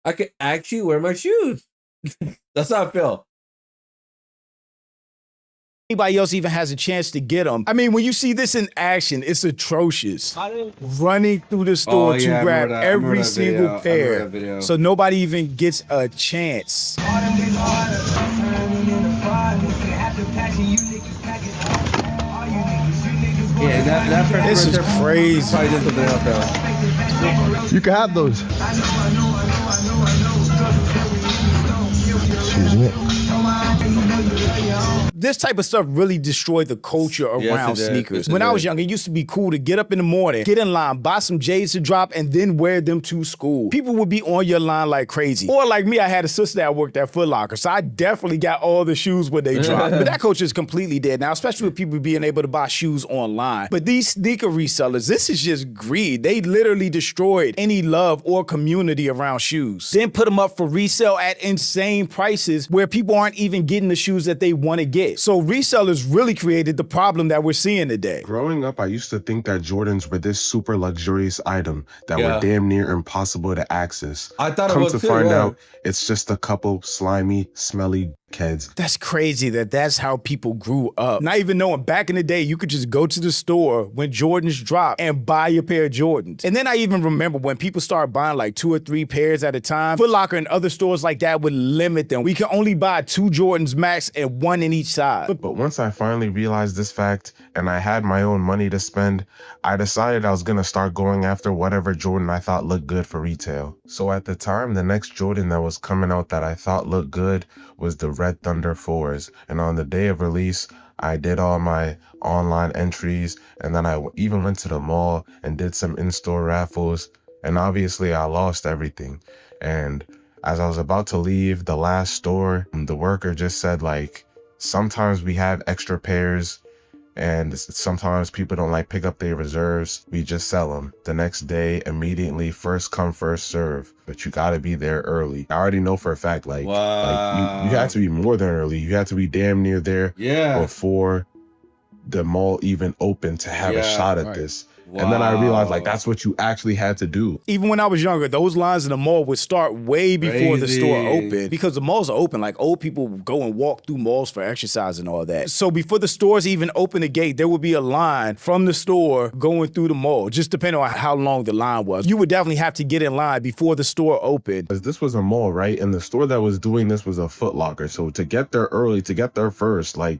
I could actually wear my shoes. That's how I feel. Anybody else even has a chance to get them. I mean, when you see this in action, it's atrocious. Running through the store to grab every single pair. So nobody even gets a chance. Yeah, that this is crazy. You can have those. Excuse me. This type of stuff really destroyed the culture around sneakers. When I was young, it used to be cool to get up in the morning, get in line, buy some J's to drop, and then wear them to school. People would be on your line like crazy. Or like me, I had a sister that worked at Foot Locker, so I definitely got all the shoes when they dropped. But that culture is completely dead now, especially with people being able to buy shoes online. But these sneaker resellers, this is just greed. They literally destroyed any love or community around shoes. Then put them up for resale at insane prices where people aren't even getting the shoes that they want to get. So resellers really created the problem that we're seeing today. Growing up, I used to think that Jordans were this super luxurious item that were damn near impossible to access. I thought Come it was to too, find out, it's just a couple slimy, smelly kids. That's crazy that's how people grew up. Not even knowing back in the day, you could just go to the store when Jordans dropped and buy a pair of Jordans. And then I even remember when people started buying like 2 or 3 pairs at a time, Foot Locker and other stores like that would limit them. We can only buy 2 Jordans max and 1 in each side. But once I finally realized this fact and I had my own money to spend, I decided I was gonna start going after whatever Jordan I thought looked good for retail. So at the time, the next Jordan that was coming out that I thought looked good was the Red Thunder 4s. And on the day of release, I did all my online entries, and then I even went to the mall and did some in-store raffles. And obviously I lost everything. And as I was about to leave the last store, the worker just said like, sometimes we have extra pairs And sometimes people don't like pick up their reserves. We just sell them. The next day, immediately, first come, first serve. But you gotta be there early. I already know for a fact, like you had to be more than early. You had to be damn near there before the mall even opened to have a shot at this. And then I realized, like, that's what you actually had to do. Even when I was younger, those lines in the mall would start way before the store opened, because the malls are open. Like, old people go and walk through malls for exercise and all that. So before the stores even open the gate, there would be a line from the store going through the mall, just depending on how long the line was. You would definitely have to get in line before the store opened. This was a mall, right? And the store that was doing this was a Foot Locker. So to get there early, to get there first, like,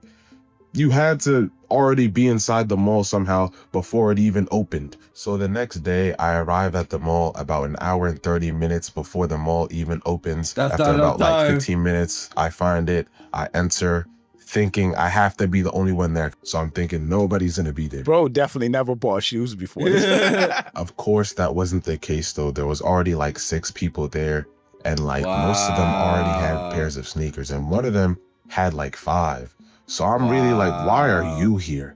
you had to already be inside the mall somehow before it even opened. So the next day, I arrive at the mall about an hour and 30 minutes before the mall even opens. After about like 15 minutes, I find it, I enter, thinking I have to be the only one there. So I'm thinking nobody's gonna be there. Bro definitely never bought shoes before this. Of course, that wasn't the case though. There was already like 6 people there, and like most of them already had pairs of sneakers, and one of them had like 5. So I'm really like, why are you here?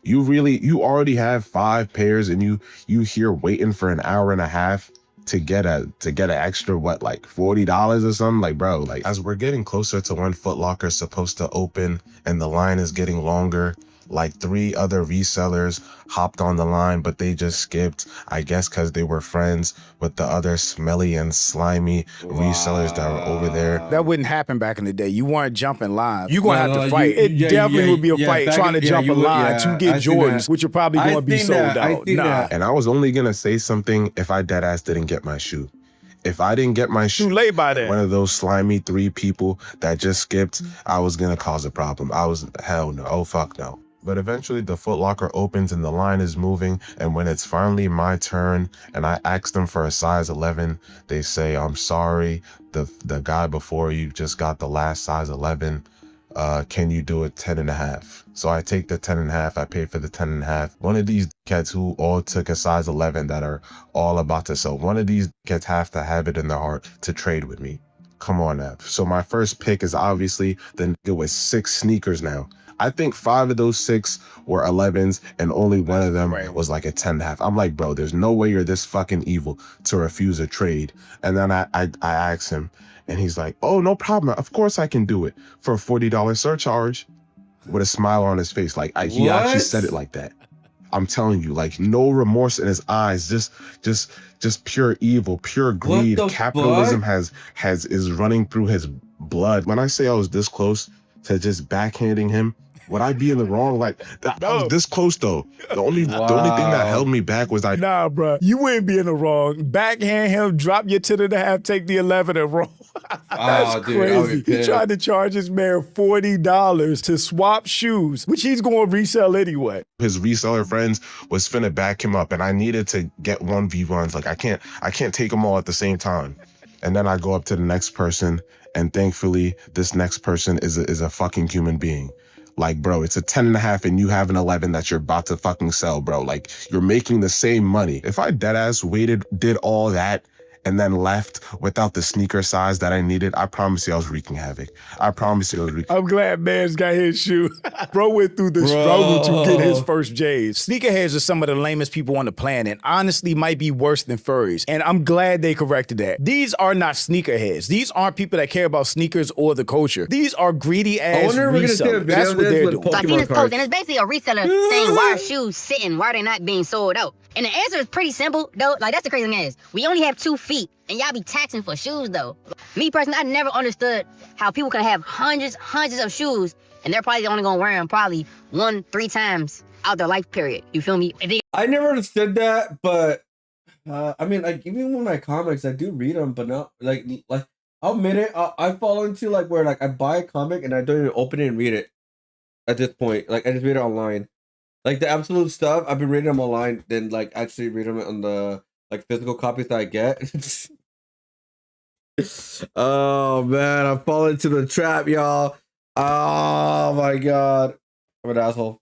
You already have 5 pairs, and you here waiting for an hour and a half to get an extra, what, like $40 or something? Like, bro, like, as we're getting closer to when Foot Locker is supposed to open and the line is getting longer, like 3 other resellers hopped on the line, but they just skipped, I guess because they were friends with the other smelly and slimy resellers that were over there. That wouldn't happen back in the day. You weren't jumping lines. You're going to have to fight. It definitely would be a fight trying to jump a line to get Jordans, which are probably going to be sold out. And I was only going to say something if I deadass didn't get my shoe. If I didn't get my shoe, too late by then. One of those slimy 3 people that just skipped, I was going to cause a problem. Hell no. Oh, fuck no. But eventually the Foot Locker opens and the line is moving. And when it's finally my turn and I ask them for a size 11, they say, I'm sorry, the guy before you just got the last size 11. Can you do it 10.5? So I take the 10.5, I pay for the 10.5. One of these cats who all took a size 11 that are all about to sell, one of these cats have to have it in their heart to trade with me. Come on now. So my first pick is obviously the nigga with 6 sneakers now. I think 5 of those 6 were 11s and only one of them was like a 10.5. I'm like, bro, there's no way you're this fucking evil to refuse a trade. And then I asked him and he's like, oh, no problem. Of course I can do it for a $40 surcharge, with a smile on his face. Like he actually said it like that. I'm telling you, like, no remorse in his eyes, just pure evil, pure greed. Capitalism is running through his blood. When I say I was this close to just backhanding him, would I be in the wrong? Like, I was this close though. The only thing that held me back was nah, bro, you wouldn't be in the wrong. Backhand him, drop your 10.5, take the 11 and roll. That's crazy. He tried to charge his man $40 to swap shoes, which he's going to resell anyway. His reseller friends was finna back him up, and I needed to get 1v1s. Like, I can't take them all at the same time. And then I go up to the next person, and thankfully, this next person is a fucking human being. Like, bro, it's a 10.5 and you have an 11 that you're about to fucking sell, bro. Like, you're making the same money. If I deadass waited, did all that, and then left without the sneaker size that I needed, I promise you I was wreaking havoc. I promise you I was wreaking. I'm glad man's got his shoe. Bro went through the struggle to get his first J's. Sneakerheads are some of the lamest people on the planet. Honestly, might be worse than furries. And I'm glad they corrected that. These are not sneakerheads. These aren't people that care about sneakers or the culture. These are greedy ass resellers. That's what they're doing. So I seen this post, and it's basically a reseller saying, why are shoes sitting? Why are they not being sold out? And the answer is pretty simple, though. Like, that's the crazy thing is, we only have 2 feet, and y'all be taxing for shoes, though. Me, personally, I never understood how people can have hundreds of shoes, and they're probably only gonna wear them probably 1-3 times out their life period. You feel me? I never understood that, but, I mean, like, even with my comics, I do read them, but not, like I'll admit it, I fall into, like, where, like, I buy a comic, and I don't even open it and read it at this point. Like, I just read it online. Like, the absolute stuff, I've been reading them online, then, like, actually read them on the, like, physical copies that I get. Oh, man, I fall into the trap, y'all. Oh, my God. I'm an asshole.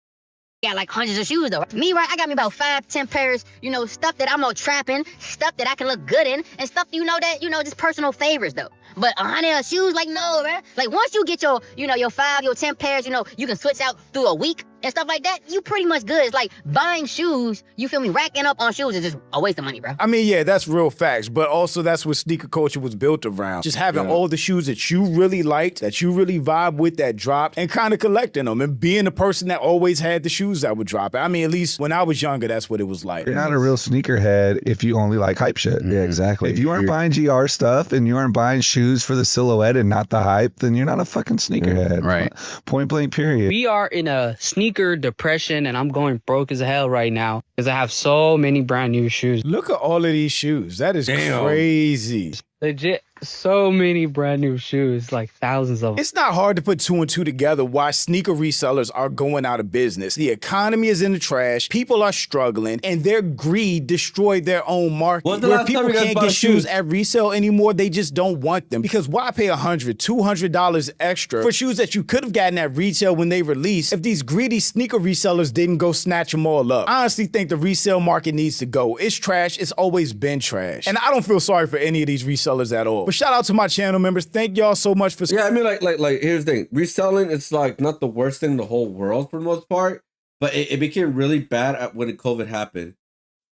Got like hundreds of shoes, though. Me, right, I got me about 5-10 pairs, you know, stuff that I'm not trapping, stuff that I can look good in, and stuff, just personal favors, though. But 100 shoes, like, no, man. Like, once you get your 5, your 10 pairs, you can switch out through a week, and stuff like that, you pretty much good. It's like buying shoes, you feel me, racking up on shoes is just a waste of money, bro. I mean, yeah, that's real facts, but also that's what sneaker culture was built around. Just having all the shoes that you really liked, that you really vibe with, that dropped, and kind of collecting them and being the person that always had the shoes that would drop. I mean, at least when I was younger, that's what it was like. You're not a real sneakerhead if you only like hype shit. Yeah, exactly. If you aren't buying GR stuff and you aren't buying shoes for the silhouette and not the hype, then you're not a fucking sneakerhead. Right. Point blank, period. We are in a sneaker depression, and I'm going broke as hell right now because I have so many brand new shoes. Look at all of these shoes. That is crazy. Legit, so many brand new shoes, like thousands of them. It's not hard to put two and two together why sneaker resellers are going out of business. The economy is in the trash, people are struggling, and their greed destroyed their own market. Where people can't get shoes at resale anymore, they just don't want them. Because why pay $100, $200 extra for shoes that you could have gotten at retail when they released if these greedy sneaker resellers didn't go snatch them all up? I honestly think the resale market needs to go. It's trash. It's always been trash. And I don't feel sorry for any of these resellers at all. But shout out to my channel members. Thank y'all so much for... Yeah, I mean, like here's the thing. Reselling, it's like not the worst thing in the whole world for the most part, but it became really bad when COVID happened,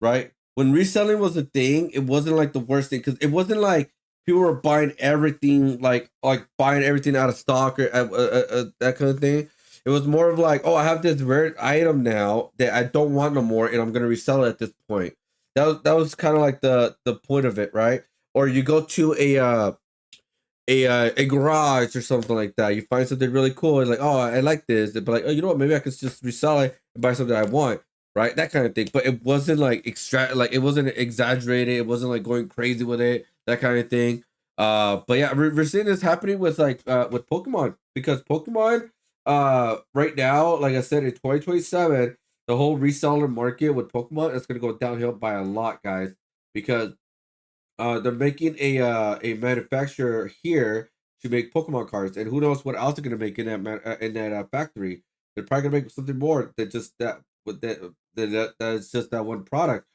right? When reselling was a thing, it wasn't like the worst thing because it wasn't like people were buying everything, like buying everything out of stock or that kind of thing. It was more of like, oh, I have this rare item now that I don't want no more, and I'm gonna resell it at this point. That was kind of like the point of it, right? Or you go to a garage or something like that. You find something really cool. It's like, oh, I like this. But like, oh, you know what? Maybe I could just resell it and buy something I want, right? That kind of thing. But it wasn't like it wasn't exaggerated. It wasn't like going crazy with it. That kind of thing. But yeah, we're seeing this happening with with Pokemon, because Pokemon right now, like I said, in 2027, the whole reseller market with Pokemon is gonna go downhill by a lot, guys, because they're making a manufacturer here to make Pokemon cards, and who knows what else they're gonna make in that factory. They're probably gonna make something more than just that. That's just that one product.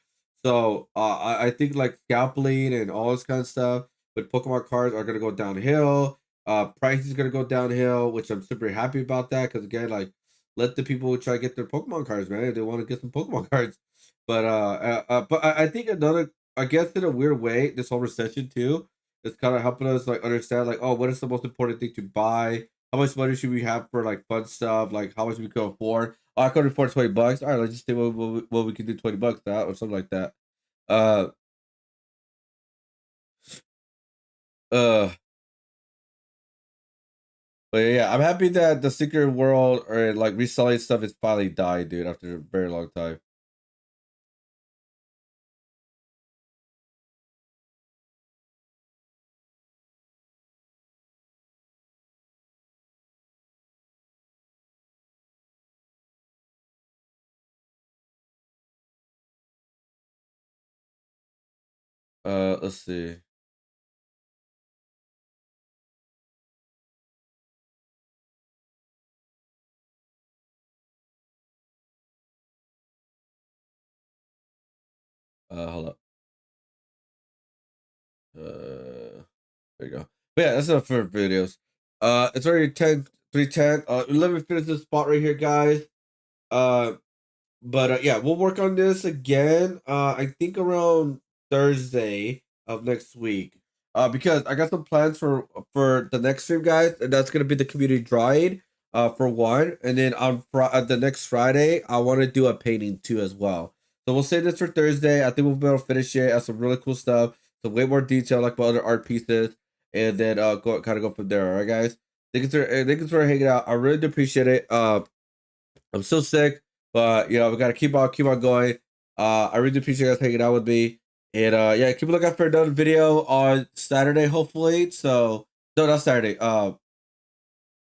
So I think like scalping and all this kind of stuff with Pokemon cards are gonna go downhill. Price is gonna go downhill, which I'm super happy about that, because again, like, let the people try to get their Pokemon cards, man. If they want to get some Pokemon cards. But I think I guess in a weird way, this whole recession too is kind of helping us like understand, like, oh, what is the most important thing to buy? How much money should we have for like fun stuff? Like how much we can afford? Oh, I can afford $20. All right, let's just see what we can do $20 at or something like that. But yeah, I'm happy that the secret world or like reselling stuff is finally died, dude, after a very long time. Let's see. Hold up. There you go. But yeah, that's enough for videos. It's already 3:10. Let me finish this spot right here, guys. But yeah, we'll work on this again. I think around Thursday of next week. Because I got some plans for the next stream, guys, and that's gonna be the community drawing. For one, and then on the next Friday, I want to do a painting too as well. So we'll save this for Thursday. I think we'll be able to finish it. Have some really cool stuff. Some way more detail, like my other art pieces, and then go from there. All right, guys. Thank you for hanging out. I really do appreciate it. I'm so sick, but you know we gotta keep on going. I really appreciate you guys hanging out with me, and yeah, keep a lookout for another video on Saturday, hopefully. So no, not Saturday.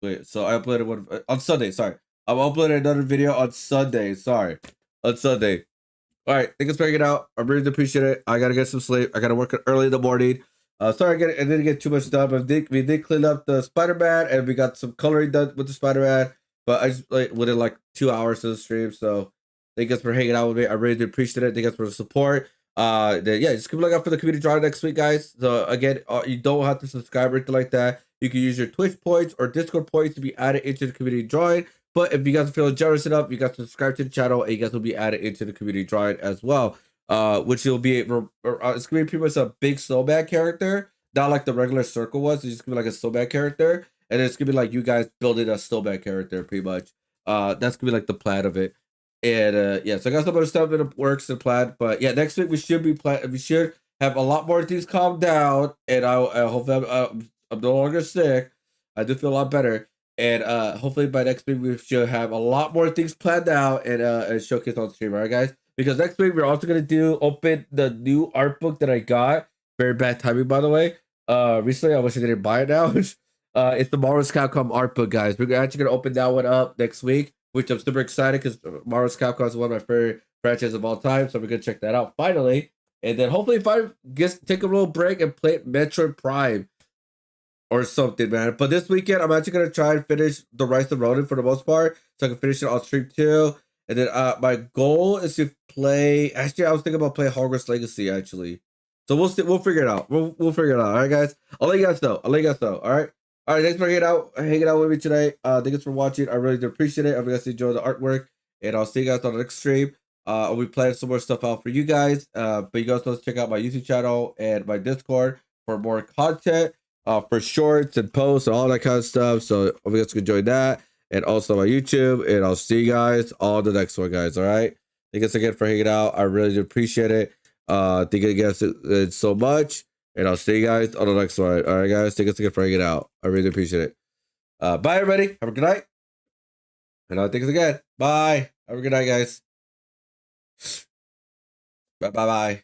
Wait, so I uploaded one on Sunday. Sorry, I'm uploading another video on Sunday. Sorry, on Sunday. All right, thank you for hanging out. I really appreciate it. I gotta get some sleep. I gotta work early in the morning. Sorry, I didn't get too much done, but we did clean up the Spider-Man, and we got some coloring done with the Spider-Man. But I just within like 2 hours of the stream. So thank you guys for hanging out with me. I really do appreciate it. Thank you guys for the support. Yeah, just keep looking out for the community drawing next week, guys. So again, you don't have to subscribe or anything like that. You can use your Twitch points or Discord points to be added into the community drawing But if you guys are feeling generous enough, you guys subscribe to the channel, and you guys will be added into the community drawing as well. Which will be it's gonna be pretty much a big snowman character, not like the regular circle was. It's just gonna be like a snowman character, and it's gonna be like you guys building a snowman character, pretty much. That's gonna be like the plan of it. And yeah, so I got some other stuff in the works and plan. But yeah, next week we should have a lot more things calm down, and I hope I'm no longer sick. I do feel a lot better. And hopefully by next week we should have a lot more things planned out and showcase on stream, all right, guys? Because next week we're also gonna open the new art book that I got. Very bad timing, by the way. Recently I wish I didn't buy it now. It's the Marvel's Capcom art book, guys. We're actually gonna open that one up next week, which I'm super excited because Marvel's Capcom is one of my favorite franchises of all time. So we're gonna check that out finally. And then hopefully if I just take a little break and play Metroid Prime or something, man. But this weekend, I'm actually gonna try and finish the Rise of Ronin for the most part, so I can finish it on stream too. And then my goal is to play. Actually, I was thinking about playing Hogwarts Legacy. Actually, so we'll see. We'll figure it out. We'll figure it out. All right, guys. I'll let you guys know. All right. All right. Thanks for hanging out with me today. Thanks for watching. I really do appreciate it. I hope you guys enjoy the artwork, and I'll see you guys on the next stream. I'll be planning some more stuff out for you guys. But you guys must check out my YouTube channel and my Discord for more content. For shorts and posts and all that kind of stuff. So hope you guys can enjoy that. And also my YouTube. And I'll see you guys on the next one, guys. All right. Thank you again for hanging out. I really do appreciate it. Thank you guys so much. And I'll see you guys on the next one. All right, guys. Thank you again for hanging out. I really appreciate it. Bye, everybody. Have a good night. And thanks again. Bye. Have a good night, guys. Bye.